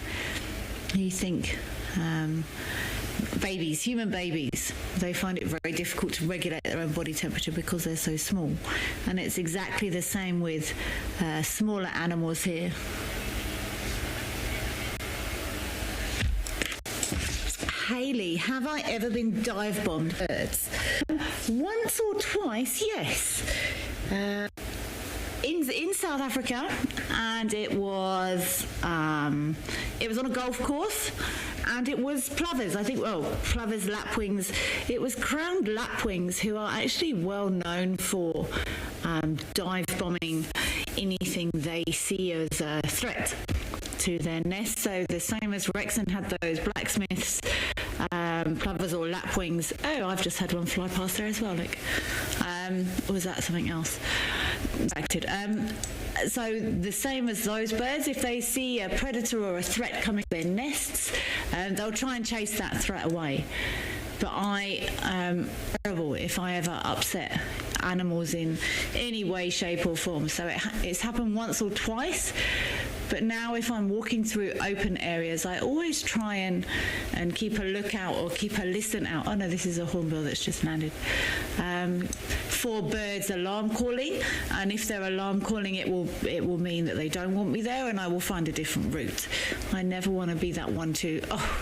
You think human babies, they find it very difficult to regulate their own body temperature because they're so small. And it's exactly the same with smaller animals here. Hayley, have I ever been dive bombed birds? Once or twice, yes. In South Africa, and it was on a golf course, and it was plovers. I think, plovers, lapwings. It was crowned lapwings, who are actually well known for dive bombing anything they see as a threat to their nest. So the same as Rexon had those Blacksmiths, plovers or lapwings. Oh, I've just had one fly past there as well, look. Or was that something else? So the same as those birds, if they see a predator or a threat coming to their nests, they'll try and chase that threat away. But I am terrible if I ever upset animals in any way, shape or form. So it's happened once or twice, But now if I'm walking through open areas, I always try and keep a lookout or keep a listen out. Oh no, this is a hornbill that's just landed. For birds alarm calling, and if they're alarm calling, it will mean that they don't want me there, and I will find a different route. I never want to be that one to, oh,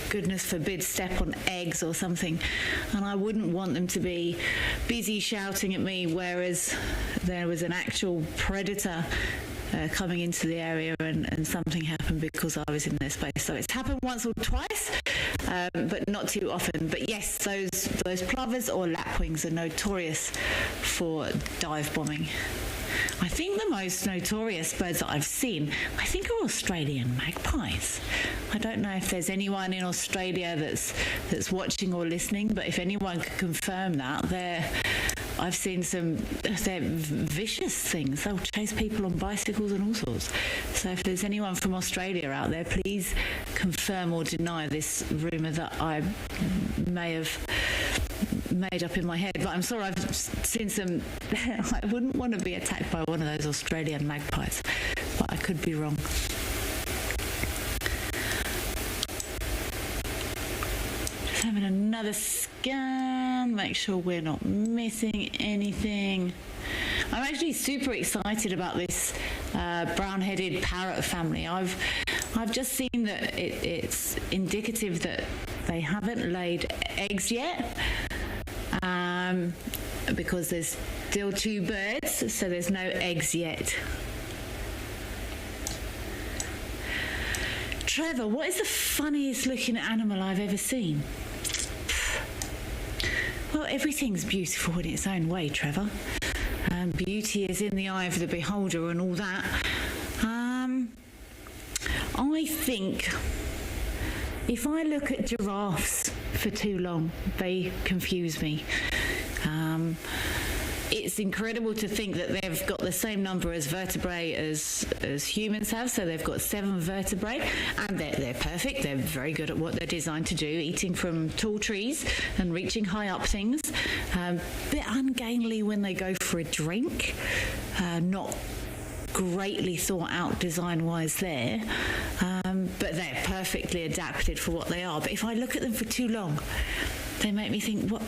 goodness forbid, step on eggs or something, and I wouldn't want them to be busy shouting at me, whereas there was an actual predator coming into the area and something happened because I was in their space. So it's happened once or twice, but not too often. But yes, those plovers or lapwings are notorious for dive bombing. I think the most notorious birds that I've seen, I think, are Australian magpies. I don't know if there's anyone in Australia that's watching or listening, but if anyone could confirm that, I've seen they're vicious things. They'll chase people on bicycles and all sorts. So if there's anyone from Australia out there, please confirm or deny this rumour that I may have made up in my head. But I'm sorry, I've seen some. I wouldn't want to be attacked by one of those Australian magpies, but I could be wrong. Just having another scan, make sure we're not missing anything. I'm actually super excited about this brown-headed parrot family. I've just seen that it's indicative that they haven't laid eggs yet, because there's still 2 birds, so there's no eggs yet. Trevor, what is the funniest looking animal I've ever seen? Well, everything's beautiful in its own way, Trevor. Beauty is in the eye of the beholder and all that. I think if I look at giraffes for too long, they confuse me. It's incredible to think that they've got the same number as vertebrae as humans have, so they've got 7 vertebrae, and they're perfect. They're very good at what they're designed to do, eating from tall trees and reaching high up things. Bit ungainly when they go for a drink, not greatly thought out design-wise there, but they're perfectly adapted for what they are. But if I look at them for too long, they make me think, what's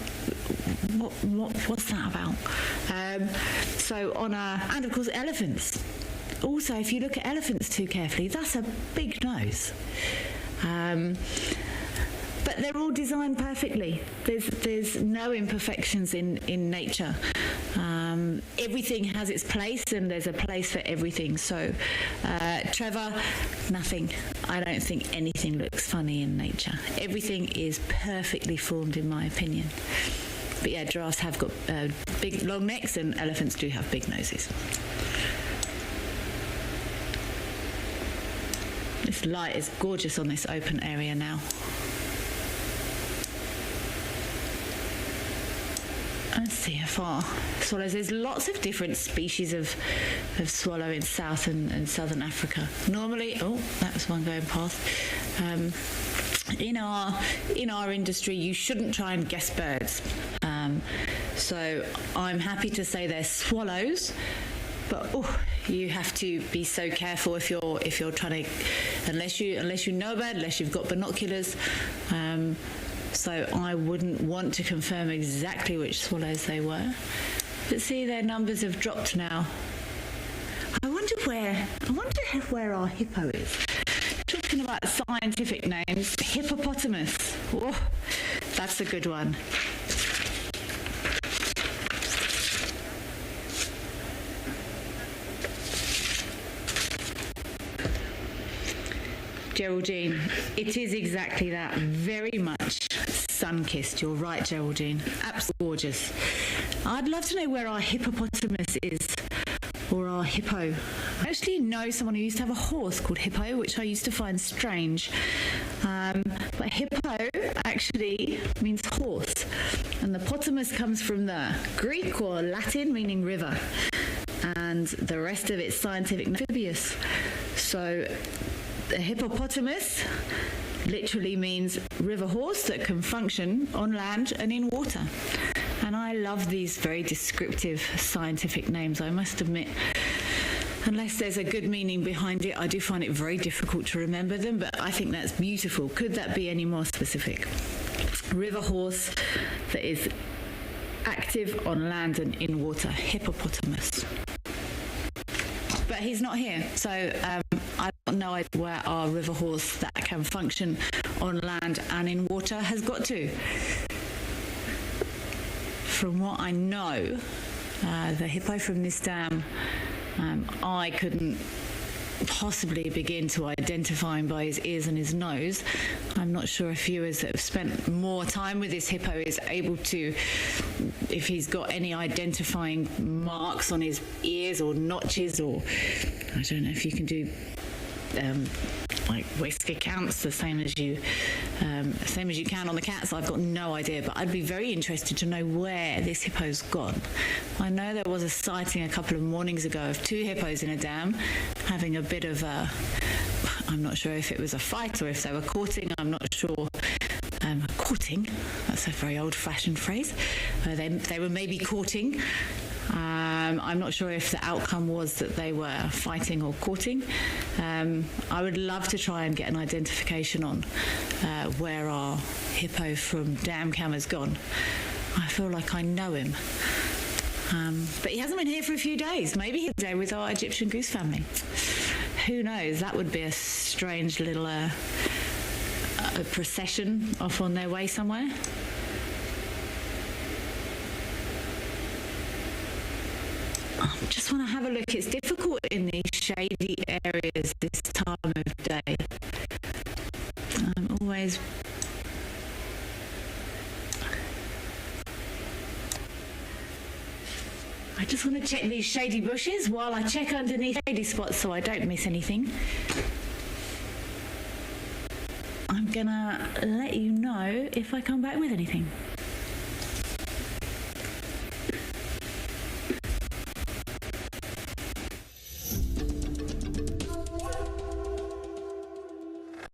that about? And of course elephants. Also, if you look at elephants too carefully, that's a big nose. But they're all designed perfectly. There's no imperfections in nature. Everything has its place, and there's a place for everything. So, Trevor, nothing. I don't think anything looks funny in nature. Everything is perfectly formed, in my opinion. But yeah, giraffes have got big, long necks, and elephants do have big noses. This light is gorgeous on this open area now. Let's see how far swallows. There's lots of different species of swallow in South and Southern Africa. Normally, oh, that was one going past. In our industry, you shouldn't try and guess birds. So I'm happy to say they're swallows, but you have to be so careful if you're trying to, unless you know a bird, unless you've got binoculars. So I wouldn't want to confirm exactly which swallows they were. But see, their numbers have dropped now. I wonder where our hippo is. Talking about scientific names, hippopotamus. Oh, that's a good one. Geraldine, it is exactly that. Very much sun-kissed. You're right, Geraldine. Absolutely gorgeous. I'd love to know where our hippopotamus is, or our hippo. I actually know someone who used to have a horse called Hippo, which I used to find strange. But hippo actually means horse, and the potamus comes from the Greek or Latin, meaning river, and the rest of it's scientific amphibious. So the hippopotamus literally means river horse that can function on land and in water. And I love these very descriptive scientific names, I must admit. Unless there's a good meaning behind it, I do find it very difficult to remember them, but I think that's beautiful. Could that be any more specific? River horse that is active on land and in water. Hippopotamus. But he's not here, so I don't know where our river horse that can function on land and in water has got to. From what I know, the hippo from this dam, I couldn't possibly begin to identify him by his ears and his nose. I'm not sure if viewers that have spent more time with this hippo is able to, if he's got any identifying marks on his ears or notches, or I don't know if you can do like whisker counts the same as you can on the cats. I've got no idea, but I'd be very interested to know where this hippo's gone. I know there was a sighting a couple of mornings ago of 2 hippos in a dam having a bit of a, I'm not sure if it was a fight or if they were courting, I'm not sure. Courting, that's a very old-fashioned phrase. They were maybe courting. I'm not sure if the outcome was that they were fighting or courting. I would love to try and get an identification on where our hippo from Dam Cam has gone. I feel like I know him. But he hasn't been here for a few days. Maybe he's there with our Egyptian goose family. Who knows? That would be a strange little a procession off on their way somewhere. I just want to have a look. It's difficult in these shady areas this time of day. I'm always... I just want to check these shady bushes while I check underneath shady spots so I don't miss anything. I'm gonna let you know if I come back with anything.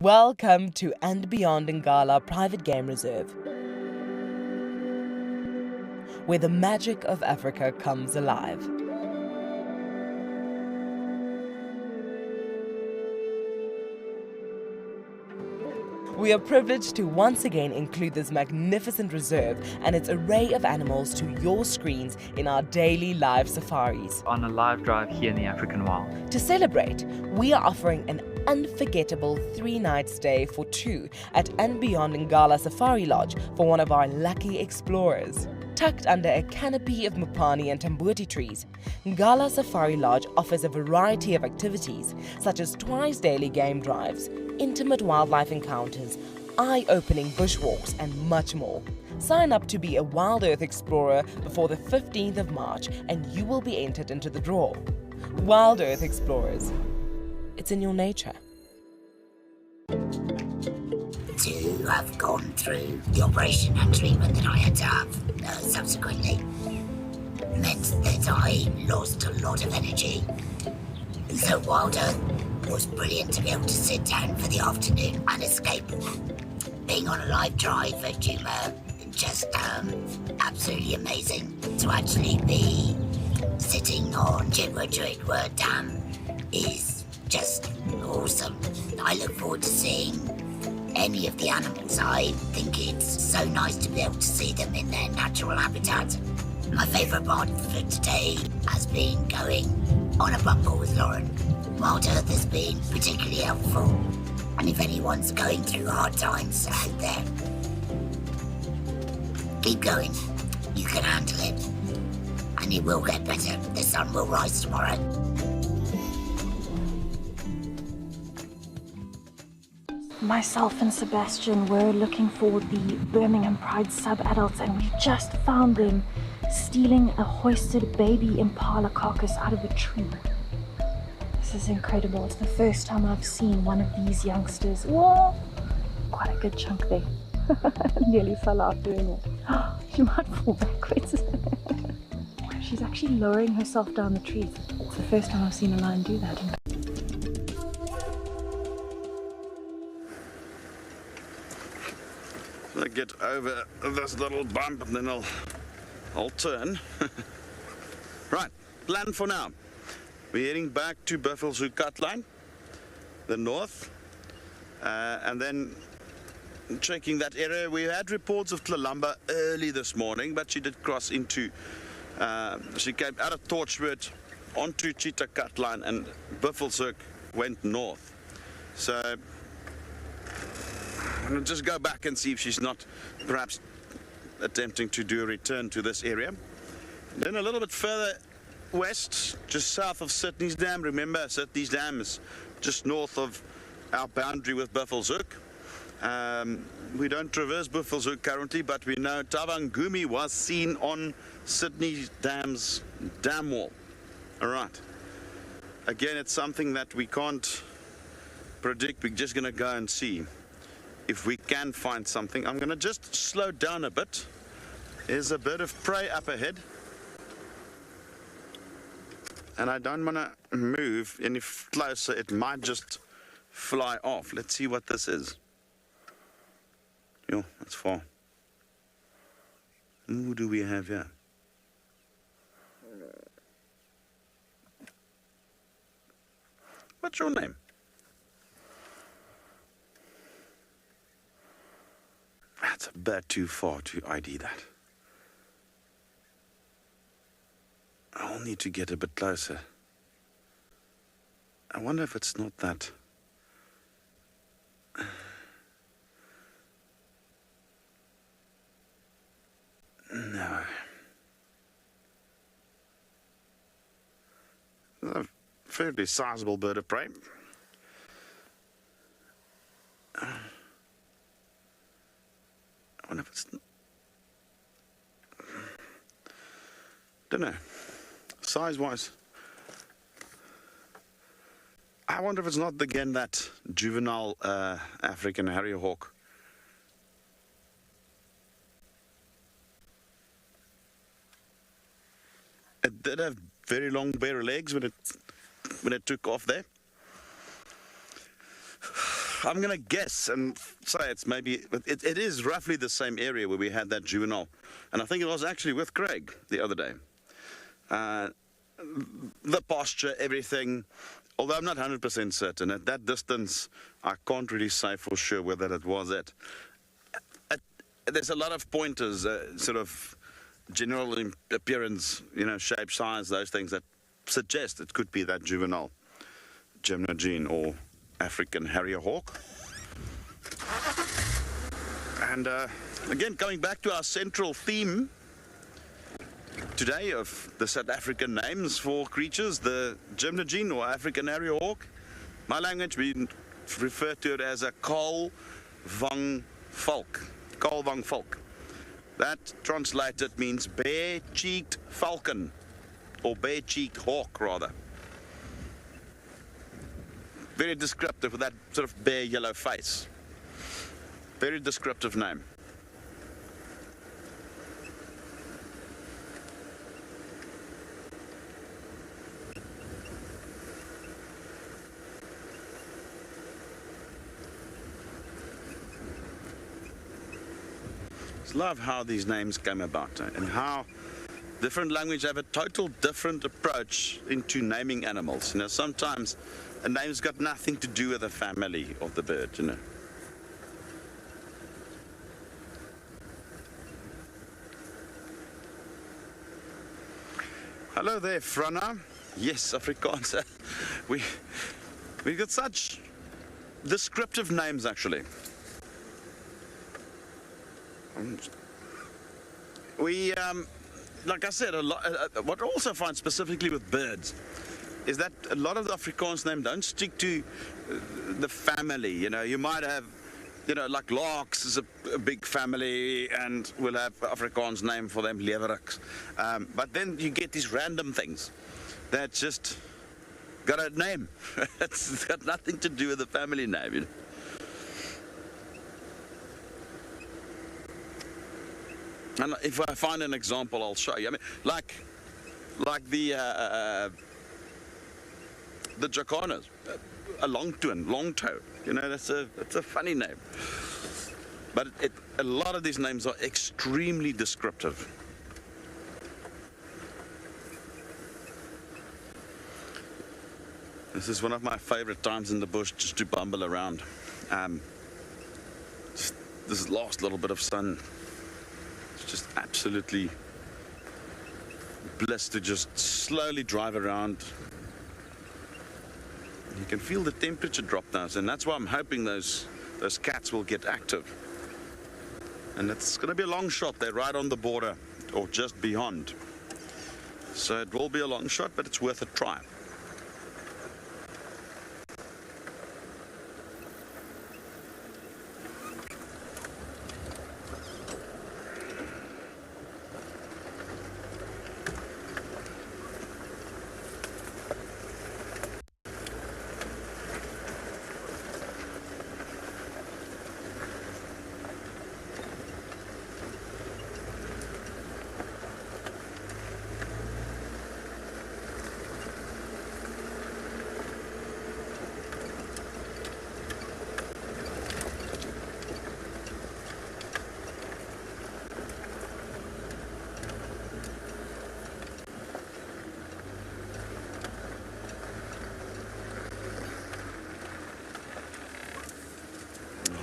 Welcome to And Beyond Ngala Private Game Reserve, where the magic of Africa comes alive. We are privileged to once again include this magnificent reserve and its array of animals to your screens in our daily live safaris. On a live drive here in the African wild. To celebrate, we are offering an unforgettable 3-night stay for 2 at And Beyond Ngala Safari Lodge for one of our lucky explorers. Tucked under a canopy of mopani and tambuti trees, Ngala Safari Lodge offers a variety of activities such as twice daily game drives, intimate wildlife encounters, eye-opening bushwalks, and much more. Sign up to be a WildEarth explorer before the 15th of March and you will be entered into the draw. WildEarth Explorers. It's in your nature. To have gone through the operation and treatment that I had to have subsequently meant that I lost a lot of energy. So WildEarth was brilliant to be able to sit down for the afternoon and escape. Being on a live drive at Djuma, just absolutely amazing. To actually be sitting on Djuma Dam is just awesome. I look forward to seeing any of the animals. I think it's so nice to be able to see them in their natural habitat. My favourite part for today has been going on a bumper with Lauren. WildEarth has been particularly helpful, and if anyone's going through hard times out there, keep going. You can handle it, and it will get better. The sun will rise tomorrow. Myself and Sebastian were looking for the Birmingham Pride sub-adults, and we just found them stealing a hoisted baby impala carcass out of a tree. This is incredible. It's the first time I've seen one of these youngsters. Whoa! Quite a good chunk there. Nearly fell out doing it. She might fall backwards. She's actually lowering herself down the tree. It's the first time I've seen a lion do that. I get over this little bump and then I'll turn. Right, plan for now. We're heading back to Buffalo's Hoek Cutline, the north, and then checking that area. We had reports of Tlalamba early this morning, but she did cross into, she came out of Torchwood onto Cheetah Cutline, and Buffalo's Hoek went north. So I'm going to just go back and see if she's not perhaps attempting to do a return to this area. Then a little bit further west, just south of Sydney's Dam. Remember, Sydney's Dam is just north of our boundary with Buffalo's Hoek. We don't traverse Buffalo's Hoek currently, but we know Tavangumi was seen on Sydney Dam's dam wall. All right. Again, it's something that we can't predict. We're just going to go and see if we can find something. I'm going to just slow down a bit. There's a bird of prey up ahead, and I don't want to move any closer. It might just fly off. Let's see what this is. Yo, that's far. Who do we have here? What's your name? That's a bit too far to ID that. I'll need to get a bit closer. I wonder if it's not that. No. It's a fairly sizable bird of prey. I wonder if it's... Don't know. Size-wise. I wonder if it's not again that juvenile African harrier hawk. It did have very long bare legs when it took off there. I'm gonna guess and say it's maybe it is roughly the same area where we had that juvenile, and I think it was actually with Craig the other day. The posture, everything, although I'm not 100% certain. At that distance, I can't really say for sure whether it was it. There's a lot of pointers, sort of general appearance, you know, shape, size, those things that suggest it could be that juvenile gymnogene or African harrier hawk. And again, coming back to our central theme today of the South African names for creatures, the gymnogene or African harrier hawk. My language, we refer to it as a Kalvang Valk. Kalvang Valk. That translated means bare-cheeked falcon, or bare-cheeked hawk rather. Very descriptive with that sort of bare yellow face. Very descriptive name. Love how these names came about and how different language have a total different approach into naming animals. You know, sometimes a name's got nothing to do with the family of the bird, you know. Hello there, Frana. Yes, Afrikaans. We've got such descriptive names actually. We, like I said, what I also find specifically with birds is that a lot of the Afrikaans names don't stick to the family. You know, you might have, you know, like larks is a big family, and we'll have Afrikaans name for them, leeuweriks. But then you get these random things that just got a name. It's got nothing to do with the family name, you know. And if I find an example, I'll show you. I mean, like the Jacanas, a long toe. You know, that's a funny name. But a lot of these names are extremely descriptive. This is one of my favorite times in the bush, just to bumble around. This last little bit of sun, it's just absolutely bliss to just slowly drive around. You can feel the temperature drop now, and that's why I'm hoping those cats will get active. And it's going to be a long shot. They're right on the border, or just beyond. So it will be a long shot, but it's worth a try.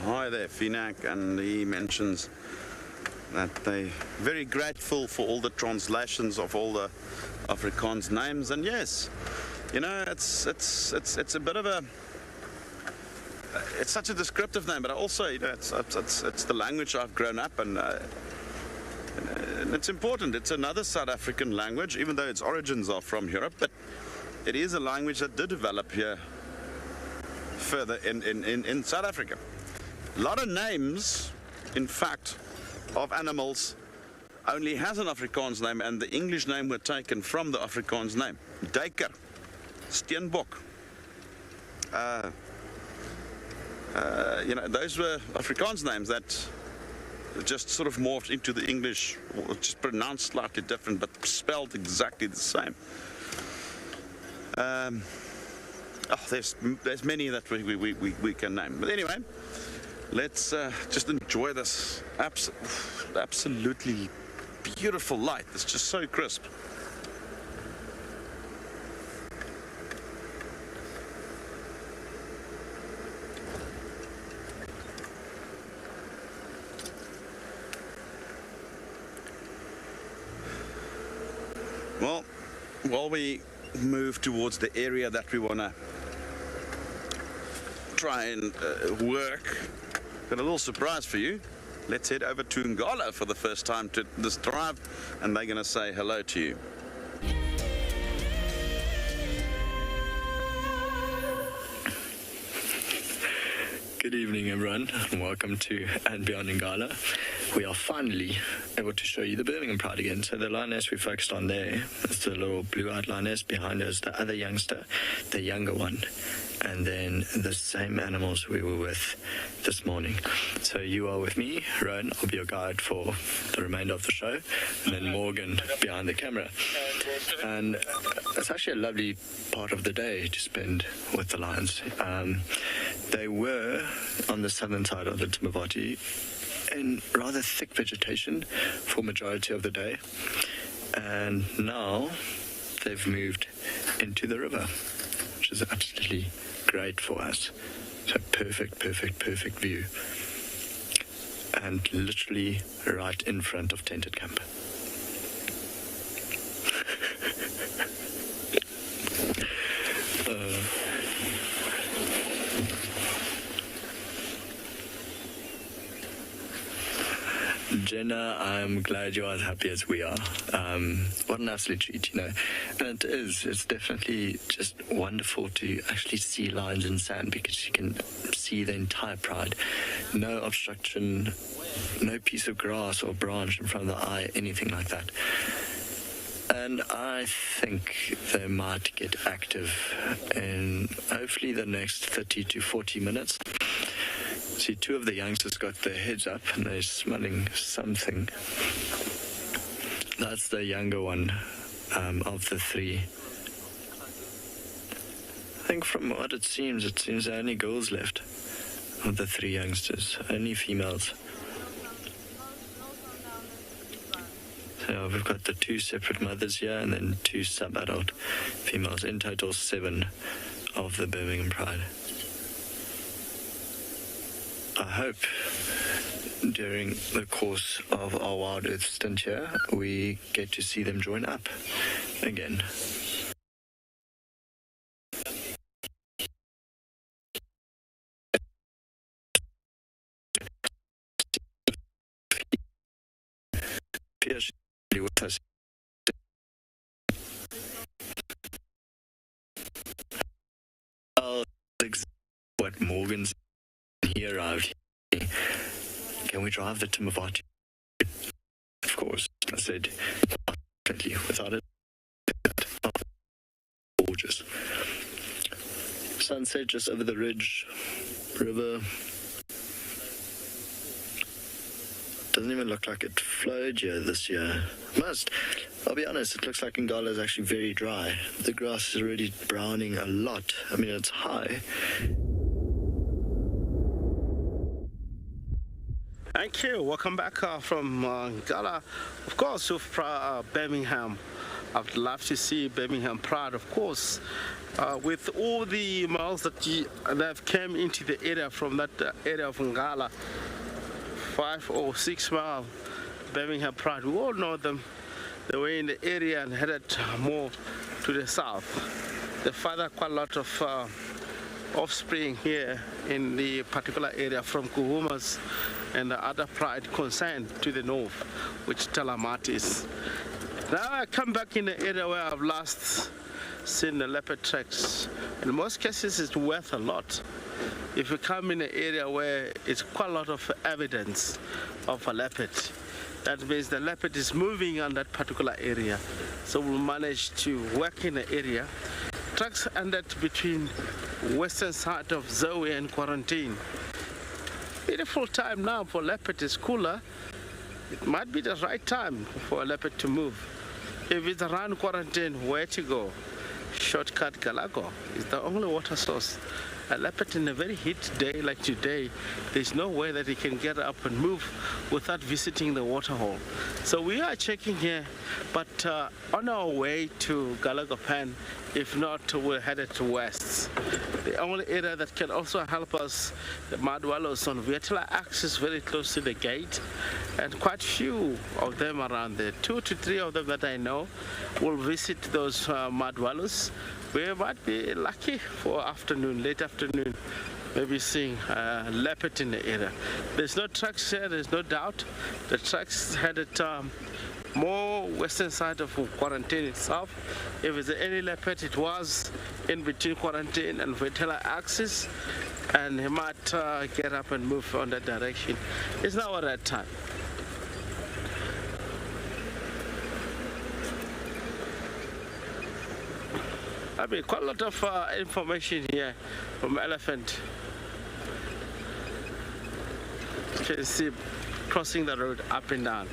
Hi there, Finak, and he mentions that they're very grateful for all the translations of all the Afrikaans names. And yes, you know, it's a bit of a, it's such a descriptive name, but also, you know, it's the language I've grown up in. And it's important. It's another South African language, even though its origins are from Europe, but it is a language that did develop here further in South Africa. A lot of names, in fact, of animals only has an Afrikaans name, and the English name were taken from the Afrikaans name. Duiker, Steenbok. You know, those were Afrikaans names that just sort of morphed into the English, just pronounced slightly different, but spelled exactly the same. There's many that we can name. But anyway, let's just enjoy this absolutely beautiful light. It's just so crisp. Well, while we move towards the area that we want to try and work, got a little surprise for you. Let's head over to Ngala for the first time to this drive, and they're going to say hello to you. Good evening, everyone, and welcome to And Beyond Ngala. We are finally able to show you the Birmingham Pride again. So the lioness we focused on there, it's the little blue-eyed lioness. Behind us, the other youngster, the younger one, and then the same animals we were with this morning. So you are with me, Rowan. I'll be your guide for the remainder of the show, and then Morgan behind the camera. And it's actually a lovely part of the day to spend with the lions. They were on the southern side of the Djuma in rather thick vegetation for majority of the day, and now they've moved into the river, which is absolutely great for us. So perfect view, and literally right in front of tented camp. Jenna, I'm glad you're as happy as we are. What an absolute treat, you know. And it's definitely just wonderful to actually see lions in sand, because you can see the entire pride. No obstruction, no piece of grass or branch in front of the eye, anything like that. And I think they might get active in hopefully the next 30 to 40 minutes. See, two of the youngsters got their heads up and they're smelling something. That's the younger one of the three. I think from what it seems there are only girls left of the three youngsters, only females. So we've got the two separate mothers here and then two sub-adult females. In total, 7 of the Birmingham Pride. I hope during the course of our WildEarth stint here, we get to see them join up again. With us. What Morgan's here arrived. Can we drive the Djuma Waterhole? Of course, I said, definitely, without it. Gorgeous. Sunset just over the ridge, river. Doesn't even look like it flowed here this year. I'll be honest, it looks like Ngala is actually very dry. The grass is already browning a lot. I mean, it's high. Thank you. Welcome back from Ngala. Of course, with Birmingham. I'd love to see Birmingham Pride, of course. With all the miles that have came into the area from that area of Ngala, 5 or 6 mile Birmingham Pride. We all know them. They were in the area and headed more to the south. They father quite a lot of offspring here in the particular area from Kuhumas and the other pride concerned to the north, which Talamat is. Now I come back in the area where I've last seen the leopard tracks. In most cases it's worth a lot. If you come in an area where it's quite a lot of evidence of a leopard, that means the leopard is moving on that particular area. So we'll manage to work in the area. Tracks ended between western side of Zoe and Quarantine. Beautiful time now for leopard. Is cooler. It might be the right time for a leopard to move. If it's around Quarantine, where to go? Shortcut Galago is the only water source. A leopard in a very heat day like today, there's no way that he can get up and move without visiting the waterhole. So we are checking here, but on our way to Galagopan, if not, we're headed to west. The only area that can also help us, the mud wallows on Reptile access very close to the gate, and quite few of them around there. 2 to 3 of them that I know will visit those mud wallows. We might be lucky for afternoon, late afternoon, maybe seeing leopard in the area. There's no tracks here, there's no doubt. The tracks headed more western side of Quarantine itself. If there's any leopard, it was in between Quarantine and Reptile axis, and he might get up and move on that direction. It's now at that time. I mean, quite a lot of information here from elephant. You can see crossing the road up and down.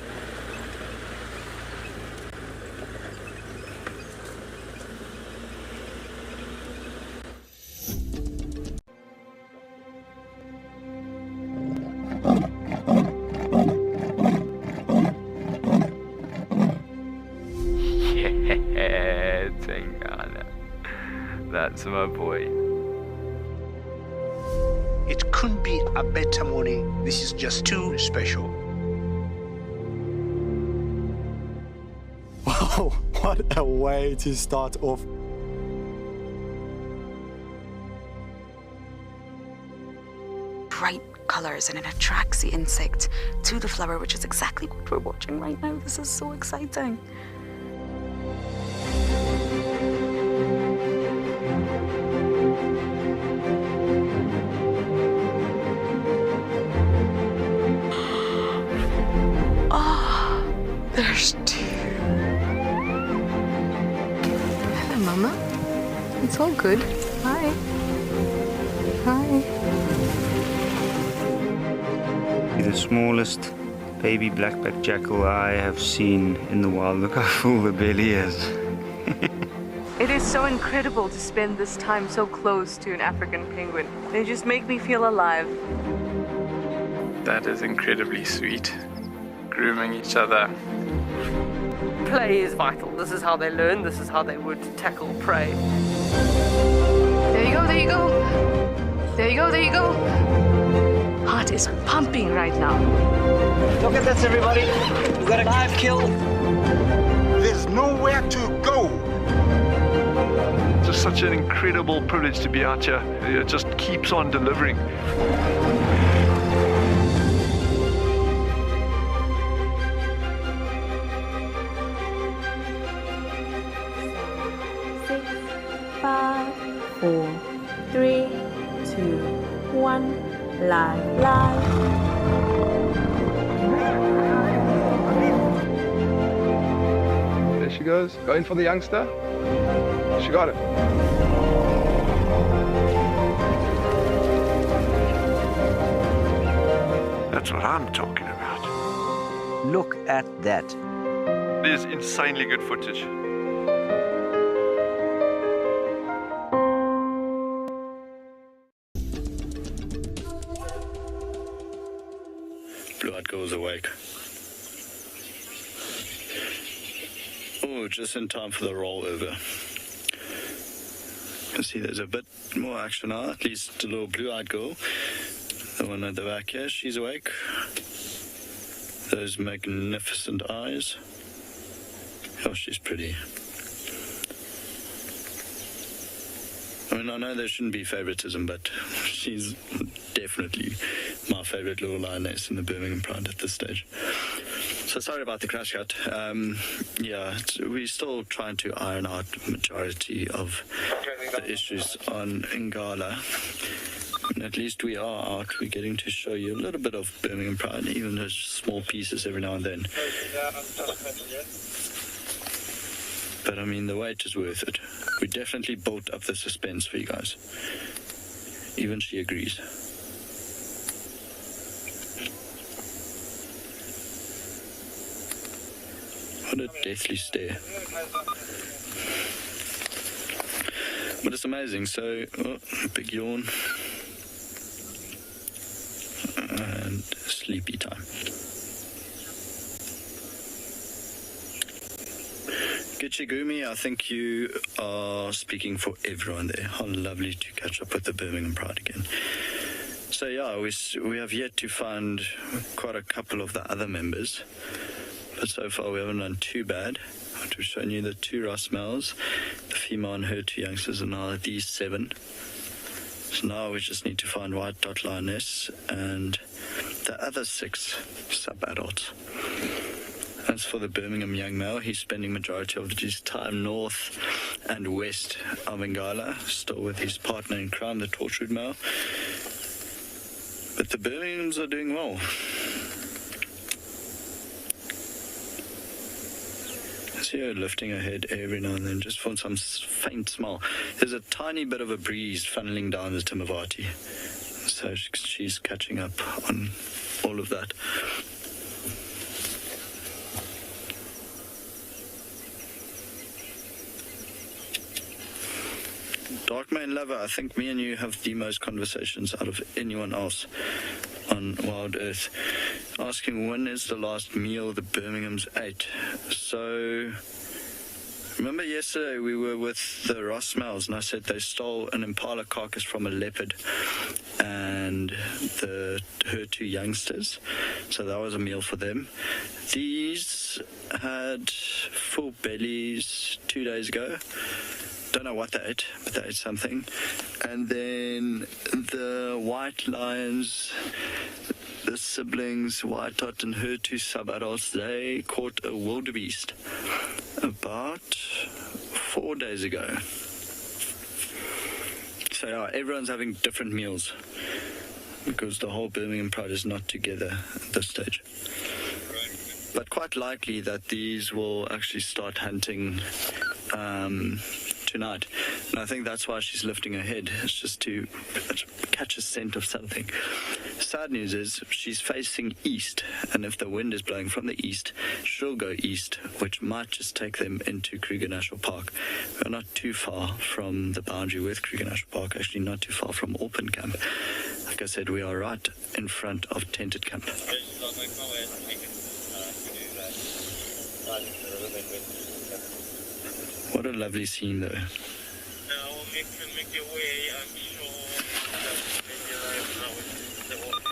Yeah, Jacana. That's my boy. It couldn't be a better morning. This is just too special. Wow, what a way to start off. Bright colors, and it attracts the insect to the flower, which is exactly what we're watching right now. This is so exciting. There's 2. Hello, Mama. It's all good. Hi. Hi. The smallest baby blackback jackal I have seen in the wild. Look how full the belly is. It is so incredible to spend this time so close to an African penguin. They just make me feel alive. That is incredibly sweet. Grooming each other. Play is vital. This is how they learn. This is how they would tackle prey. There you go, go, there you go. There you go, there you go. Heart is pumping right now. Look at this, everybody. We got a live kill. There's nowhere to go. It's just such an incredible privilege to be out here. It just keeps on delivering. Five, 4, 3, 2, 1. Live. There she goes. Going for the youngster. She got it. That's what I'm talking about. Look at that. It is insanely good footage. Blue-eyed girl's awake. Oh, just in time for the rollover. You can see there's a bit more action now, at least the little blue-eyed girl. The one at the back here, she's awake. Those magnificent eyes. Oh, she's pretty. I mean, I know there shouldn't be favoritism, but she's definitely my favorite little lioness in the Birmingham Pride at this stage. So sorry about the crash cut. We're still trying to iron out the majority of the issues on Ingala. And at least we are out. We're getting to show you a little bit of Birmingham Pride, even those small pieces every now and then. But I mean, the wait is worth it. We definitely built up the suspense for you guys. Even she agrees. What a deathly stare. But it's amazing. So, big yawn. And sleepy time. Gichigumi, I think you are speaking for everyone there. How lovely to catch up with the Birmingham Pride again. So yeah, we have yet to find quite a couple of the other members, but so far we haven't done too bad. I've shown you the 2 Ross males, the female and her 2 youngsters, and now these 7. So now we just need to find white dot lioness and the other 6 sub-adults. As for the Birmingham young male, he's spending majority of his time north and west of Ingala, still with his partner in crime, the Torchwood male. But the Birminghams are doing well. I see her lifting her head every now and then, just for some faint smile. There's a tiny bit of a breeze funneling down the Timavati, so she's catching up on all of that. Darkmane Lover, I think me and you have the most conversations out of anyone else on WildEarth, asking when is the last meal the Birminghams ate. So, remember yesterday we were with the Ross males and I said they stole an impala carcass from a leopard and her 2 youngsters, so that was a meal for them. These had full bellies 2 days ago. Don't know what they ate, but they ate something. And then the white lions, the siblings, White Dot and her 2 sub-adults, they caught a wildebeest about 4 days ago. So yeah, everyone's having different meals because the whole Birmingham Pride is not together at this stage. But quite likely that these will actually start hunting tonight, and I think that's why she's lifting her head. It's just to catch a scent of something. Sad news is she's facing east, and if the wind is blowing from the east, she'll go east, which might just take them into Kruger National Park. We're not too far from the boundary with Kruger National Park, actually not too far from Alpen Camp. Like I said, we are right in front of Tented Camp. What a lovely scene though. can make your way. I'm sure that visualize how it is the water.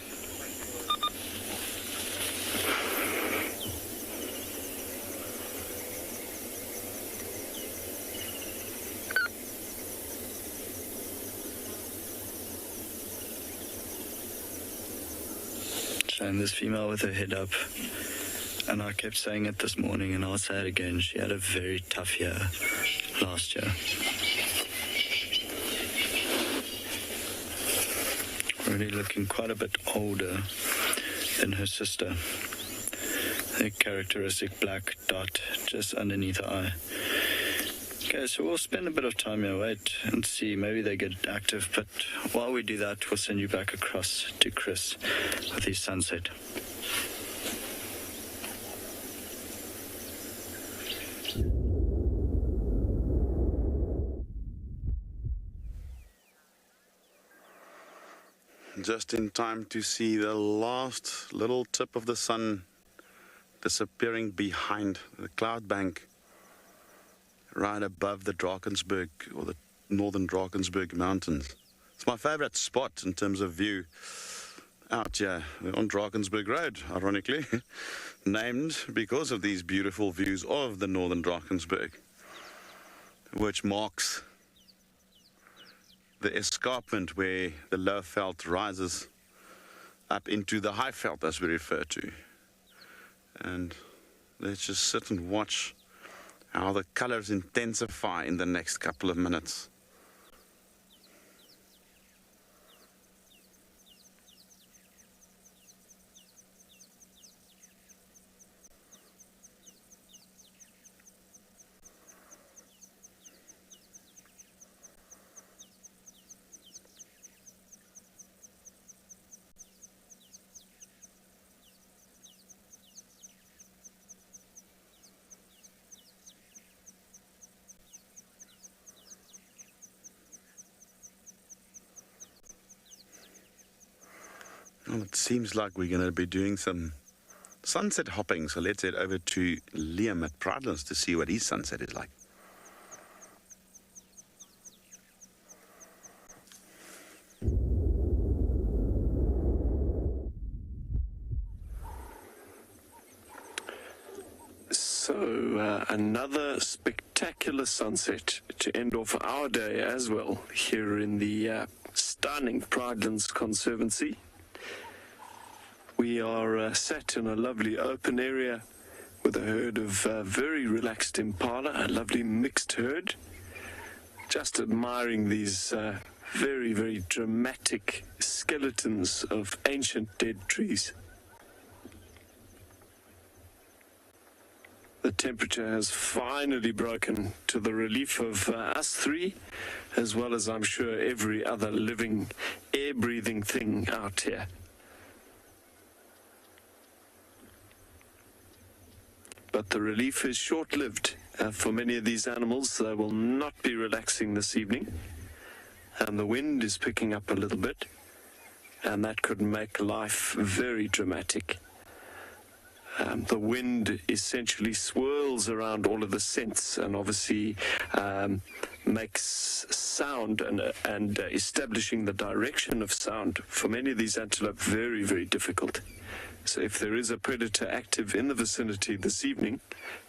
Showing this female with her head up, and I kept saying it this morning and I'll say it again, she had a very tough year last year. Really looking quite a bit older than her sister. Her characteristic black dot just underneath her eye. Okay, so we'll spend a bit of time here, wait and see, maybe they get active, but while we do that, we'll send you back across to Chris with his sunset. Just in time to see the last little tip of the sun disappearing behind the cloud bank right above the Drakensberg, or the northern Drakensberg mountains. It's my favorite spot in terms of view out here on Drakensberg Road, ironically, named because of these beautiful views of the northern Drakensberg, which marks the escarpment where the low veld rises up into the high veld, as we refer to. And let's just sit and watch how the colors intensify in the next couple of minutes. Well, it seems like we're going to be doing some sunset hopping, so let's head over to Liam at Pridelands to see what his sunset is like. So, another spectacular sunset to end off our day as well, here in the stunning Pridelands Conservancy. We are sat in a lovely open area with a herd of very relaxed impala, a lovely mixed herd. Just admiring these very, very dramatic skeletons of ancient dead trees. The temperature has finally broken to the relief of us three, as well as I'm sure every other living, air-breathing thing out here. But the relief is short-lived. For many of these animals, they will not be relaxing this evening. And the wind is picking up a little bit, and that could make life very dramatic. The wind essentially swirls around all of the scents and obviously makes sound and establishing the direction of sound for many of these antelope very, very difficult. So if there is a predator active in the vicinity this evening,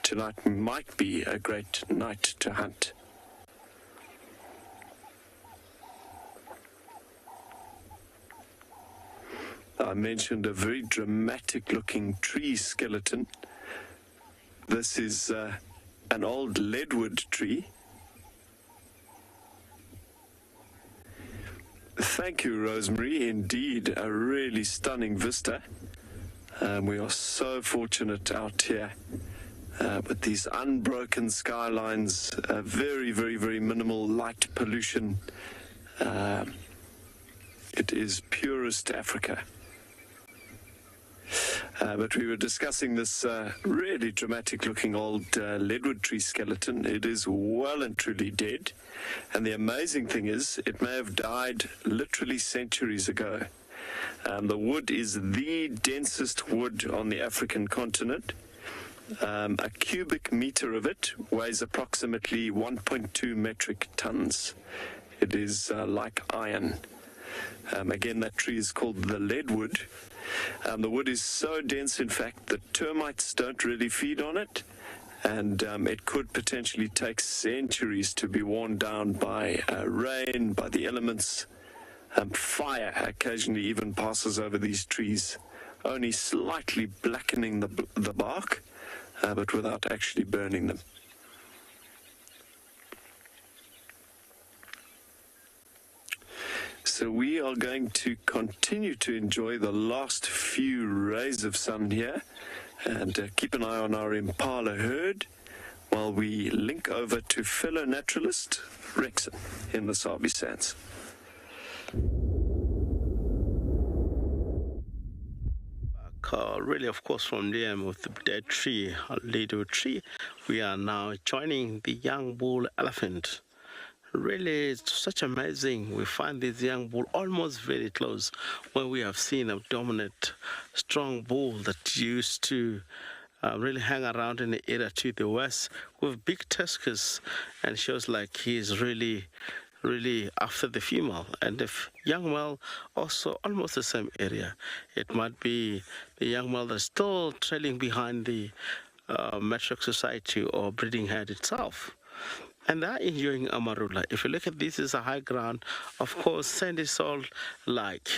tonight might be a great night to hunt. I mentioned a very dramatic looking tree skeleton. This is an old leadwood tree. Thank you, Rosemary. Indeed, a really stunning vista. We are so fortunate out here with these unbroken skylines, very, very, very minimal light pollution. It is purest Africa. But we were discussing this really dramatic looking old leadwood tree skeleton. It is well and truly dead. And the amazing thing is, it may have died literally centuries ago. The wood is the densest wood on the African continent. A cubic meter of it weighs approximately 1.2 metric tons. It is like iron. Again, that tree is called the leadwood. The wood is so dense, in fact, that termites don't really feed on it, and it could potentially take centuries to be worn down by rain, by the elements. Fire occasionally even passes over these trees, only slightly blackening the bark, but without actually burning them. So we are going to continue to enjoy the last few rays of sun here, and keep an eye on our impala herd while we link over to fellow naturalist Rexon in the Sabi Sands. Really, of course, from there with the dead tree, leadwood tree, we are now joining the young bull elephant. Really, it's such amazing. We find this young bull almost very close when we have seen a dominant, strong bull that used to really hang around in the area to the west with big tuskers, and shows like he's really after the female, and the young male also almost the same area. It might be the young male that's still trailing behind the matriarch society or breeding herd itself. And they're enjoying amarula. If you look at this, is a high ground, of course, sandy soil like.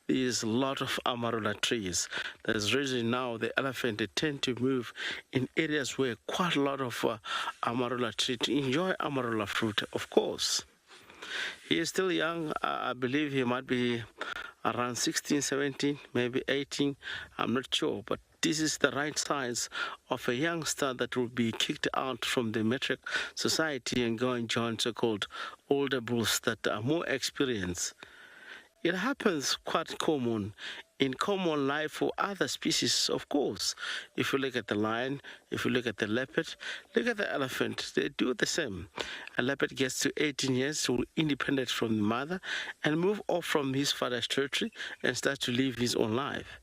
There's a lot of amarula trees. There's reason now the elephant, they tend to move in areas where quite a lot of amarula trees to enjoy amarula fruit, of course. He is still young. I believe he might be around 16, 17, maybe 18. I'm not sure, but this is the right size of a youngster that will be kicked out from the matriarch society and go and join so-called older bulls that are more experienced. It happens quite common in common life for other species, of course. If you look at the lion, if you look at the leopard, look at the elephant, they do the same. A leopard gets to 18 years, will independent from the mother, and move off from his father's territory and start to live his own life.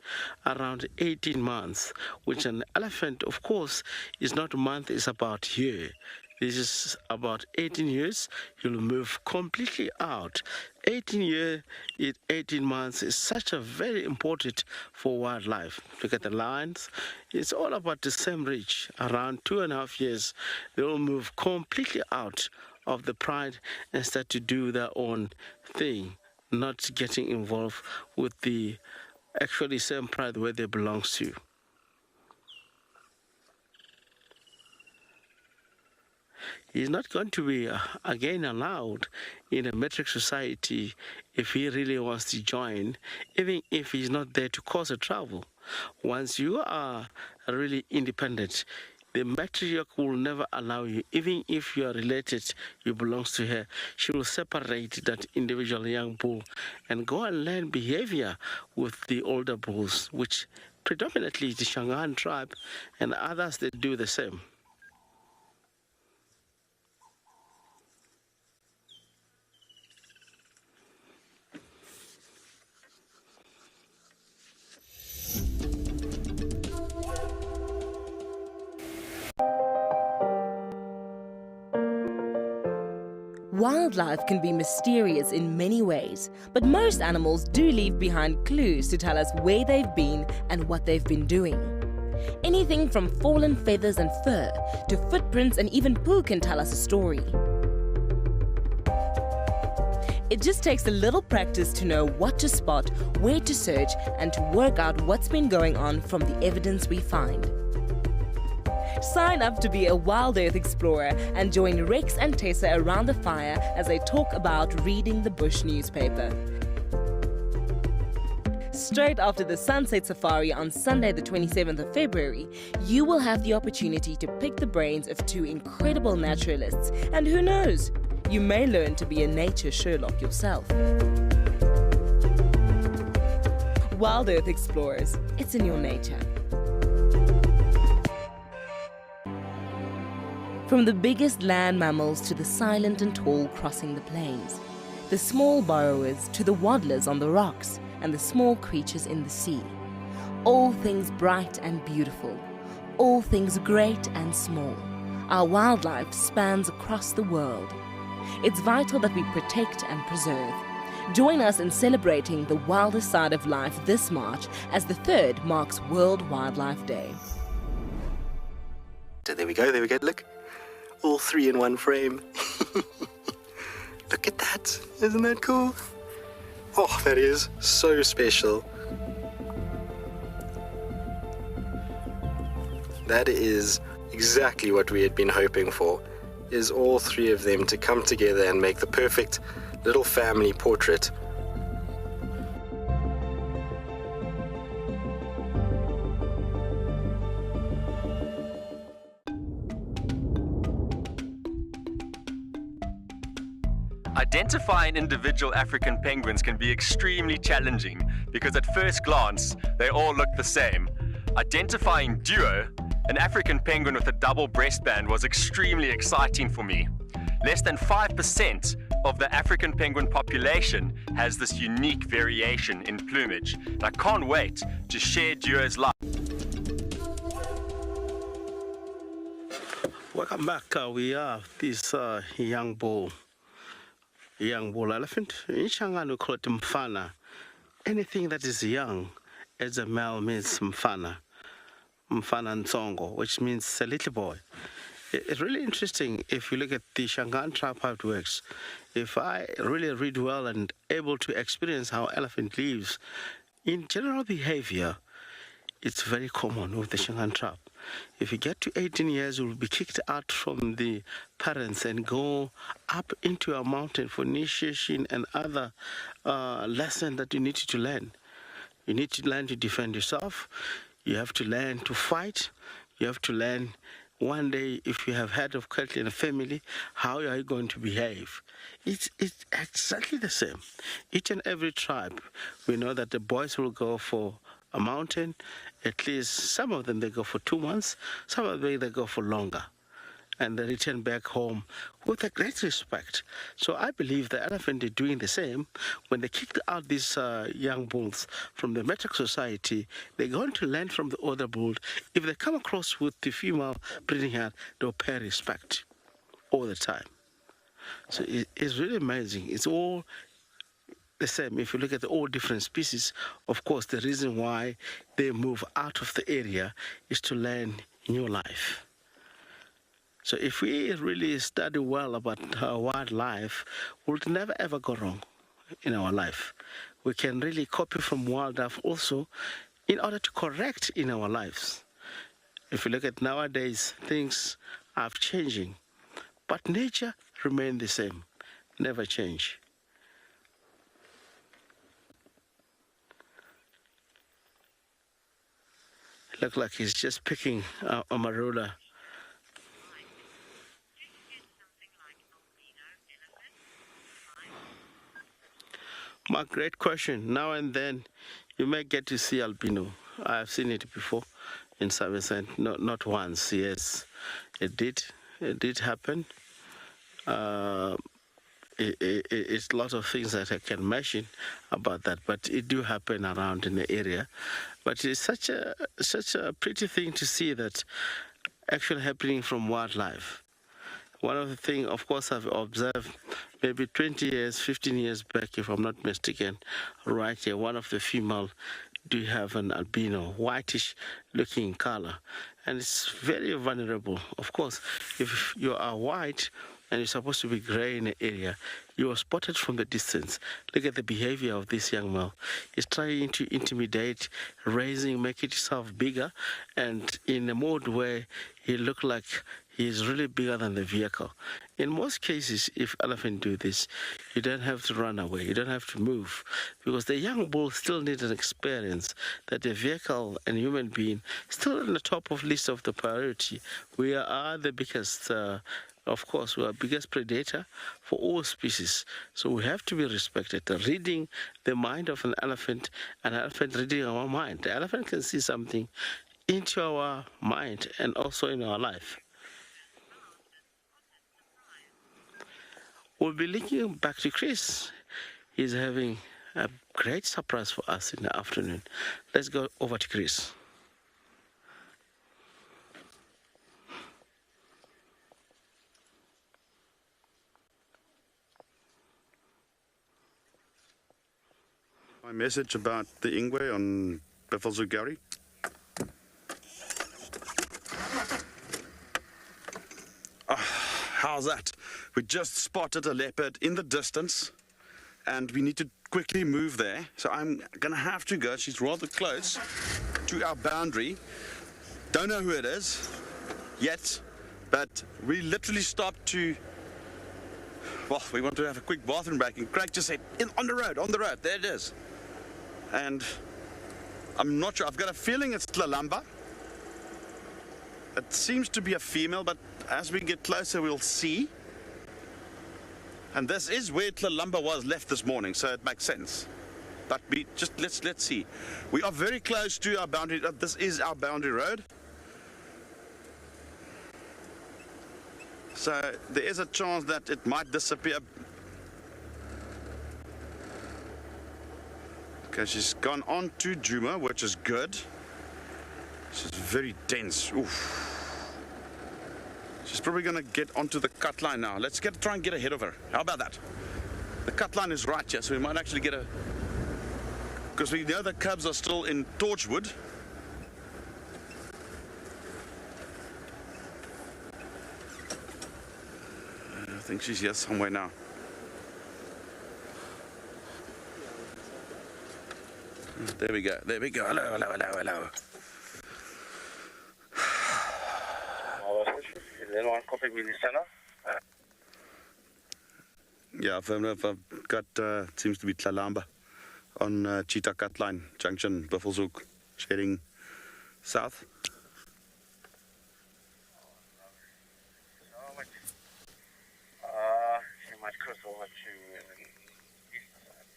Around 18 months, which an elephant, of course, is not a month, it's about year. This is about 18 years, you'll move completely out. 18 months is such a very important for wildlife. Look at the lions, it's all about the same reach. Around 2.5 years, they will move completely out of the pride and start to do their own thing, not getting involved with the actually same pride where they belong to. He's not going to be again allowed in a matriarch society if he really wants to join, even if he's not there to cause a trouble. Once you are really independent, the matriarch will never allow you, even if you are related, you belong to her. She will separate that individual young bull and go and learn behavior with the older bulls, which predominantly the Shangaan tribe and others that do the same. Wildlife can be mysterious in many ways, but most animals do leave behind clues to tell us where they've been and what they've been doing. Anything from fallen feathers and fur to footprints and even poo can tell us a story. It just takes a little practice to know what to spot, where to search, and to work out what's been going on from the evidence we find. Sign up to be a WildEarth explorer and join Rex and Tessa around the fire as they talk about reading the bush newspaper. Straight after the sunset safari on Sunday the 27th of February, you will have the opportunity to pick the brains of two incredible naturalists, and who knows, you may learn to be a nature Sherlock yourself. WildEarth Explorers, it's in your nature. From the biggest land mammals to the silent and tall crossing the plains, the small burrowers to the waddlers on the rocks, and the small creatures in the sea. All things bright and beautiful, all things great and small. Our wildlife spans across the world. it's vital that we protect and preserve. Join us in celebrating the wildest side of life this March as the 3rd marks World Wildlife Day. So there we go, look. All 3 in one frame. Look at that, isn't that cool? Oh, that is so special. That is exactly what we had been hoping for, is all 3 of them to come together and make the perfect little family portrait. Identifying individual African penguins can be extremely challenging because at first glance, they all look the same. Identifying Duo, an African penguin with a double breastband, was extremely exciting for me. Less than 5% of the African penguin population has this unique variation in plumage. And I can't wait to share Duo's life. Welcome back. We are this young bull elephant. In Shangaan we call it mfana. Anything that is young as a male means mfana. Mfana Ntsongo, which means a little boy. It's really interesting if you look at the Shangaan tribe, how it works. If I really read well and able to experience how elephant lives, in general behavior, it's very common with the Shangaan tribe. If you get to 18 years, you will be kicked out from the parents and go up into a mountain for initiation and other lessons that you need to learn. You need to learn to defend yourself. You have to learn to fight. You have to learn one day, if you have head of cattle in a family, how are you going to behave? It's exactly the same. Each and every tribe, we know that the boys will go for a mountain. At least some of them, they go for 2 months. Some of them, they go for longer. And they return back home with a great respect. So I believe the elephant is doing the same. When they kicked out these young bulls from the metric society, they're going to learn from the other bulls. If they come across with the female breeding herd, they'll pay respect all the time. So it's really amazing. It's all the same. If you look at all different species, of course, the reason why they move out of the area is to learn new life. So if we really study well about wildlife, we'll never ever go wrong in our life. We can really copy from wildlife also in order to correct in our lives. If you look at nowadays, things are changing, but nature remains the same, never change. Look like he's just picking a marula. Mark, great question. Now and then you may get to see albino. I have seen it before in Sabi Sand. Not once, yes. It did happen. It's a lot of things that I can mention about that, but it do happen around in the area. But it's such a pretty thing to see that actually happening from wildlife. One of the things, of course, I've observed maybe 20 years, 15 years back, if I'm not mistaken, right here, one of the female do have an albino, whitish looking color, and it's very vulnerable. Of course, if you are white and you're supposed to be gray in the area, you are spotted from the distance. Look at the behavior of this young male. He's trying to intimidate, raising, make itself bigger, and in a mode where he look like he's really bigger than the vehicle. In most cases, if elephants do this, you don't have to run away, you don't have to move, because the young bull still needs an experience that the vehicle and human being still on the top of list of the priority. We are the biggest, of course, we are the biggest predator for all species, so we have to be respected. Reading the mind of an elephant reading our mind. The elephant can see something into our mind and also in our life. We'll be linking back to Chris. He's having a great surprise for us in the afternoon. Let's go over to Chris. My message about the ingwe on Buffelsugari. How's that? We just spotted a leopard in the distance and we need to quickly move there. So I'm gonna have to go. She's rather close to our boundary. Don't know who it is yet, but we literally stopped to, well, we want to have a quick bathroom break and Craig just said, on the road, there it is. And I'm not sure, I've got a feeling it's Tlalamba. It seems to be a female, but as we get closer, we'll see. And this is where Tlalamba was left this morning, so it makes sense. But we just let's see. We are very close to our boundary. This is our boundary road. So there is a chance that it might disappear. Okay, she's gone on to Djuma, which is good. She's very dense. Oof. She's probably going to get onto the cut line now. Let's try and get ahead of her. How about that? The cut line is right here, so we might actually get a... Because we know the cubs are still in Torchwood. I think she's here somewhere now. There we go. Hello, hello, hello, hello. Yeah, I've got, seems to be Tlalamba on Cheetah Cut Line Junction, Buffelshoek, heading south. She might cross over to the east side.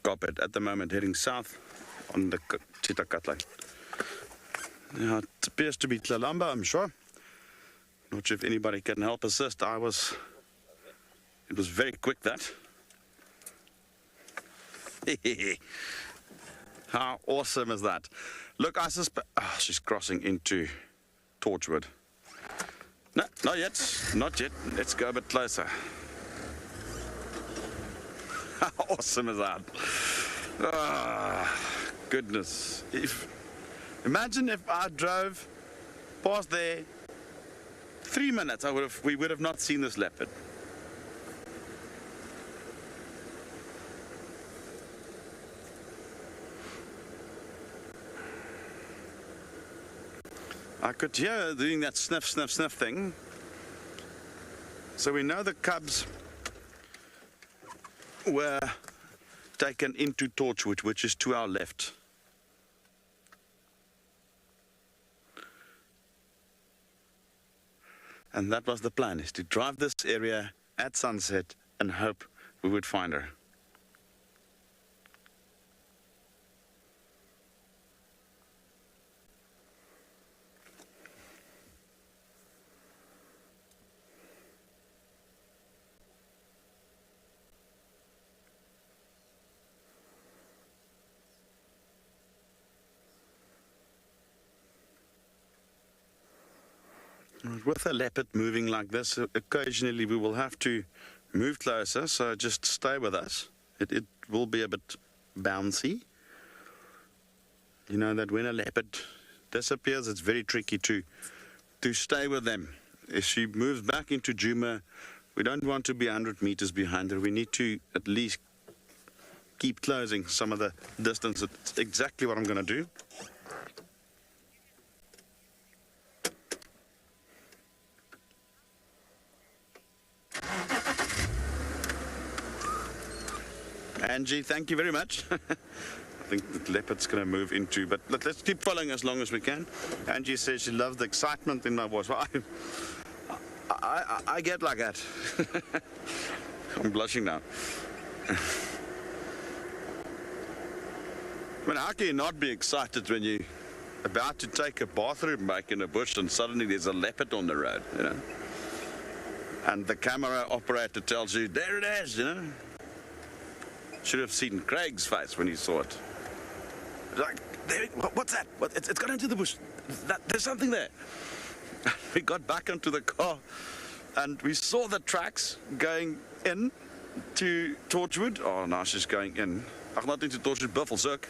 Copy it. At the moment, heading south on the Cheetah Cut Line. Yeah, it appears to be Tlalamba, I'm sure. Not sure if anybody can help assist. It was very quick, that. How awesome is that? Look, I suspect... Oh, she's crossing into Torchwood. No, not yet. Not yet. Let's go a bit closer. How awesome is that? Ah, goodness. Imagine if I drove past there 3 minutes, we would have not seen this leopard. I could hear her doing that sniff, sniff, sniff thing. So we know the cubs were taken into Torchwood, which is to our left. And that was the plan, is to drive this area at sunset and hope we would find her. With a leopard moving like this, occasionally we will have to move closer, so just stay with us. It will be a bit bouncy. You know that when a leopard disappears, it's very tricky to stay with them. If she moves back into Djuma, we don't want to be 100 meters behind her. We need to at least keep closing some of the distance. It's exactly what I'm going to do. Angie, thank you very much. I think the leopard's going to move into, but let's keep following as long as we can. Angie says she loves the excitement in my voice. Well, I get like that. I'm blushing now. I mean, how can you not be excited when you're about to take a bathroom break in a bush and suddenly there's a leopard on the road, you know? And the camera operator tells you, there it is, you know? Should have seen Craig's face when he saw it. Like, what's that? It's got into the bush. There's something there. We got back into the car and we saw the tracks going in to Torchwood. Oh, now she's going in. Ach, not into Torchwood, Buffels ook.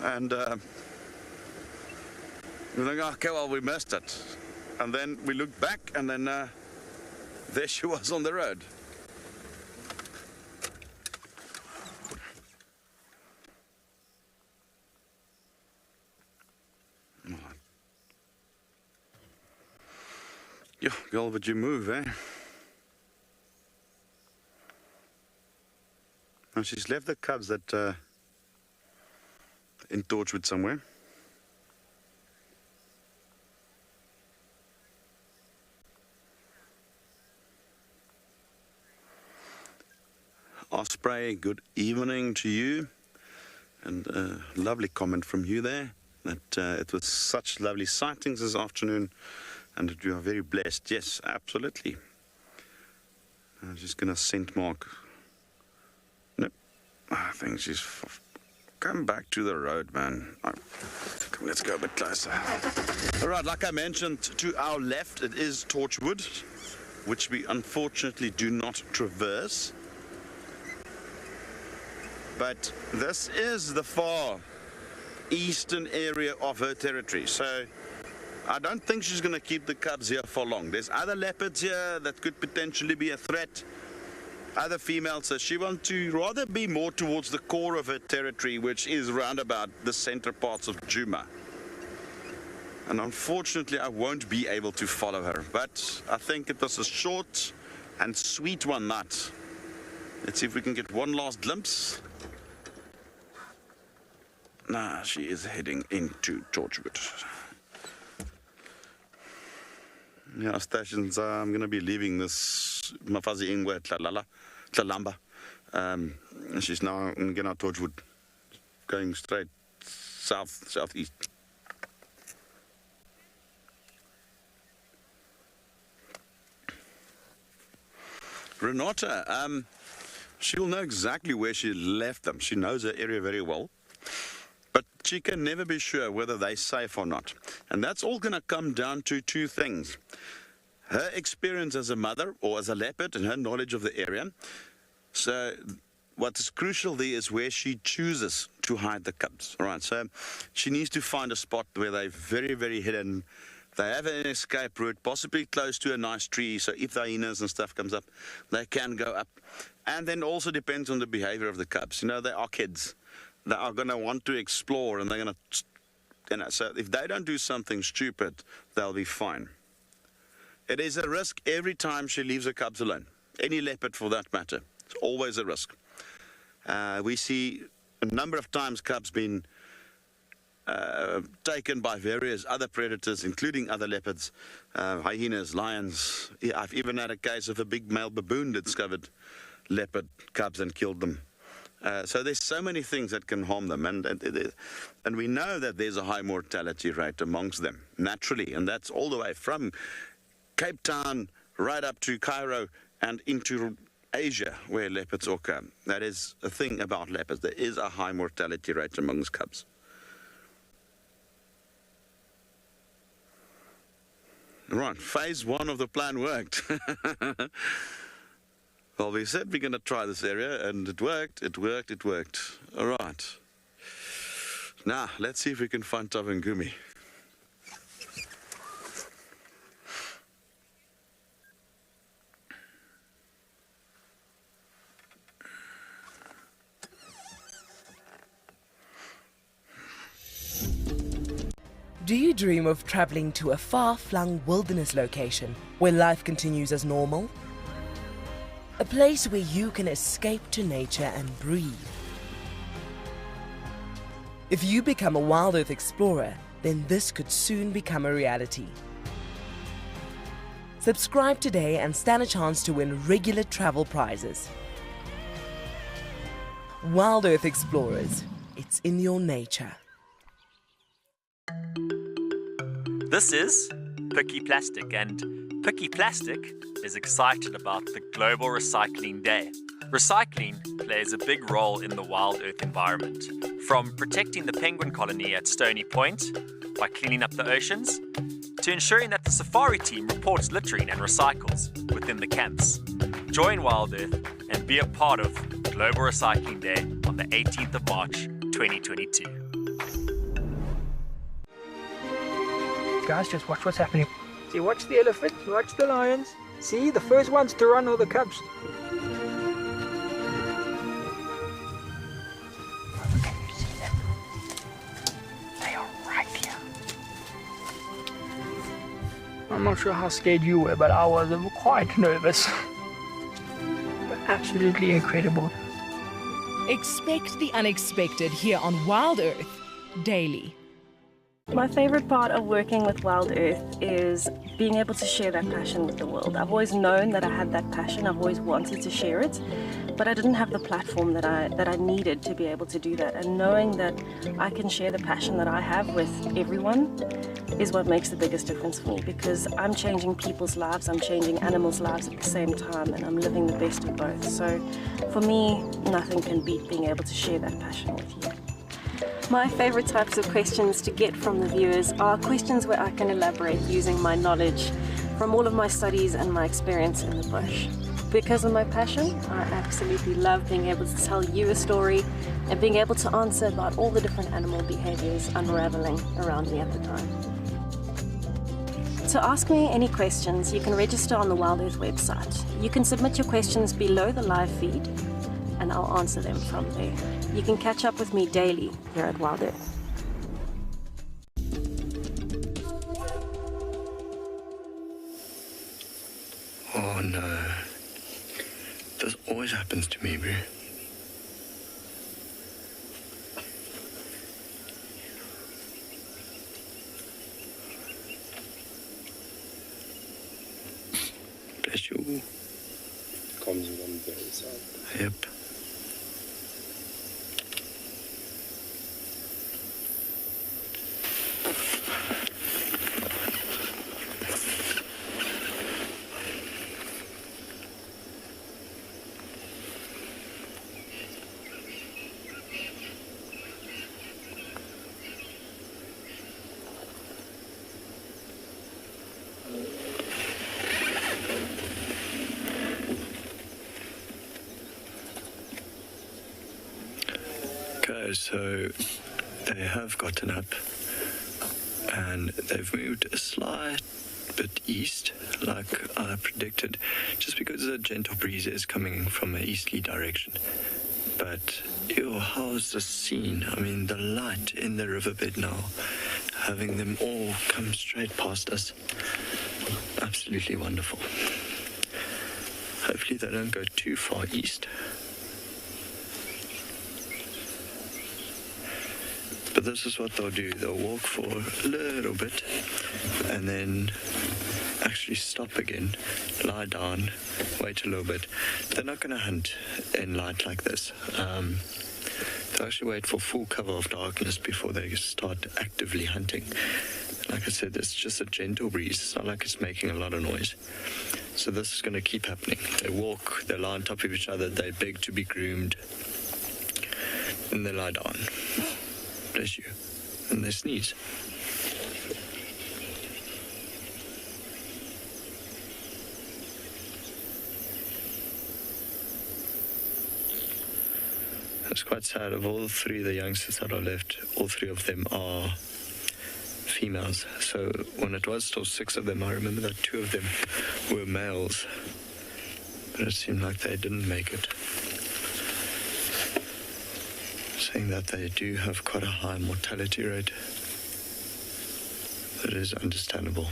And we think, okay, well, we missed it. And then we looked back, and then there she was on the road. Yo, girl, but you move, eh? Now she's left the cubs that in Torchwood somewhere. Osprey, good evening to you, and a lovely comment from you there that it was such lovely sightings this afternoon and that you are very blessed. Yes, absolutely. I'm just gonna scent mark. Nope, I think she's come back to the road, man. Come, let's go a bit closer. All right, like I mentioned, to our left it is Torchwood, which we unfortunately do not traverse. But this is the far eastern area of her territory, so I don't think she's going to keep the cubs here for long. There's other leopards here that could potentially be a threat, other females, so she wants to rather be more towards the core of her territory, which is round about the center parts of Djuma. And unfortunately, I won't be able to follow her, but I think it was a short and sweet one night. Let's see if we can get one last glimpse. Nah, she is heading into Torchwood. Yeah, stations, I'm going to be leaving this Mafazi Ingwe Tlalamba. She's now going to get out Torchwood, going straight southeast. Renata, she'll know exactly where she left them. She knows her area very well. But she can never be sure whether they're safe or not. And that's all going to come down to two things. Her experience as a mother or as a leopard and her knowledge of the area. So what is crucial there is where she chooses to hide the cubs. All right, so she needs to find a spot where they're very, very hidden. They have an escape route, possibly close to a nice tree, so if the hyenas and stuff comes up, they can go up. And then also depends on the behavior of the cubs. You know, they are kids. They are going to want to explore, and they're going to, you know, so if they don't do something stupid, they'll be fine. It is a risk every time she leaves her cubs alone. Any leopard for that matter. It's always a risk. We see a number of times cubs being taken by various other predators, including other leopards, hyenas, lions. Yeah, I've even had a case of a big male baboon that discovered leopard cubs and killed them. So there's so many things that can harm them, and we know that there's a high mortality rate amongst them, naturally, and that's all the way from Cape Town right up to Cairo and into Asia, where leopards occur. That is a thing about leopards. There is a high mortality rate amongst cubs. Right, phase one of the plan worked. Well, we said we're going to try this area, and it worked. All right. Now, let's see if we can find Tavangumi. Do you dream of traveling to a far-flung wilderness location where life continues as normal? A place where you can escape to nature and breathe. If you become a WildEarth explorer, then this could soon become a reality. Subscribe today and stand a chance to win regular travel prizes. WildEarth Explorers, it's in your nature. This is Picky Plastic, and Picky Plastic is excited about the Global Recycling Day. Recycling plays a big role in the WildEarth environment, from protecting the penguin colony at Stony Point by cleaning up the oceans, to ensuring that the safari team reports littering and recycles within the camps. Join WildEarth and be a part of Global Recycling Day on the 18th of March 2022. Guys, just watch what's happening. See, watch the elephants, watch the lions. See, the first ones to run are the cubs. Can you see them? They are right here. I'm not sure how scared you were, but I was quite nervous. But absolutely incredible. Expect the unexpected here on WildEarth daily. My favorite part of working with WildEarth is being able to share that passion with the world. I've always known that I had that passion. I've always wanted to share it, but I didn't have the platform that I needed to be able to do that. And knowing that I can share the passion that I have with everyone is what makes the biggest difference for me, because I'm changing people's lives, I'm changing animals' lives at the same time, and I'm living the best of both. So for me, nothing can beat being able to share that passion with you. My favorite types of questions to get from the viewers are questions where I can elaborate using my knowledge from all of my studies and my experience in the bush. Because of my passion, I absolutely love being able to tell you a story and being able to answer about all the different animal behaviors unraveling around me at the time. To ask me any questions, you can register on the WildEarth website. You can submit your questions below the live feed and I'll answer them from there. You can catch up with me daily here at WildEarth. Oh no. This always happens to me, bro. Bless you. Comes on the other side. Yep. Okay, so they have gotten up and they've moved a slight bit east, like I predicted, just because the gentle breeze is coming from an easterly direction. But, ew, how's the scene? I mean, the light in the riverbed now, having them all come straight past us. Absolutely wonderful. Hopefully they don't go too far east. But this is what they'll do. They'll walk for a little bit and then actually stop again, lie down, wait a little bit. They're not going to hunt in light like this. They'll actually wait for full cover of darkness before they start actively hunting. Like I said, it's just a gentle breeze. It's not like it's making a lot of noise. So this is going to keep happening. They walk, they lie on top of each other, they beg to be groomed, and they lie down. Bless you. And they sneeze. It's quite sad. Of all three of the youngsters that are left, all three of them are females. So when it was still 6 of them, I remember that 2 of them were males. But it seemed like they didn't make it. Saying that they do have quite a high mortality rate. That is understandable.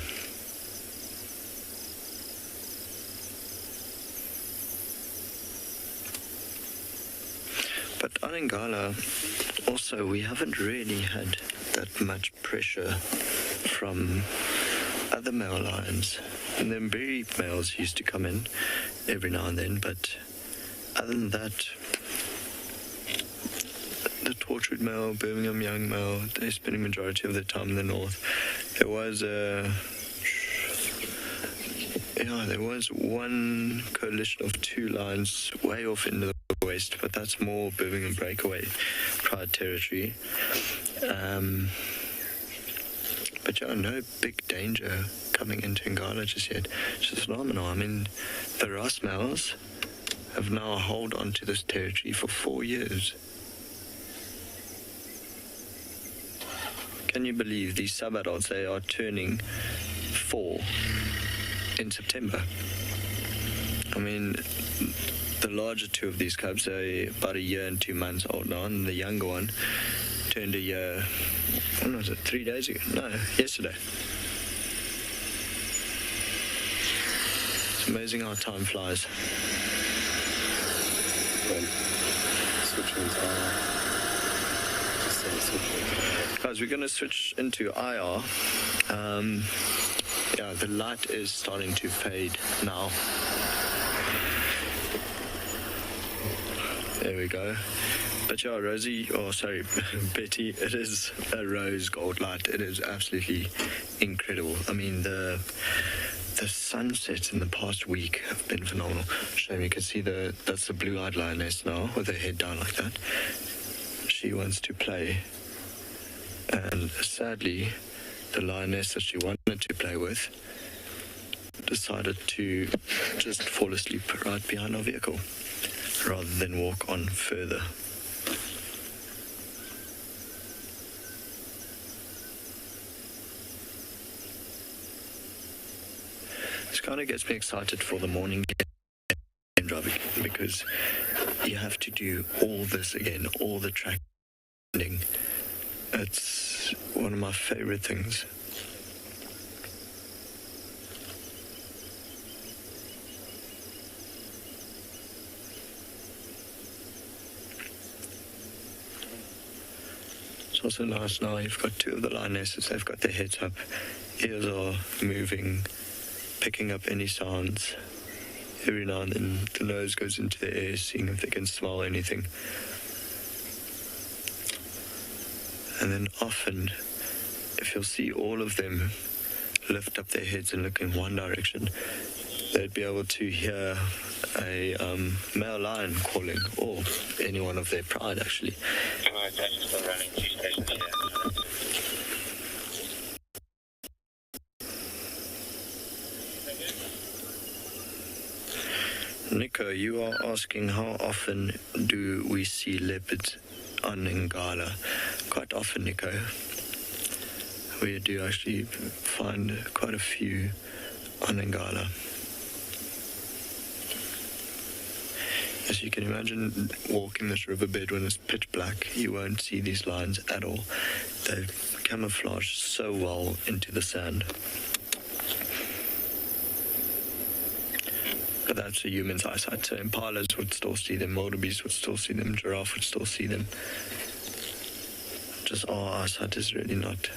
But on Ngala, also, we haven't really had that much pressure from other male lions. And then berry males used to come in every now and then, but other than that, the Torchwood male, Birmingham young male, they're spending majority of their time in the north. There was one coalition of 2 lions way off into the west, but that's more Birmingham breakaway pride territory. But yeah, no big danger coming into Ngala just yet. It's just phenomenal. I mean, the Ross males have now held on to this territory for 4 years. Can you believe these sub-adults, they are turning 4 in September? I mean, the larger 2 of these cubs are about 1 year and 2 months old now, and the younger one turned 1 year, when was it, 3 days ago? No, yesterday. It's amazing how time flies. Guys, we're going to switch into IR. Yeah, the light is starting to fade now. There we go. But yeah, Betty, it is a rose gold light. It is absolutely incredible. I mean, the sunsets in the past week have been phenomenal. Shame you can see that's the blue-eyed lioness now with her head down like that. She wants to play. And sadly, the lioness that she wanted to play with decided to just fall asleep right behind our vehicle rather than walk on further. This kind of gets me excited for the morning game driving because you have to do all this again, all the tracking. It's one of my favorite things. It's also nice now, you've got 2 of the lionesses, they've got their heads up, ears are moving, picking up any sounds. Every now and then the nose goes into the air, seeing if they can smell anything. And then often, if you'll see all of them lift up their heads and look in one direction, they'd be able to hear a male lion calling, or any one of their pride, actually. Nico, you are asking how often do we see leopards on Ngala? Quite often, Nico. We do actually find quite a few on Ngala. As you can imagine, walking this riverbed when it's pitch black, you won't see these lions at all. They've camouflaged so well into the sand. But that's a human's eyesight, so impalas would still see them, wildebeest would still see them, giraffe would still see them. Just our eyesight is really not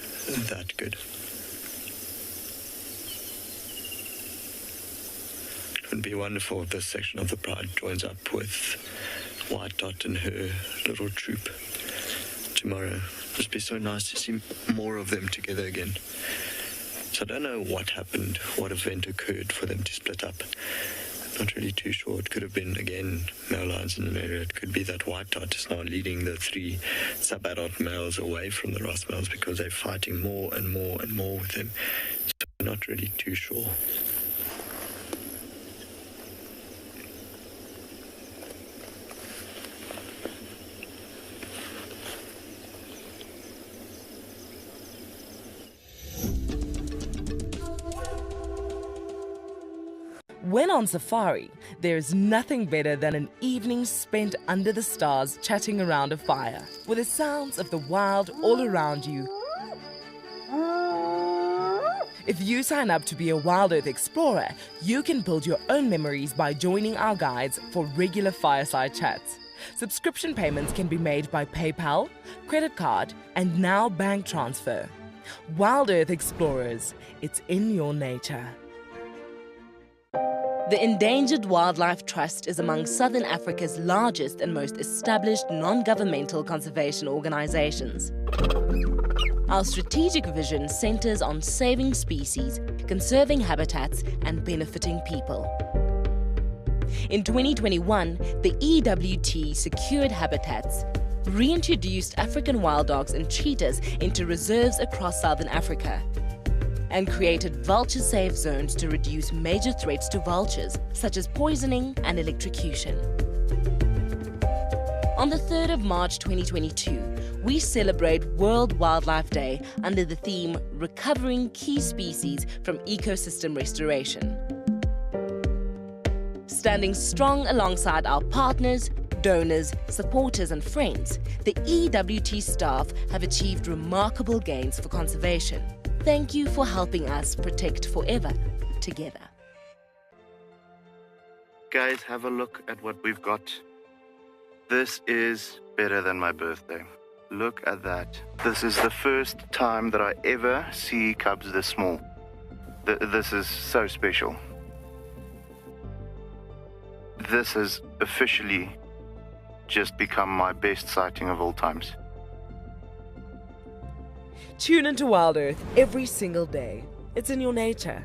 that good. It would be wonderful if this section of the Pride joins up with White Dot and her little troop tomorrow. It would be so nice to see more of them together again. So I don't know what happened, what event occurred for them to split up. Not really too sure. It could have been, again, male lions in an area. It could be that White Dot is now leading the 3 sub-adult males away from the Ross males because they're fighting more and more and more with them. So I'm not really too sure. When on safari, there's nothing better than an evening spent under the stars chatting around a fire, with the sounds of the wild all around you. If you sign up to be a WildEarth explorer, you can build your own memories by joining our guides for regular fireside chats. Subscription payments can be made by PayPal, credit card, and now bank transfer. WildEarth Explorers, it's in your nature. The Endangered Wildlife Trust is among Southern Africa's largest and most established non-governmental conservation organizations. Our strategic vision centers on saving species, conserving habitats, and benefiting people. In 2021, the EWT secured habitats, reintroduced African wild dogs and cheetahs into reserves across Southern Africa, and created vulture-safe zones to reduce major threats to vultures, such as poisoning and electrocution. On the 3rd of March 2022, we celebrate World Wildlife Day under the theme Recovering Key Species from Ecosystem Restoration. Standing strong alongside our partners, donors, supporters and friends, the EWT staff have achieved remarkable gains for conservation. Thank you for helping us protect forever together. Guys, have a look at what we've got. This is better than my birthday. Look at that. This is the first time that I ever see cubs this small. This is so special. This has officially just become my best sighting of all times. Tune into WildEarth every single day. It's in your nature.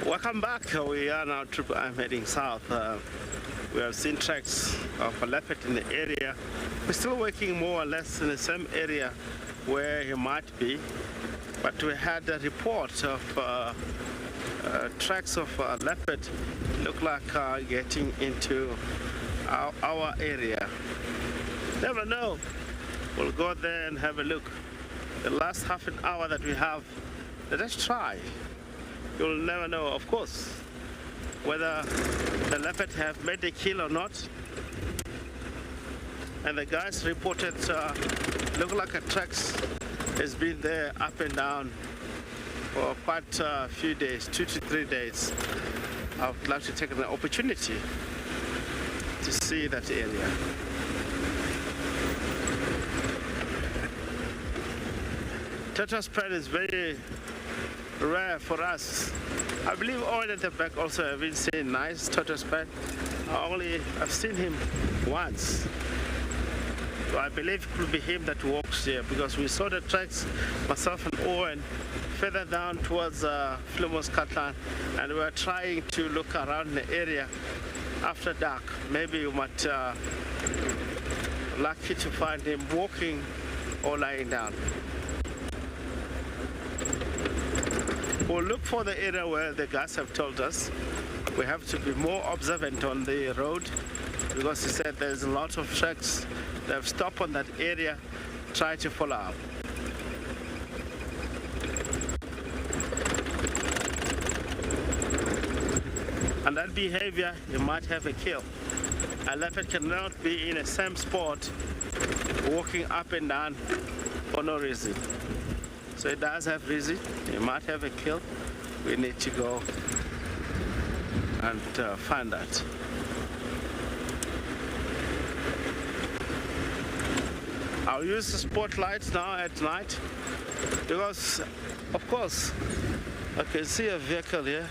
Welcome back. We are now I'm heading south. We have seen tracks of a leopard in the area. We're still working more or less in the same area where he might be, but we had a report of tracks of a leopard look like getting into our area. Never know. We'll go there and have a look. The last half an hour that we have, let us try. You'll never know, of course, whether the leopard have made a kill or not. And the guys reported look like a tracks has been there up and down for quite a few days, 2 to 3 days. I would like to take an opportunity to see that area. Turtle spread is very rare for us. I believe Owen at the back also have been seeing nice turtle spread. I've seen him once. So I believe it could be him that walks here, because we saw the tracks, myself and Owen, further down towards Flimos Catlan, and we were trying to look around the area after dark. Maybe we might lucky to find him walking or lying down. We'll look for the area where the guys have told us. We have to be more observant on the road, because he said there's a lot of tracks that have stopped on that area, try to follow up. And that behavior, you might have a kill. A leopard cannot be in the same spot walking up and down for no reason. So it does have reason. You might have a kill. We need to go and find that. I'll use the spotlights now at night, because of course I can see a vehicle here.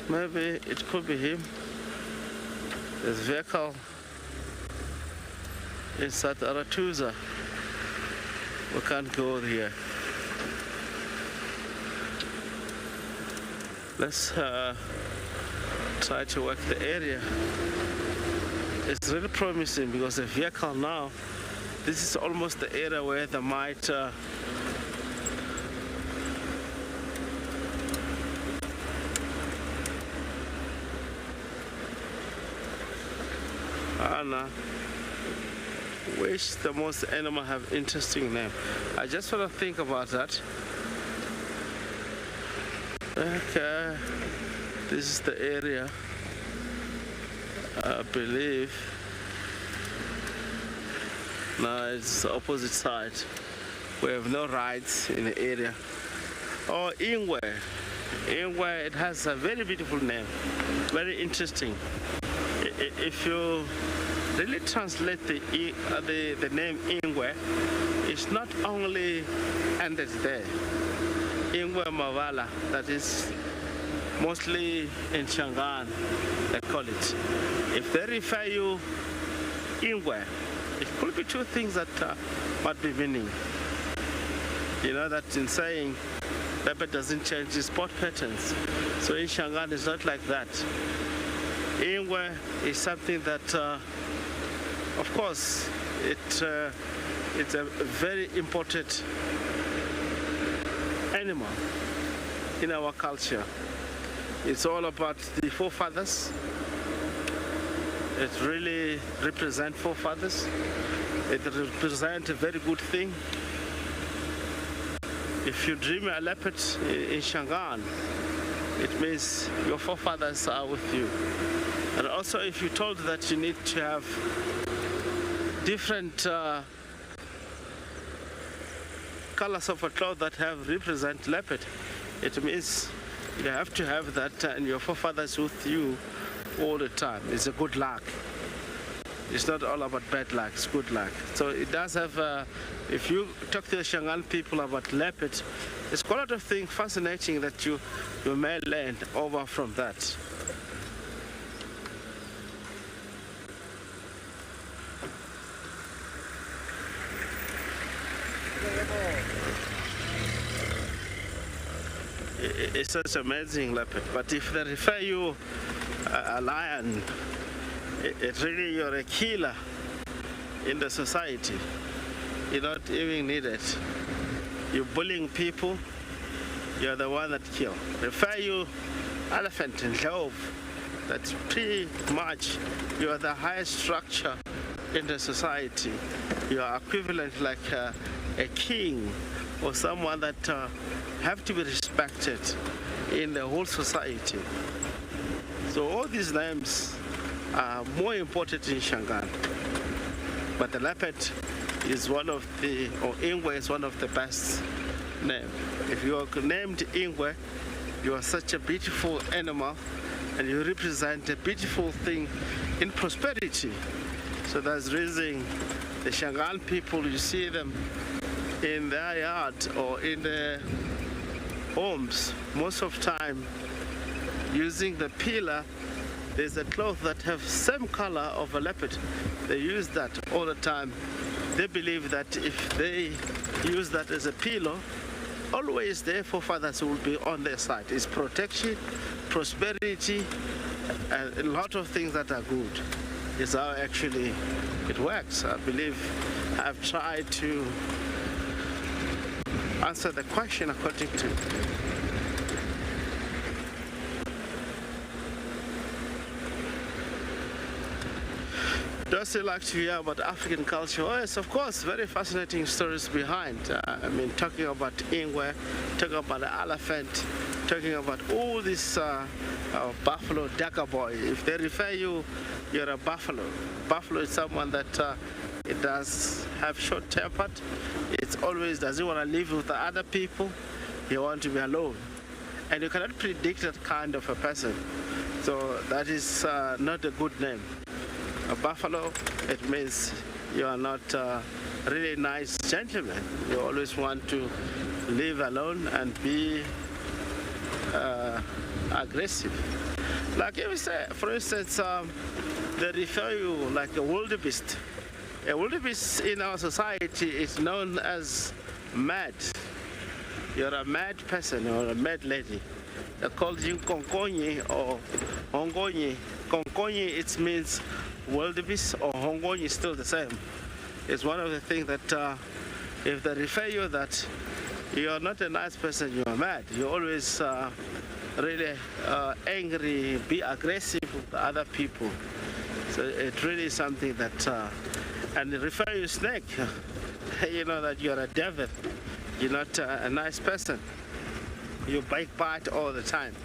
Maybe it could be him. This vehicle is at Aratuza. We can't go here. Let's try to work the area. It's really promising, because the vehicle now, this is almost the area where they might wish the most animal have interesting name. I just want to think about that. Okay, this is the area, I believe. No, it's the opposite side. We have no rides in the area. Oh, Ingwe. Ingwe, it has a very beautiful name. Very interesting. If you really translate the name Ingwe, it's not only ended there. Ingwe Mavala, that is mostly in Shangaan, they call it. If they refer you Ingwe, it could be two things that might be meaning. You know that in saying Leopard doesn't change its spot patterns. So in Shangaan it's not like that. Ingwe is something that, of course, it's a very important animal in our culture. It's all about the forefathers. It really represents forefathers. It represents a very good thing. If you dream a leopard in Shangaan, it means your forefathers are with you. And also if you're told that you need to have different colors of a cloth that represent leopard, it means you have to have that and your forefathers with you all the time. It's a good luck. It's not all about bad luck, it's good luck. So it does have, if you talk to the Shangaan people about leopard, there's quite a lot of things fascinating that you may learn over from that. It's such amazing leopard, but if they refer you a lion, it's really you're a killer in the society. You're not even needed. You're bullying people, you're the one that kill. Refer you elephant and dove, that's pretty much you're the highest structure in the society. You are equivalent like a king or someone that have to be respected in the whole society. So all these names are more important in Shangaan. But the leopard is one of the, or Ingwe is one of the best names. If you are named Ingwe, you are such a beautiful animal and you represent a beautiful thing in prosperity. So that's the reason the Shangaan people, you see them in their yard or in their homes, most of the time using the pillar. There's a cloth that have same color of a leopard. They use that all the time. They believe that if they use that as a pillow, always their forefathers will be on their side. It's protection, prosperity, and a lot of things that are good. It's how actually it works. I believe I've tried to answer the question according to Does you like to hear about African culture? Oh, yes, of course, very fascinating stories behind. I mean, talking about Ingwe, talking about the elephant, talking about all this buffalo, Daka boy. If they refer you, you're a buffalo. Buffalo is someone that it does have short-tempered. It always doesn't want to live with the other people. You want to be alone. And you cannot predict that kind of a person. So that is not a good name. A buffalo, it means you are not a really nice gentleman. You always want to live alone and be aggressive. Like if we say, for instance, they refer you like a wildebeest. A wildebeest in our society is known as mad. You're a mad person or a mad lady. They call you konkonyi or hongonyi. Konkonyi, it means wildebeest, or hongonyi is still the same. It's one of the things that if they refer you that you're not a nice person, you are mad. You're always really angry, be aggressive with other people. So it really is something that, and they refer you snake, you know that you're a devil. You're not a nice person. You bite all the time.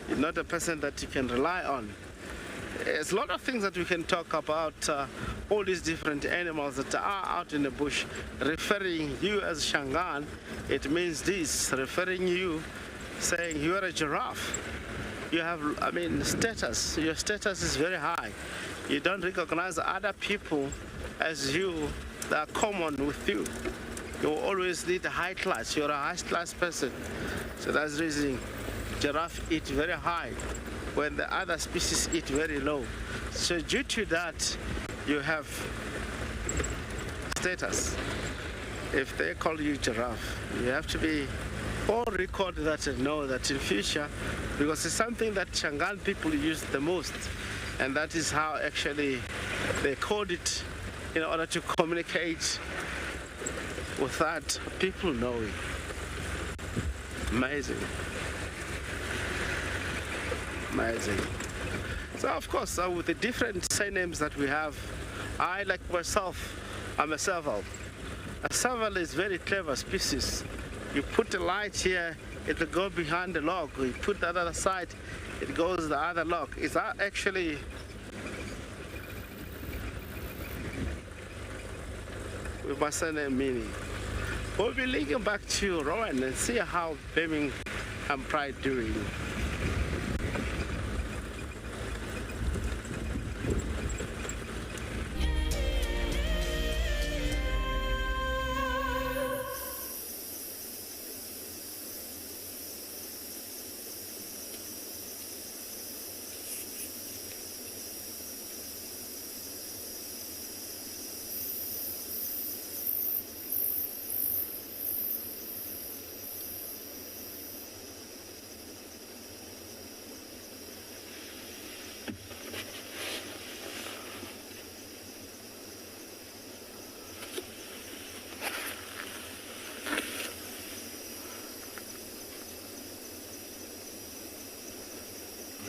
You're not a person that you can rely on. There's a lot of things that we can talk about, all these different animals that are out in the bush. Referring you as Shangaan, it means this. Referring you, saying you are a giraffe. You have, I mean, status. Your status is very high. You don't recognize other people as you that are common with you. You always need a high class. You're a high class person. So that's the reason giraffe eat very high when the other species eat very low. So due to that, you have status. If they call you giraffe, you have to be on record that and know that in future, because it's something that Shangaan people use the most, and that is how actually they code it in order to communicate without people knowing. Amazing. Amazing. So of course, with the different surnames that we have, I, like myself, I'm a serval. A serval is very clever species. You put the light here, it will go behind the log. You put the other side, it goes the other log. It's actually with my surname meaning. We'll be linking back to Rowan and see how Birmingham Pride doing.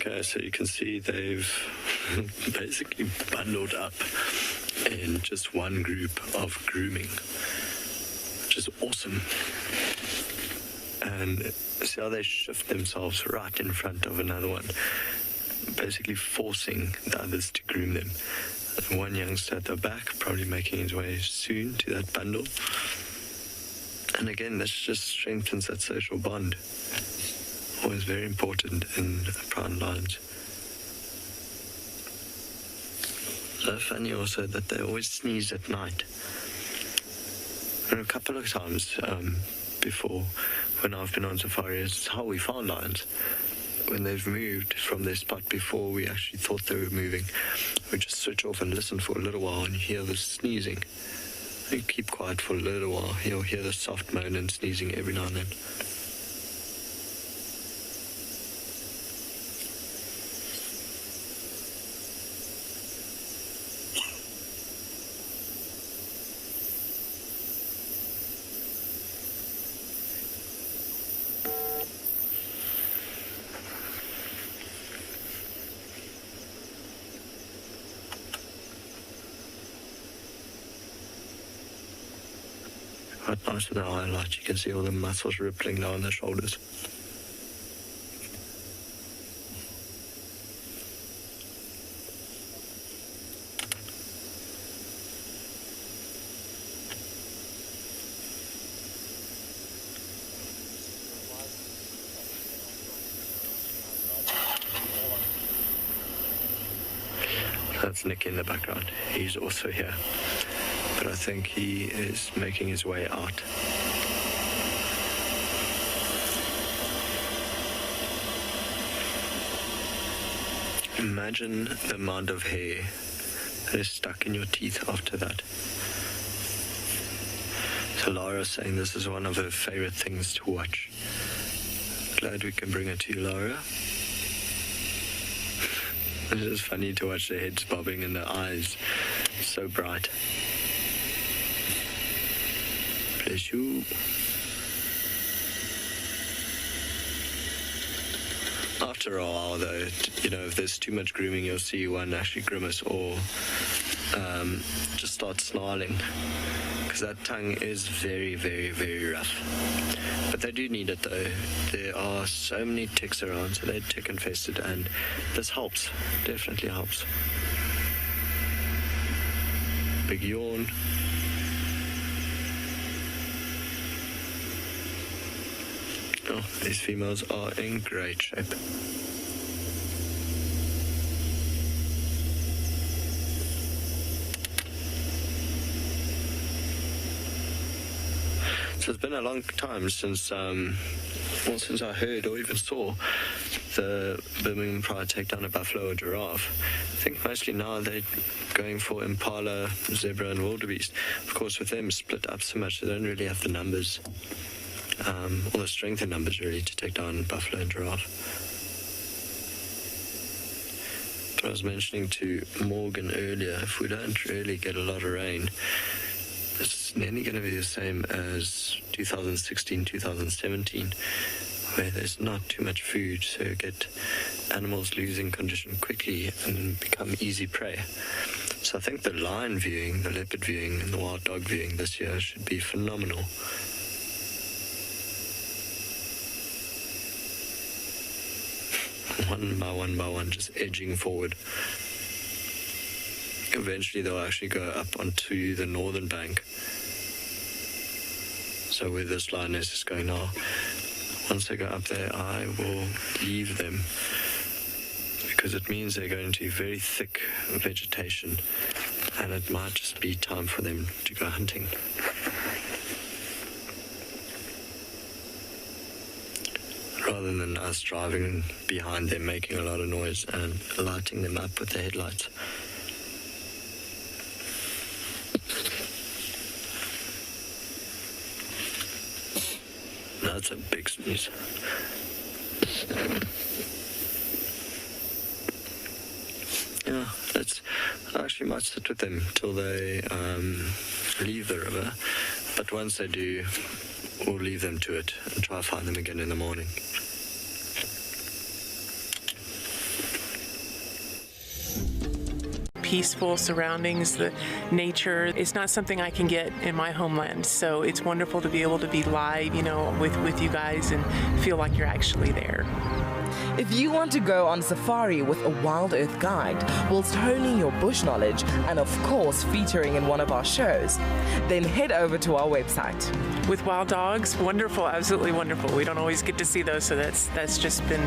Okay, so you can see they've basically bundled up in just one group of grooming, which is awesome. And see how they shift themselves right in front of another one, basically forcing the others to groom them. And one youngster at the back, probably making his way soon to that bundle. And again, this just strengthens that social bond. Always very important in pride lions. So funny also that they always sneeze at night. And a couple of times before, when I've been on safari, it's how we found lions. When they've moved from their spot before we actually thought they were moving, we just switch off and listen for a little while and you hear the sneezing. You keep quiet for a little while, you'll hear the soft moan and sneezing every now and then. Quite nice in the highlight, you can see all the muscles rippling down the shoulders. That's Nick in the background, he's also here. But I think he is making his way out. Imagine the amount of hair that is stuck in your teeth after that. So Laura's saying this is one of her favorite things to watch. Glad we can bring it to you, Laura. It's just funny to watch the heads bobbing and the eyes so bright. Bless you. After a while, though, you know, if there's too much grooming, you'll see one actually grimace or just start snarling, because that tongue is very, very, very rough. But they do need it, though. There are so many ticks around, so they're tick infested, and this helps. Definitely helps. Big yawn. Oh, these females are in great shape. So it's been a long time since since I heard or even saw the Birmingham Pride take down a buffalo or giraffe. I think mostly now they're going for impala, zebra and wildebeest. Of course, with them split up so much, they don't really have the numbers, or the strength in numbers really, to take down buffalo and giraffe. But I was mentioning to Morgan earlier, if we don't really get a lot of rain, it's nearly going to be the same as 2016, 2017, where there's not too much food, so you get animals losing condition quickly and become easy prey. So I think the lion viewing, the leopard viewing, and the wild dog viewing this year should be phenomenal. One by one, just edging forward. Eventually they'll actually go up onto the northern bank. So where this lioness is going now, once they go up there, I will leave them, because it means they're going into very thick vegetation, and it might just be time for them to go hunting. Rather than us driving behind them, making a lot of noise and lighting them up with the headlights. That's a big sneeze. Yeah, I actually might sit with them till they leave the river, but once they do, we'll leave them to it and try to find them again in the morning. Peaceful surroundings, the nature is not something I can get in my homeland. So it's wonderful to be able to be live, with you guys and feel like you're actually there. If you want to go on safari with a WildEarth guide whilst honing your bush knowledge and of course featuring in one of our shows, then head over to our website. With wild dogs, wonderful, absolutely wonderful. We don't always get to see those, so that's just been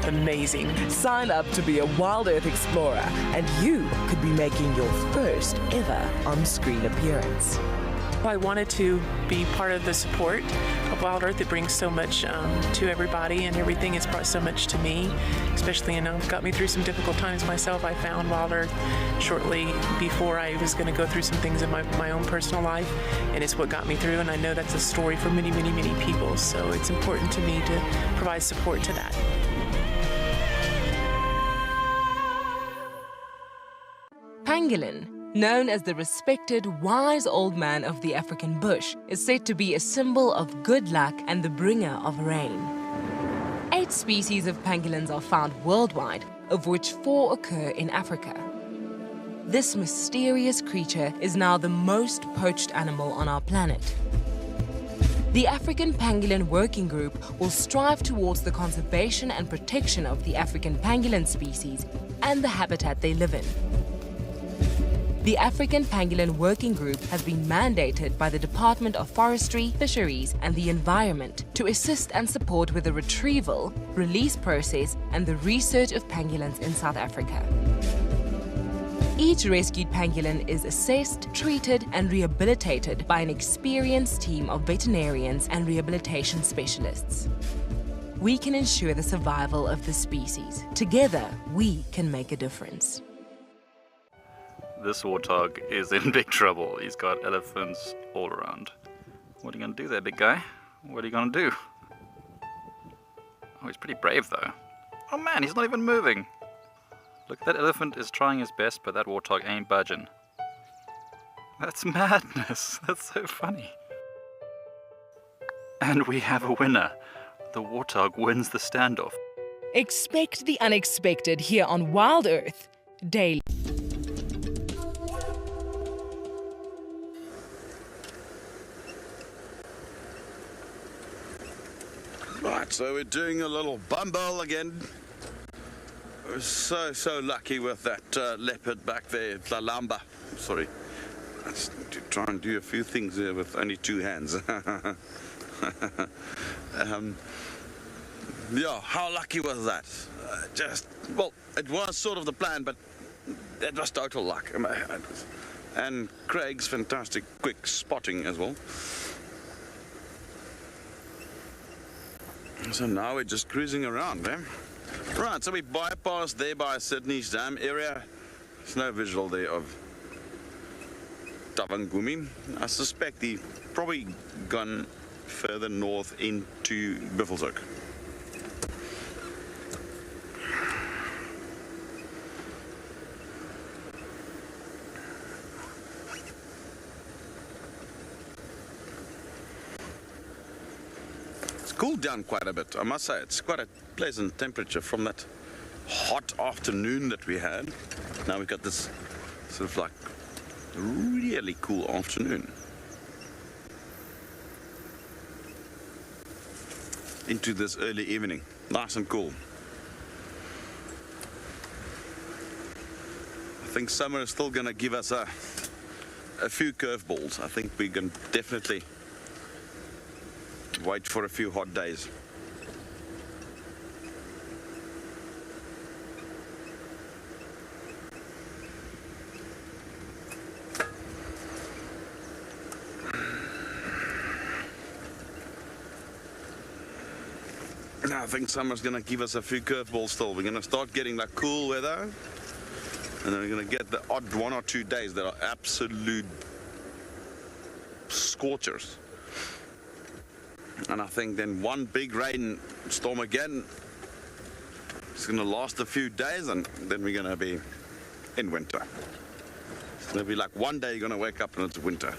amazing. Sign up to be a WildEarth explorer and you could be making your first ever on-screen appearance. I wanted to be part of the support of WildEarth. It brings so much to everybody, and everything has brought so much to me, especially, got me through some difficult times myself. I found WildEarth shortly before I was going to go through some things in my own personal life, and it's what got me through, and I know that's a story for many, many, many people, so it's important to me to provide support to that. Pangolin, known as the respected, wise old man of the African bush, is said to be a symbol of good luck and the bringer of rain. 8 species of pangolins are found worldwide, of which 4 occur in Africa. This mysterious creature is now the most poached animal on our planet. The African Pangolin Working Group will strive towards the conservation and protection of the African pangolin species and the habitat they live in. The African Pangolin Working Group has been mandated by the Department of Forestry, Fisheries and the Environment to assist and support with the retrieval, release process and the research of pangolins in South Africa. Each rescued pangolin is assessed, treated and rehabilitated by an experienced team of veterinarians and rehabilitation specialists. We can ensure the survival of the species. Together, we can make a difference. This warthog is in big trouble. He's got elephants all around. What are you going to do there, big guy? What are you going to do? Oh, he's pretty brave though. Oh man, he's not even moving. Look, that elephant is trying his best, but that warthog ain't budging. That's madness. That's so funny. And we have a winner. The warthog wins the standoff. Expect the unexpected here on WildEarth Daily. Right, so we're doing a little bumble again. We're so lucky with that leopard back there, La Lamba. Sorry, I just need to try and do a few things here with only 2 hands. Yeah, how lucky was that? Well, it was sort of the plan, but it was total luck. And Craig's fantastic quick spotting as well. So now we're just cruising around, eh? Right, so we bypassed there by Sydney's Dam area. There's no visual there of Tavangumi. I suspect he probably gone further north into Buffelshoek. It's cooled down quite a bit, I must say. It's quite a pleasant temperature from that hot afternoon that we had. Now we've got this sort of like really cool afternoon into this early evening. Nice and cool. I think summer is still gonna give us a few curveballs. I think we can definitely wait for a few hot days. I think summer's gonna give us a few curveballs still. We're gonna start getting like cool weather, and then we're gonna get the odd 1 or 2 days that are absolute scorchers. And I think then one big rain storm again. It's gonna last a few days, and then we're gonna be in winter. It's gonna be like one day you're gonna wake up and it's winter.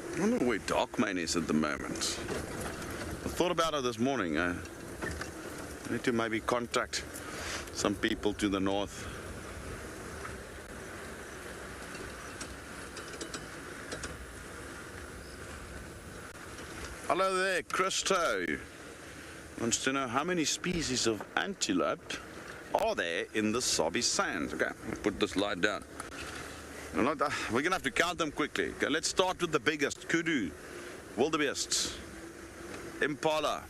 I don't know where Darkmane is at the moment. I thought about it this morning. I need to maybe contact some people to the north. Hello there, Christo. Wants to know how many species of antelope are there in the Sabi Sand. Okay, I'll put this light down. We're gonna have to count them quickly. Okay, let's start with the biggest. Kudu, wildebeest, impala,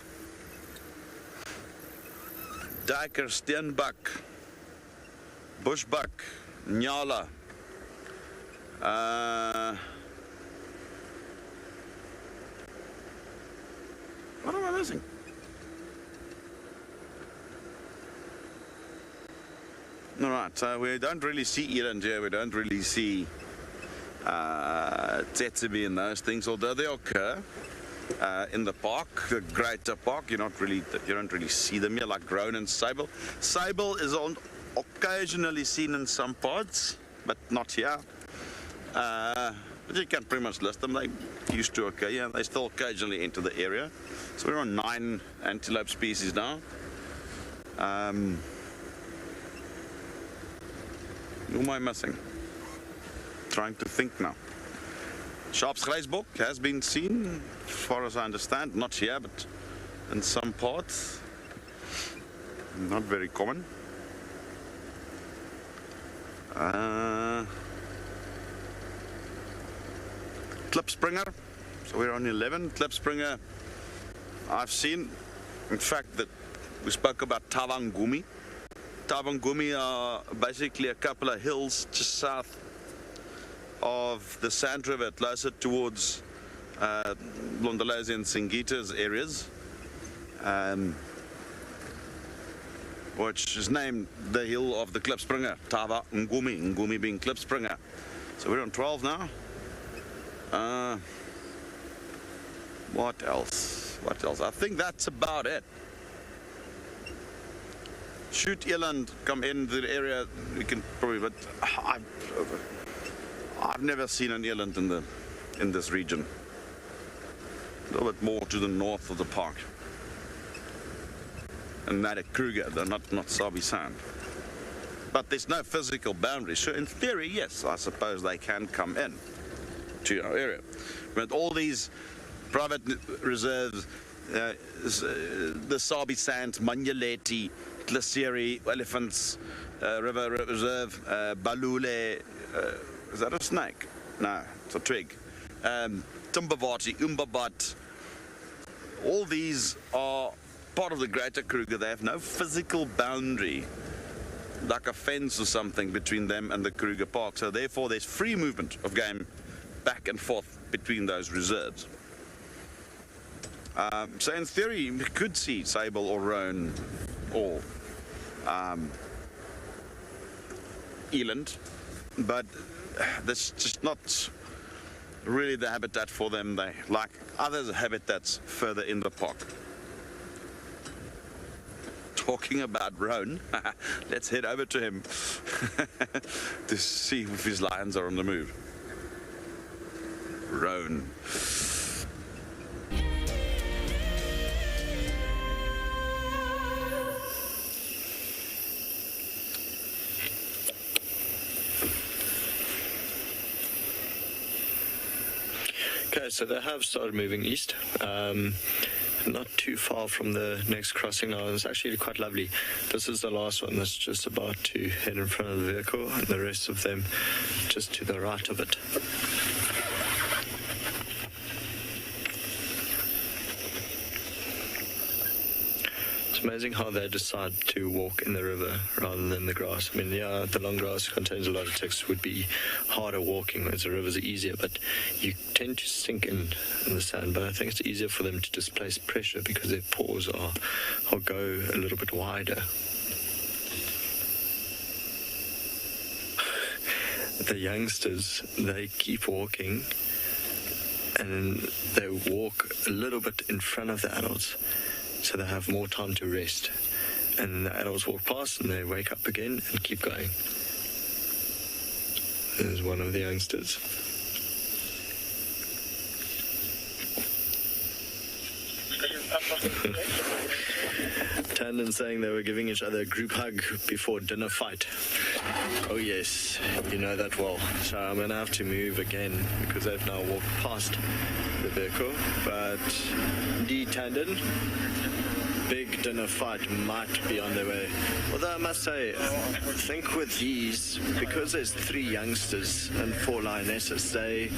duiker, steenbuck, bushbuck, nyala, what am I missing? All right, so we don't really see eland here. We don't really see tsetse and those things, although they occur in the park, the greater park. You don't really see them here, like roan and sable. Sable is occasionally seen in some parts, but not here. But you can pretty much list them. They used to occur. Yeah, they still occasionally enter the area. So we're on 9 antelope species now. Who am I missing? Trying to think now. Sharp's grijsbok has been seen, as far as I understand. Not here, but in some parts. Not very common. Klipspringer. So we're on 11. Klipspringer, I've seen. In fact, that we spoke about Tavangumi. Tavangumi are basically a couple of hills just south of the Sand River, closer towards Londolozi and Singita's areas, which is named the hill of the Klipspringer, Tavangumi, Ngumi being Klipspringer. So we're on 12 now. What else? What else? I think that's about it. Shoot eland come into the area, we can probably, but I've never seen an eland in this region. A little bit more to the north of the park. And that at Kruger, they're not Sabi Sand. But there's no physical boundary. So in theory, yes, I suppose they can come in to our area. But all these private reserves, the Sabi Sand, Manyaleti, Glacieri, Elephants, River Reserve, Balule, is that a snake? No, it's a twig. Timbavati, Umbabat. All these are part of the greater Kruger. They have no physical boundary, like a fence or something, between them and the Kruger Park. So therefore there's free movement of game back and forth between those reserves. So in theory, we could see sable or roan or eland, but that's just not really the habitat for them. They like other habitats further in the park. Talking about roan, let's head over to him to see if his lions are on the move. Roan. Okay, so they have started moving east. Not too far from the next crossing now. It's actually quite lovely. This is the last one that's just about to head in front of the vehicle, and the rest of them just to the right of it. It's amazing how they decide to walk in the river rather than the grass. I mean, yeah, the long grass contains a lot of ticks, would be harder walking, whereas the rivers are easier, but you tend to sink in the sand. But I think it's easier for them to displace pressure because their paws are go a little bit wider. The youngsters, they keep walking, and they walk a little bit in front of the adults, so they have more time to rest. And the adults walk past and they wake up again and keep going. There's one of the youngsters. Tandon saying they were giving each other a group hug before dinner fight. Oh yes, you know that well. So I'm going to have to move again because they've now walked past the vehicle. But indeed, Tandon, big dinner fight might be on their way. Although I must say, I think with these, because there's 3 youngsters and 4 lionesses, they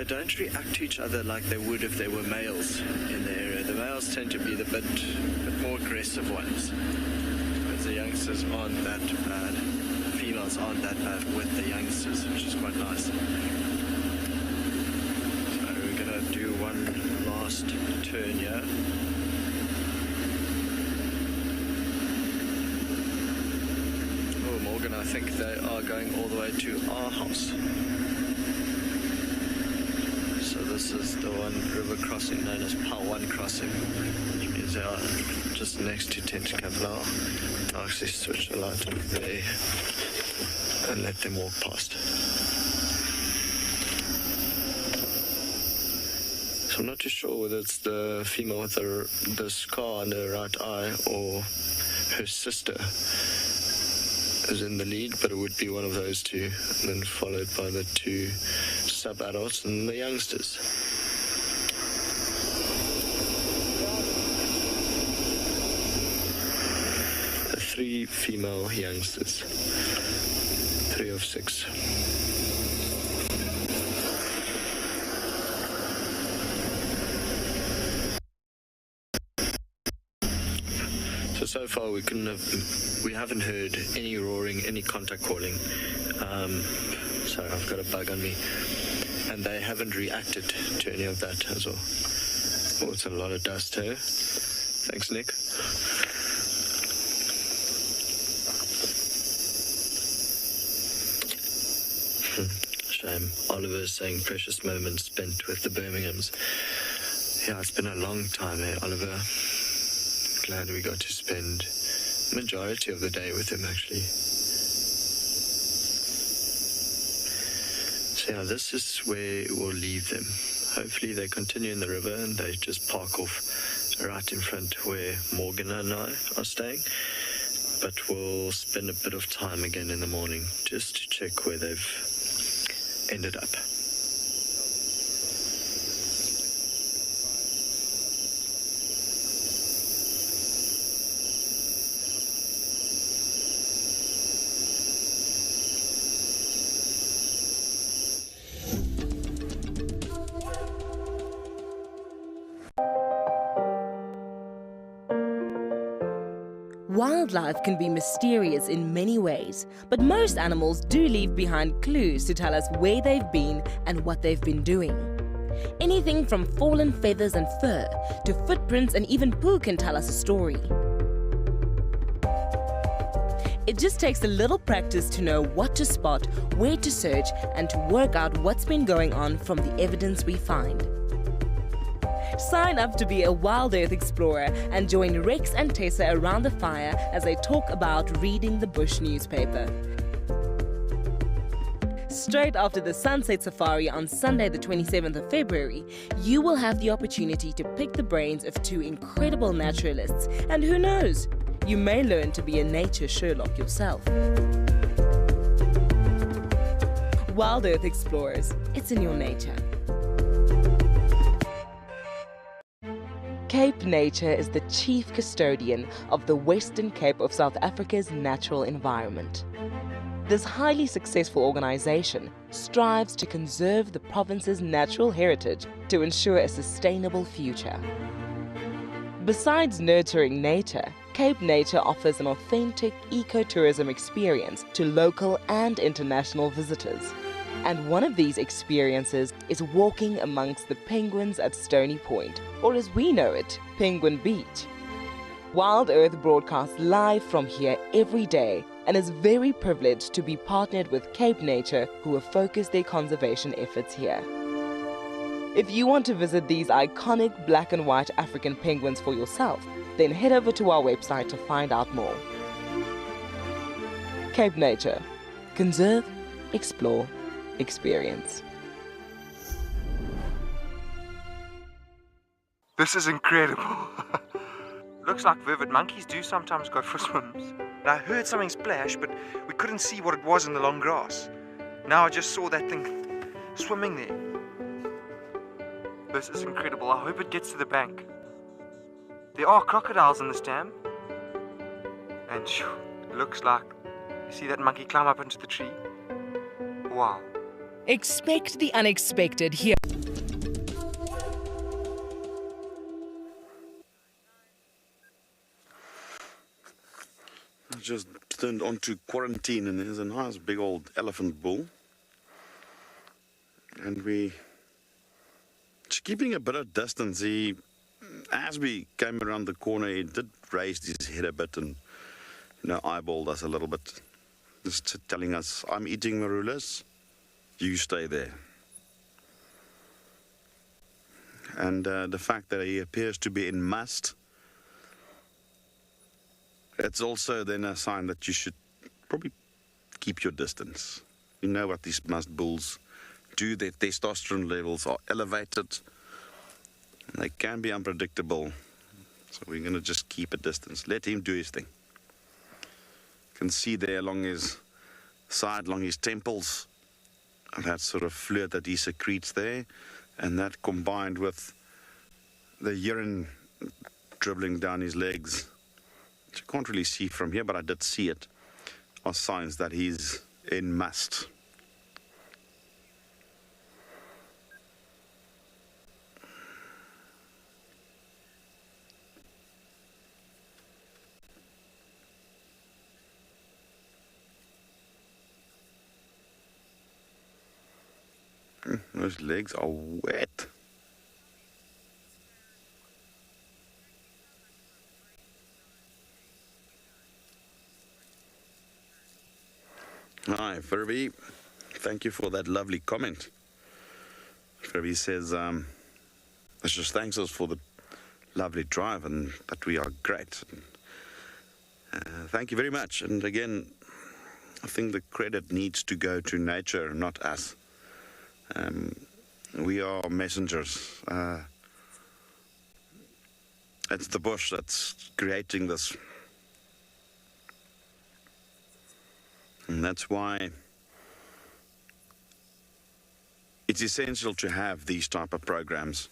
don't react to each other like they would if they were males in the area. The males tend to be the bit more aggressive ones, whereas the youngsters aren't that bad. The females aren't that bad with the youngsters, which is quite nice. So we're going to do one last turn here. Oh, Morgan, I think they are going all the way to our house. So this is the one river crossing known as Pangolin crossing, which means they are just next to Tent Camp now. I'll actually switch the light over there and let them walk past. So I'm not too sure whether it's the female with the scar on her right eye or her sister is in the lead, but it would be one of those two, and then followed by the 2 sub-adults and the youngsters. The 3 female youngsters, 3 of 6. So far we haven't heard any roaring, any contact calling. Sorry, I've got a bug on me. And they haven't reacted to any of that as well. Oh, it's a lot of dust here. Thanks, Nick. Shame. Oliver's saying precious moments spent with the Birminghams. Yeah, it's been a long time, Oliver. Glad we got to spend the majority of the day with him, actually. So yeah, this is where we'll leave them. Hopefully they continue in the river and they just park off right in front where Morgan and I are staying. But we'll spend a bit of time again in the morning just to check where they've ended up. Wildlife can be mysterious in many ways, but most animals do leave behind clues to tell us where they've been and what they've been doing. Anything from fallen feathers and fur to footprints and even poo can tell us a story. It just takes a little practice to know what to spot, where to search, and to work out what's been going on from the evidence we find. Sign up to be a WildEarth explorer and join Rex and Tessa around the fire as they talk about reading the bush newspaper. Straight after the sunset safari on Sunday the 27th of February, you will have the opportunity to pick the brains of two incredible naturalists, and who knows, you may learn to be a nature Sherlock yourself. WildEarth Explorers, it's in your nature. Cape Nature is the chief custodian of the Western Cape of South Africa's natural environment. This highly successful organization strives to conserve the province's natural heritage to ensure a sustainable future. Besides nurturing nature, Cape Nature offers an authentic ecotourism experience to local and international visitors. And one of these experiences is walking amongst the penguins at Stony Point, or as we know it, Penguin Beach. WildEarth broadcasts live from here every day and is very privileged to be partnered with Cape Nature, who have focused their conservation efforts here. If you want to visit these iconic black and white African penguins for yourself, then head over to our website to find out more. Cape Nature. Conserve, explore, experience. This is incredible. Looks like vervet monkeys do sometimes go for swims. I heard something splash, but we couldn't see what it was in the long grass. Now I just saw that thing swimming there. This is incredible. I hope it gets to the bank. There are crocodiles in this dam. And it looks like, you see that monkey climb up into the tree? Wow. Expect the unexpected here. I just turned onto quarantine and there's a nice big old elephant bull. And we just keeping a bit of distance. As we came around the corner, he did raise his head a bit and eyeballed us a little bit. Just telling us, I'm eating marulas, you stay there. And the fact that he appears to be in must, it's also then a sign that you should probably keep your distance. You know what these must bulls do. Their testosterone levels are elevated. And they can be unpredictable. So we're going to just keep a distance. Let him do his thing. You can see there along his side, along his temples, that sort of fluid that he secretes there. And that combined with the urine dribbling down his legs, which you can't really see from here, but I did see it, are signs that he's in must. Those legs are wet. Hi, Furby. Thank you for that lovely comment. Furby says, it just thanks us for the lovely drive and that we are great. Thank you very much. And again, I think the credit needs to go to nature, not us. We are messengers. It's the bush that's creating this. And that's why it's essential to have these type of programs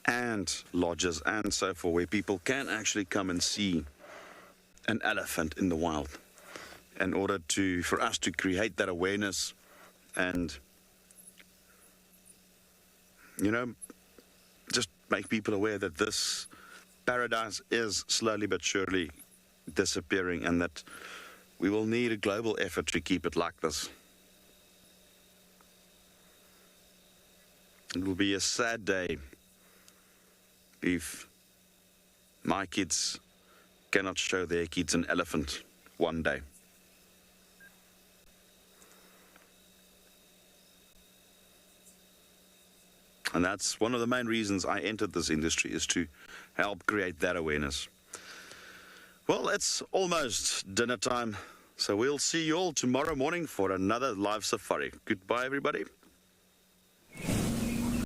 and lodges and so forth, where people can actually come and see an elephant in the wild, in order for us to create that awareness and just make people aware that this paradise is slowly but surely disappearing, and that we will need a global effort to keep it like this. It will be a sad day if my kids cannot show their kids an elephant one day. And that's one of the main reasons I entered this industry, is to help create that awareness. Well, it's almost dinner time, so we'll see you all tomorrow morning for another live safari. Goodbye, everybody.